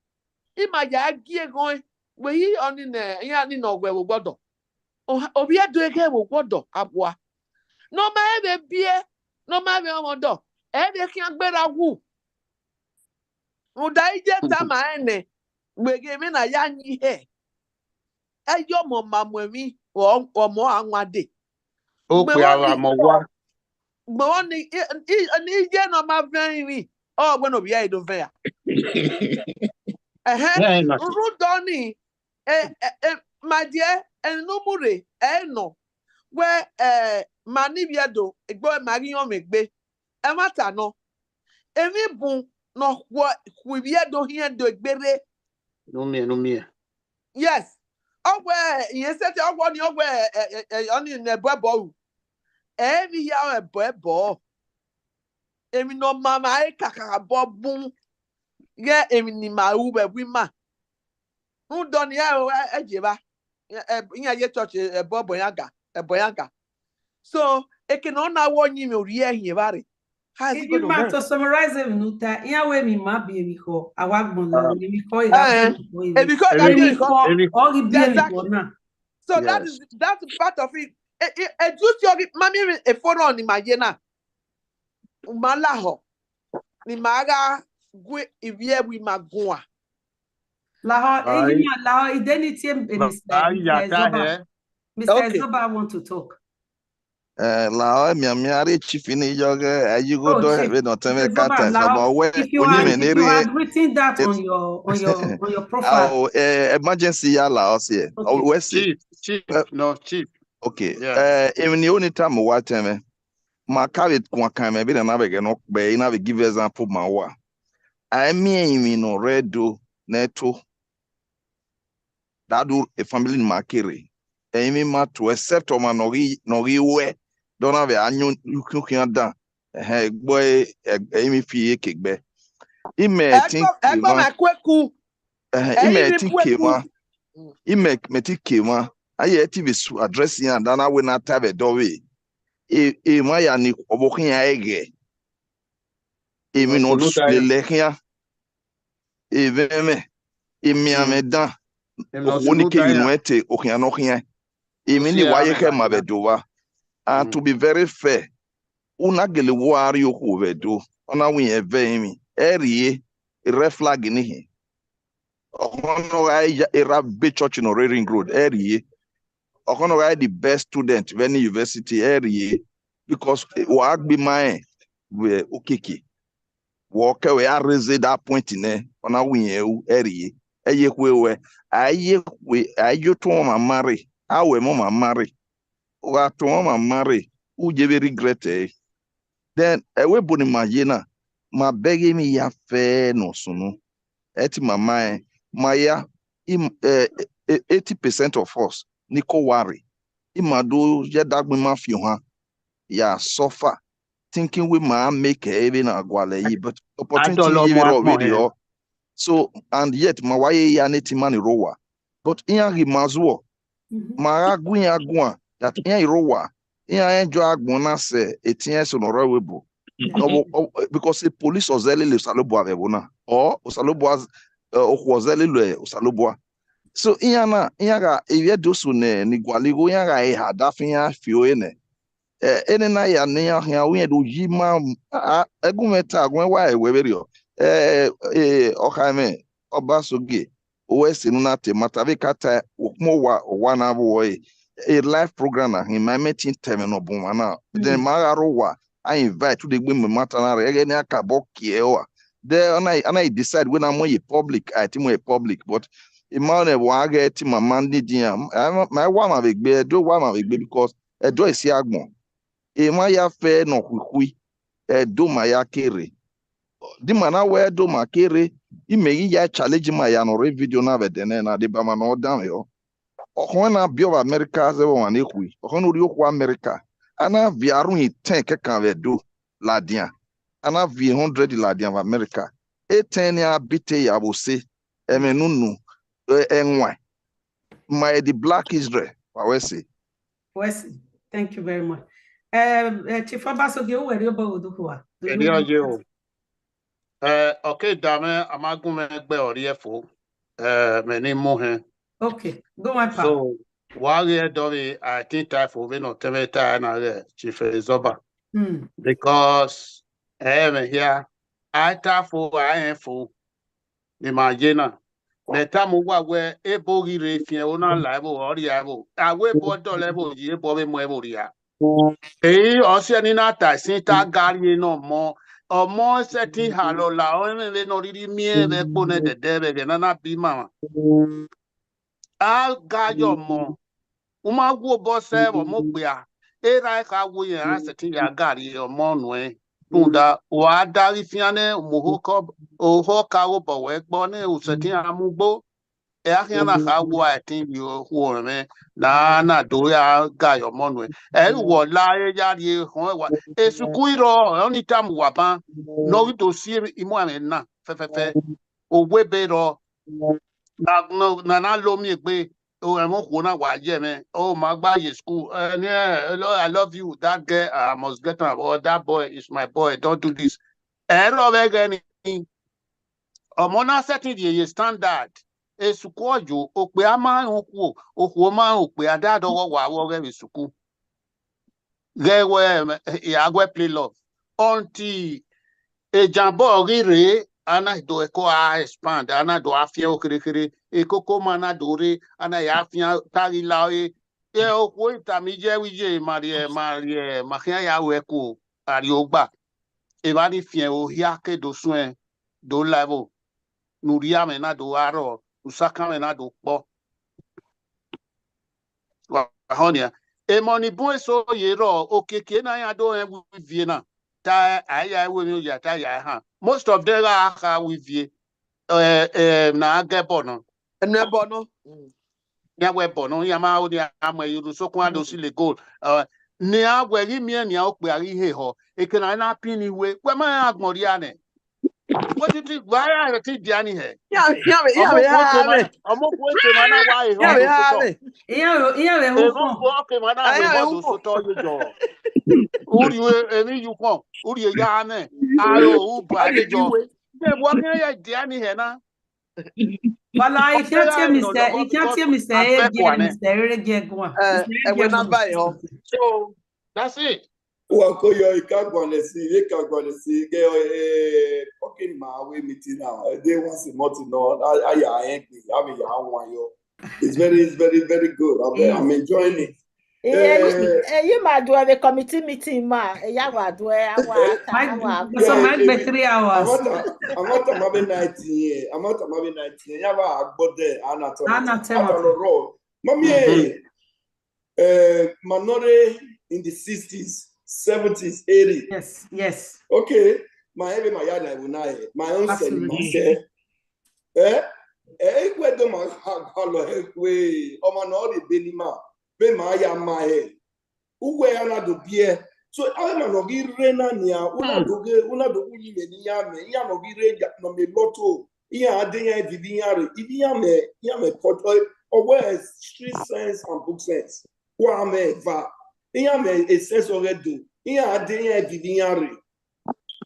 Ima ya gie go we yi oni ne ya ni no gwe wo gbodo. Obi edo ege wo gbodo abua. No ma ebe bie, no ma be omodo. Ebe ki agbera wu. Uda ije ta ma ene. Gbege mi na ya nyi he. Eyo mo mamwemi omo anwade. O pe ara mo wa. Gbo ni ije no ma ven mi. O gbe no bi ya edo ven ya. Rudoni my dear and no mure no where manibiedo egbo marion megbe e mata no emi bun no kwibiedo here do egbere no me yes ogwe yen set ogwo ni ogwe oni ne bobo emi ya bobo emi no mama e kakara bobun ye emi ni ma u be wi ma Udoni ya ejeba nya ye church boyanka so eke no na wonyi me ori ehie bare How is it going to work? To summarize it, Nuta, yeah, where me ma be mi ho, I work on the me Because so that's part of it. Just your mommy a phone on the Magena. Malaho. Ni maga gwe ivye wi magua. Laho, identity, Mr. Zoba want to talk. La miamiari chifini yoga you go do have no time cartons about where if you had written that on your profile. Emergency yala here. Chief. Chief. Okay. Even the only time what time my carrot kwa kame be na be no be na be give example ma wa. I mean no redo neto. That do a family in makere. Emi ma to accept o ma no we don't have anyu looking down. Boy, emi fie kegbe. Ime think ma kweku. Ime think kema. Ime meti kema. Aye TV su address ya dana we na tabe dowe. Ma ya ni obokin ya ege. Emi no lele kia. Veme. Emi amedan. Woni ke yunuete okin no kia. Emi ni waye ke mabedowa. And to be very fair, una gele war yo vedo, ona win evemi, eri red flag in here. Okono era be church in Ring Road, eri. Okono the best student, Benin University, eri. Because work be mine, we ukiki. Walk away, I raise that point in there, ona win you, eri. Eye we, aye to ma marry, awe mama marry. Wa to mama marry. Uje be regret then we boni majena ma begi mi ya fe no sunu eti mama maya 80% of us niko worry imado je dagbe ma fi han ya suffer thinking we ma make even agwale yi but opportunity give it already so and yet ma waye ya neti mani rowa but in ri mazuo ma agwa that in rowa enjoy agbona se etinye so no rewebo because the police was early usalobo avebona or usalobo was early usalobo so iyaga ewie dosu ne ni gwaligo iyaga e hadafia fioene ene na ya ne ya we do yima egumeta agwen wa eweberio okame obasoge owesinu na temata be kata mo wa na bo a live program na him my meeting terminal bomana then magarowa I invite to the women matana any akabo kiewa there and I decide when I'm a public I think we public but imane wa get my man dia my one of big do one of big because a do is yagbon e ma ya fe no kwikwi do ma ya kere di mana we do ma kere imegi ya challenge ma ya no video na be dene na de ba ma no down yo Okona bio America ze wan ekwi okona uri okwa America ana viaru hi 10 ke kan ve do ladian ana vi 100 ladian of America 10 ya bite ya bose emenunu enwa my the black Israel wawese thank you very much Chief Abasoge o were obo oduwa okay dame amagume gbe ori efo meni mohe. Okay, go on, Pa. So, while you're doing, I think I for we not tell time Chief Zoba. Because I am here, I tap for I am for imagine. The time where a bogey refia on level or the able. I will put the level ye bobby moevoria. Eh, Oceanina, Sita Gary no more. Or more setting hallow la only no really mere the pone the devil and not be mama. I'll guide your more. Uma go boss or mopia. Era ka wo yen aseti ya gari o monwe. Tunda wa dari fiane mohoko o hoka wo bo we gbo ne useti amugbo. E akia na ka wo atin bi o wo me na do ya ga yo monwe. E wo la e ya ri hon wa. E sukuiro oni tam wa ban. No wi to si imo ame na fe. O webe ro na lo mi gbe Oh, I'm not going oh, my boy is school. I love you. That girl, I must get her. Oh, that boy is my boy. Don't do this. Again. Mona setting the standard. Esukojo, okpe ama okwo, okwo ma okpe adado wa wo ge suku. Gewe yagwe play love. Until ejambo rire ana do eko a expand ana do afia okirikiri ekoko mana dore ana ya afia tari lawe e okwo itamije wije marie mahia ya weko ariogba e ba ni fien o hia ke do soin do level nuria mena do aro usaka mena do po honia e moni bon so yero okeke na ya do en viena ta aya we mi ya ta ya ha most of them are with you na get bono enu bono ya we bono ya ma o ni ama yuru so kwa do si le goal ni agwe ri mi ni a o pe ari he ho e kana na pin ni we we ma agbon ri ane what do you think why are ti di ani he omo ko te ma na wa e ho do so to iya we e go okay ma na we ho do so to you jo uri we emi you kon uri ya ne aro u ba ni jo de bo kan ya di ani he na Wala, you can't tell Mr. Again, Mr. Reggae. So that's it. Wako yo ikagwanesi okay ma we meeting now. They want some more to know. It's very good. I'm enjoying it. You might do a committee meeting, ma. Yawa do so might be 3 hours. I'm not having 19. I'm not having 19. Yawa but there anatomy. Mommy, Manore in the 60s, 70s, 80s. Yes. Okay, my yard I will not. My own son, Ekwedo ma halo ekwe omanori benima be ma ya ma he uwe ya na do bie so awe ma no gi rena nia una do yi me ni ya me ya no gi re no me loto ya ade ya vivi ya me koto owe street sense and book sense wa me va ya me a sense of do ya ade ya vivi ya re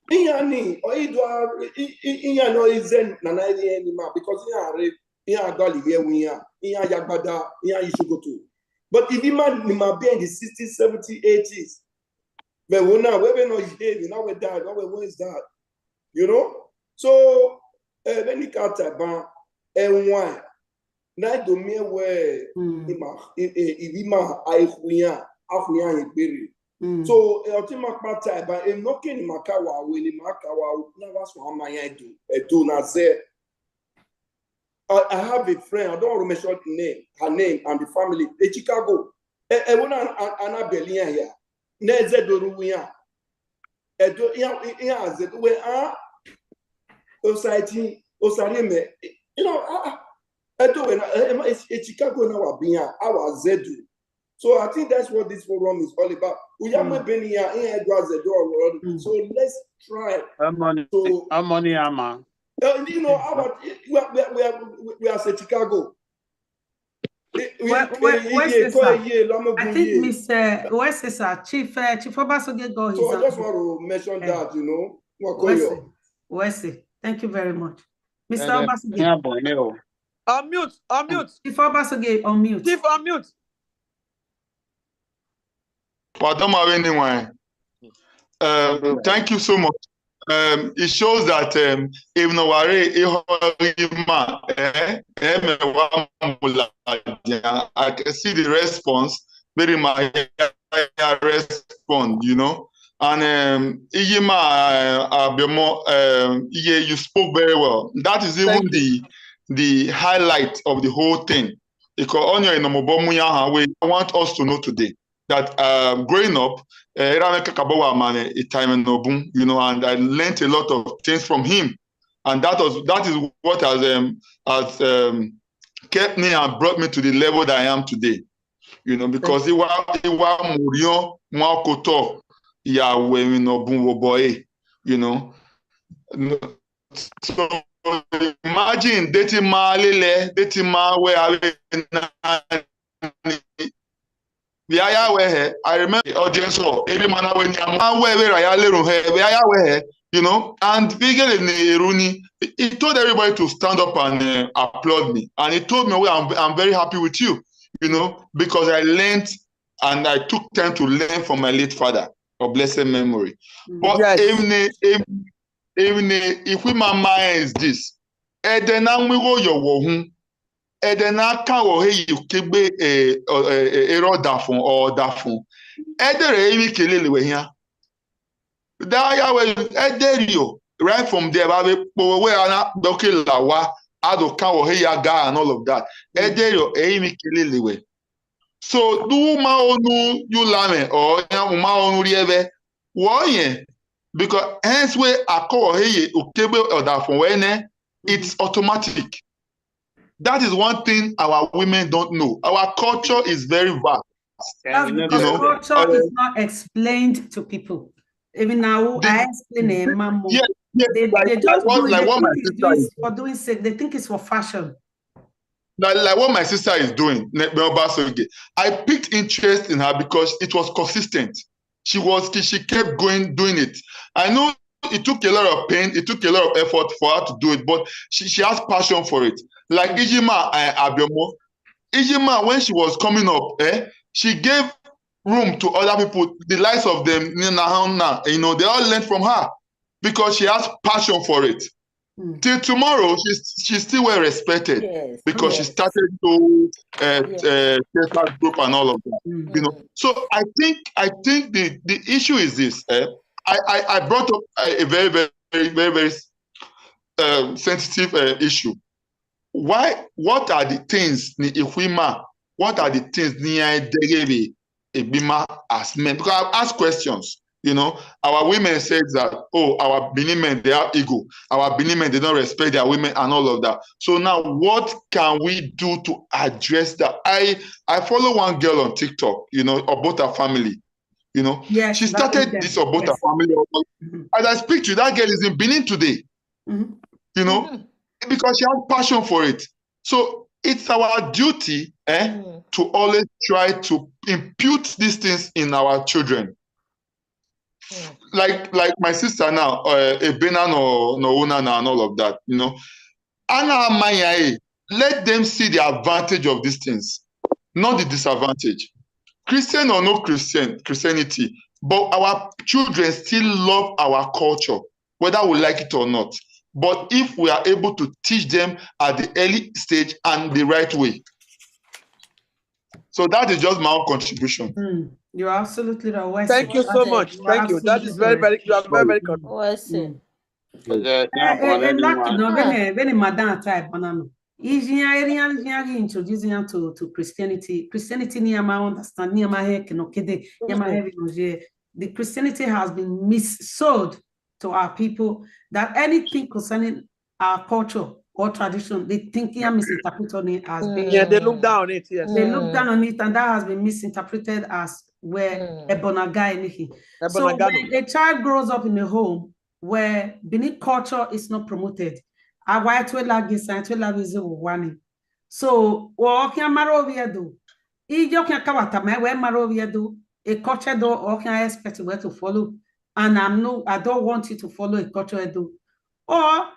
Iyani or Iya no isn't Nana anymore because Iya Dolly here we are, Iya Yagbada, Iya Ishugoto. But if you man in my be in the 60s, 70s, 80s, but we now no here, now we died, what is that? You know? So when you got a ban and wine, now do me where Ima Aihuya, Afuya Berry. So ultimate matter but in knocking Makawa when Makawa never saw my do not say I have a friend, I don't want to mention her name and the family in Chicago. Anna Belia here. Neze Doruya. Edo ya we are society Osarime. You know, Chicago now being our Zedu. So I think that's what this forum is all about. We have been here in the door. So let's try. Money, Ama. You know, about we are Chicago. I think Mr. West is our chief Obasoge go. So I just want to mention that, you know. Wesley, thank you very much. Mr. Obasoge. Unmute. Chief Obasoge, unmute. Chief, unmute. Pardon me, anyway. Thank you so much. It shows that even though I can see the response, very much respond, you know. And you spoke very well. That is even the highlight of the whole thing. Because I want us to know today that growing up, you know, and I learned a lot of things from him, and that is what has kept me and brought me to the level that I am today. You know, because he was you know. So imagine dating ma lele, dating ma where I remember the audience or every man when you know, and he told everybody to stand up and applaud me. And he told me, well, I'm very happy with you, you know, because I learned and I took time to learn from my late father of blessed memory. But Yes. if we my mind is this, Edena we go your wohun, Edena ka wo he you kegbe ero dafun or dafun. Edere emi kelele we here. That way Ederio right from there, we are not okay lawa, ado kan wo he ya ga and all of that. Ederio emi kelele we. So do ma onu you lame or ma onu riebe wo yen because hence we akọ he okebe oda fun we ne it's automatic. That is one thing our women don't know. Our culture is very vast. That's because culture is not explained to people. Even now, I explain it, Mamo. They just do it. They think it's doing for doing sake. They think it's for fashion. Like what my sister is doing, I picked interest in her because it was consistent. She kept going doing it. I know it took a lot of pain, it took a lot of effort for her to do it, but she has passion for it. Like Ijima Abiomo, Ijima, when she was coming up, she gave room to other people, the likes of them, you know, they all learned from her because she has passion for it. Till tomorrow, she's still well respected because she started to group and all of that. You know, so I think the issue is this. I brought up a very sensitive issue. What are the things what are the things as men? Because I've asked questions. You know, our women said that, oh, our Benin men, they have ego. Our Benin men, they don't respect their women and all of that. So now what can we do to address that? I follow one girl on TikTok, you know, about her family. You know, she started this about her family. As I speak to you, that girl is in Benin today. You know, because she has passion for it. So it's our duty to always try to impute these things in our children. Like my sister now, Ebena no Una and all of that, you know. Anna let them see the advantage of these things, not the disadvantage. Christian or no Christianity, but our children still love our culture, whether we like it or not. But if we are able to teach them at the early stage and the right way. So that is just my own contribution. You're absolutely right. Thank you so much. Thank you. That is very, you are very correct. Introducing to Christianity. Christianity understand the Christianity has been missold to our people that anything concerning our culture or tradition, they think misinterpreted as being. Yeah, they look down on it. Yes, they look down on it, and that has been misinterpreted as where Ebonaga. So when a child grows up in a home where Benin culture is not promoted, so a culture do can expect where to follow, and I don't want you to follow a culture or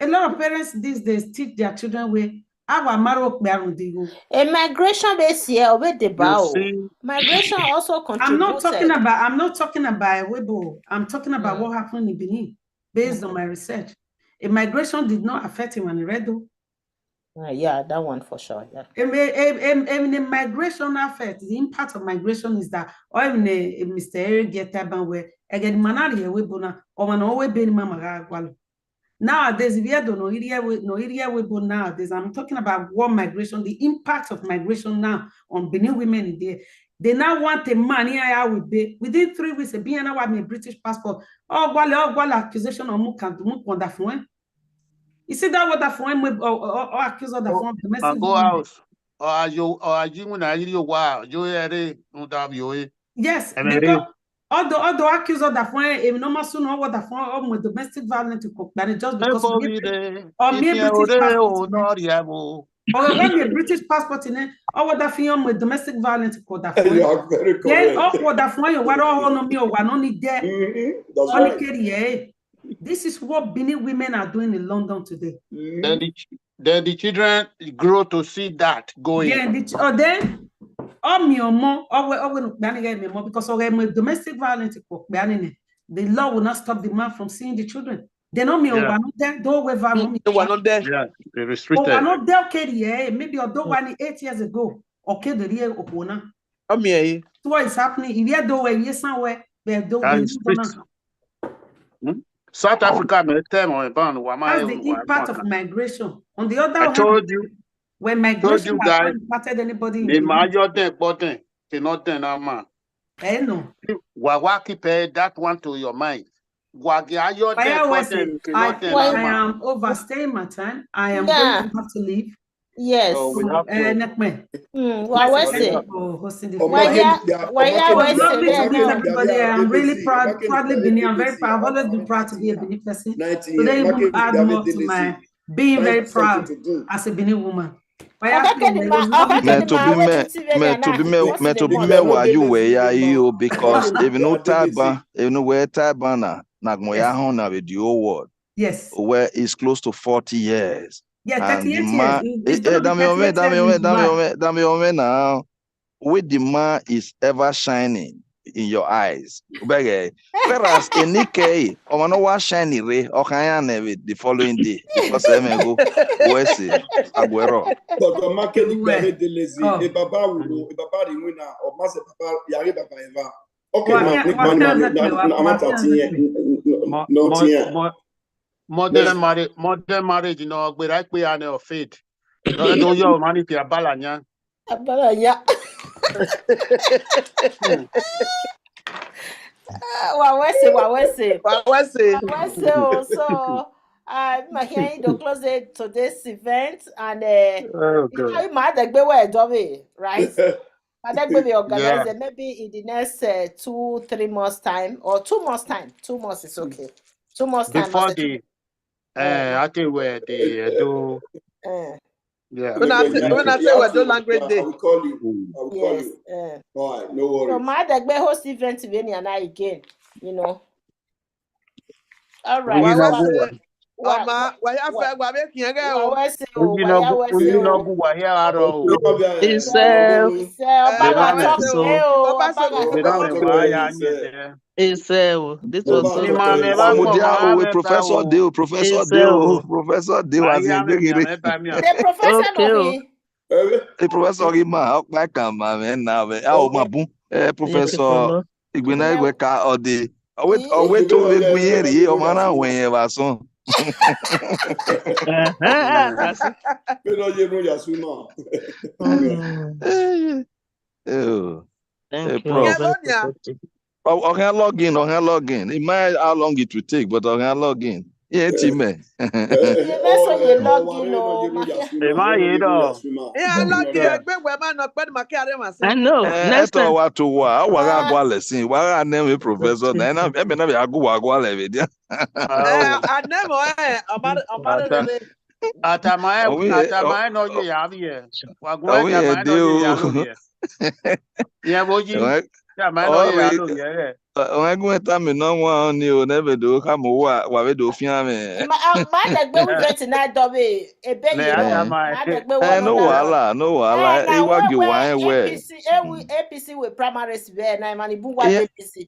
a lot of parents these days teach their children where a migration base here with the bow. Migration also contributed. I'm not talking about Weibo. I'm talking about what happened in Benin based on my research. A migration did not affect him when he read though. Yeah, that one for sure. Yeah. A migration affect the impact of migration is that or even a Mr. Eric get where again manari Weibo or man always been mama. Nowadays, if you don't know, nowadays, I'm talking about war migration, the impact of migration now on Benin women in there. They now want a man here with be within 3 weeks, a BNI with a British passport. Oh, accusation of Mukanda. You see that what that for him or accuse of the form domestic go out. Or you when I hear you wow, you no W. Yes, Although accuse of that point, if no matter no what that point with domestic violence to cook, just because of me British passport. Or when me British passport in it, or what that film with domestic violence called that point. You are very correct. Then off what that point, what all no me or one only there. That's right. This is what Benin women are doing in London today. Then the children grow to see that going. Then me or more, because domestic violence, the law will not stop the man from seeing the children. They know me or one there, though we not there. Yeah, they restricted. Or not there, okay, maybe although 8 years ago, okay, the real opponent. So what is happening? If you do where somewhere, they're doing South Africa, that's the impact of migration. On the other hand, told you, when migration guys, impacted anybody, the major button cannot turn our man. I know. That one to your mind. I am overstaying my time. I am going to have to leave. Yes. Lovely to meet everybody. I'm really proudly Benin. I'm very proud. I've always been proud to be a Benin person. So they even add more to my being very proud as a Benin woman. Because if no wear Taiban na with the whole world. Yes. Where it's close to 40 years. Yeah, 38 years. Now, with the man is ever shining in your eyes. Whereas in Nikkei, or no one shiny ray or with the following day because I may go West Aguero. Dr. Makeni Bere de Lazy, a Baba Wudo, a Baba Wina, or Master Papa Yari Baba Eva. Okay, modern marriage, you know, but I pay an of faith. Don't know your money to a balanya. So I'm here to close today's event and you might be right? But we organize it maybe in the next 2-3 months time or 2 months time. 2 months is okay. 2 months time. Before the I think where they do. Yeah. When I say we do language day, I will call you. I will call you. All right, no worries. So my dagbe host event Benin and I again, you know. All right. Okay, log in. Imagine how long it will take, but okay, log in. Yeah, team. I know. Next time. What to what? What go lesson? What name professor? Then I be na go go le. I never. Atama no ye have here. Wagwa no ye yeah, boy. Yeah, man, when no one you never do come what we do fiam me. No wala. APC with primary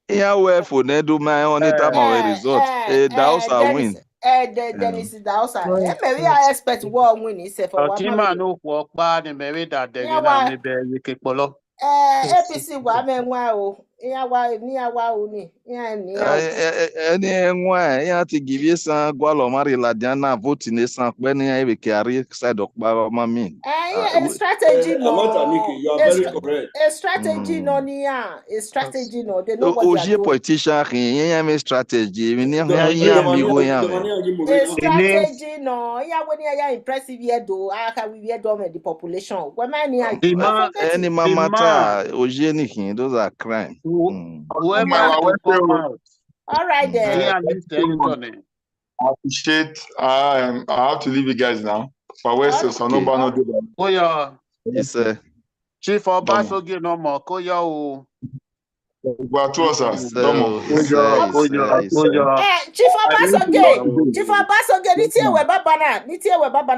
yeah, where for nedu my only time of result. Dausa win. Then is the outside. Maybe I expect one win is for one. No walk bad and maybe that they maybe APC wa me nwa o ya wa ni awa o ni ya ni ya ti give you some gwalo mari la diana vote ni san pe ni e be carry side of ma mi strategy no you are very correct. A strategy no ni a strategy no they know what they are doing. Politician yin me strategy mi ni ya mi go ya a strategy no ya when ya impressive here do aka we here do the population when man ni any mama those are crime. Whoever has to come out. All right then. I appreciate. I have to leave you guys now. For West Sanoba, Koya. Yes, sir. Chief Obasoge no more. Koya o. Chief Obasoge, ni tie we baba na.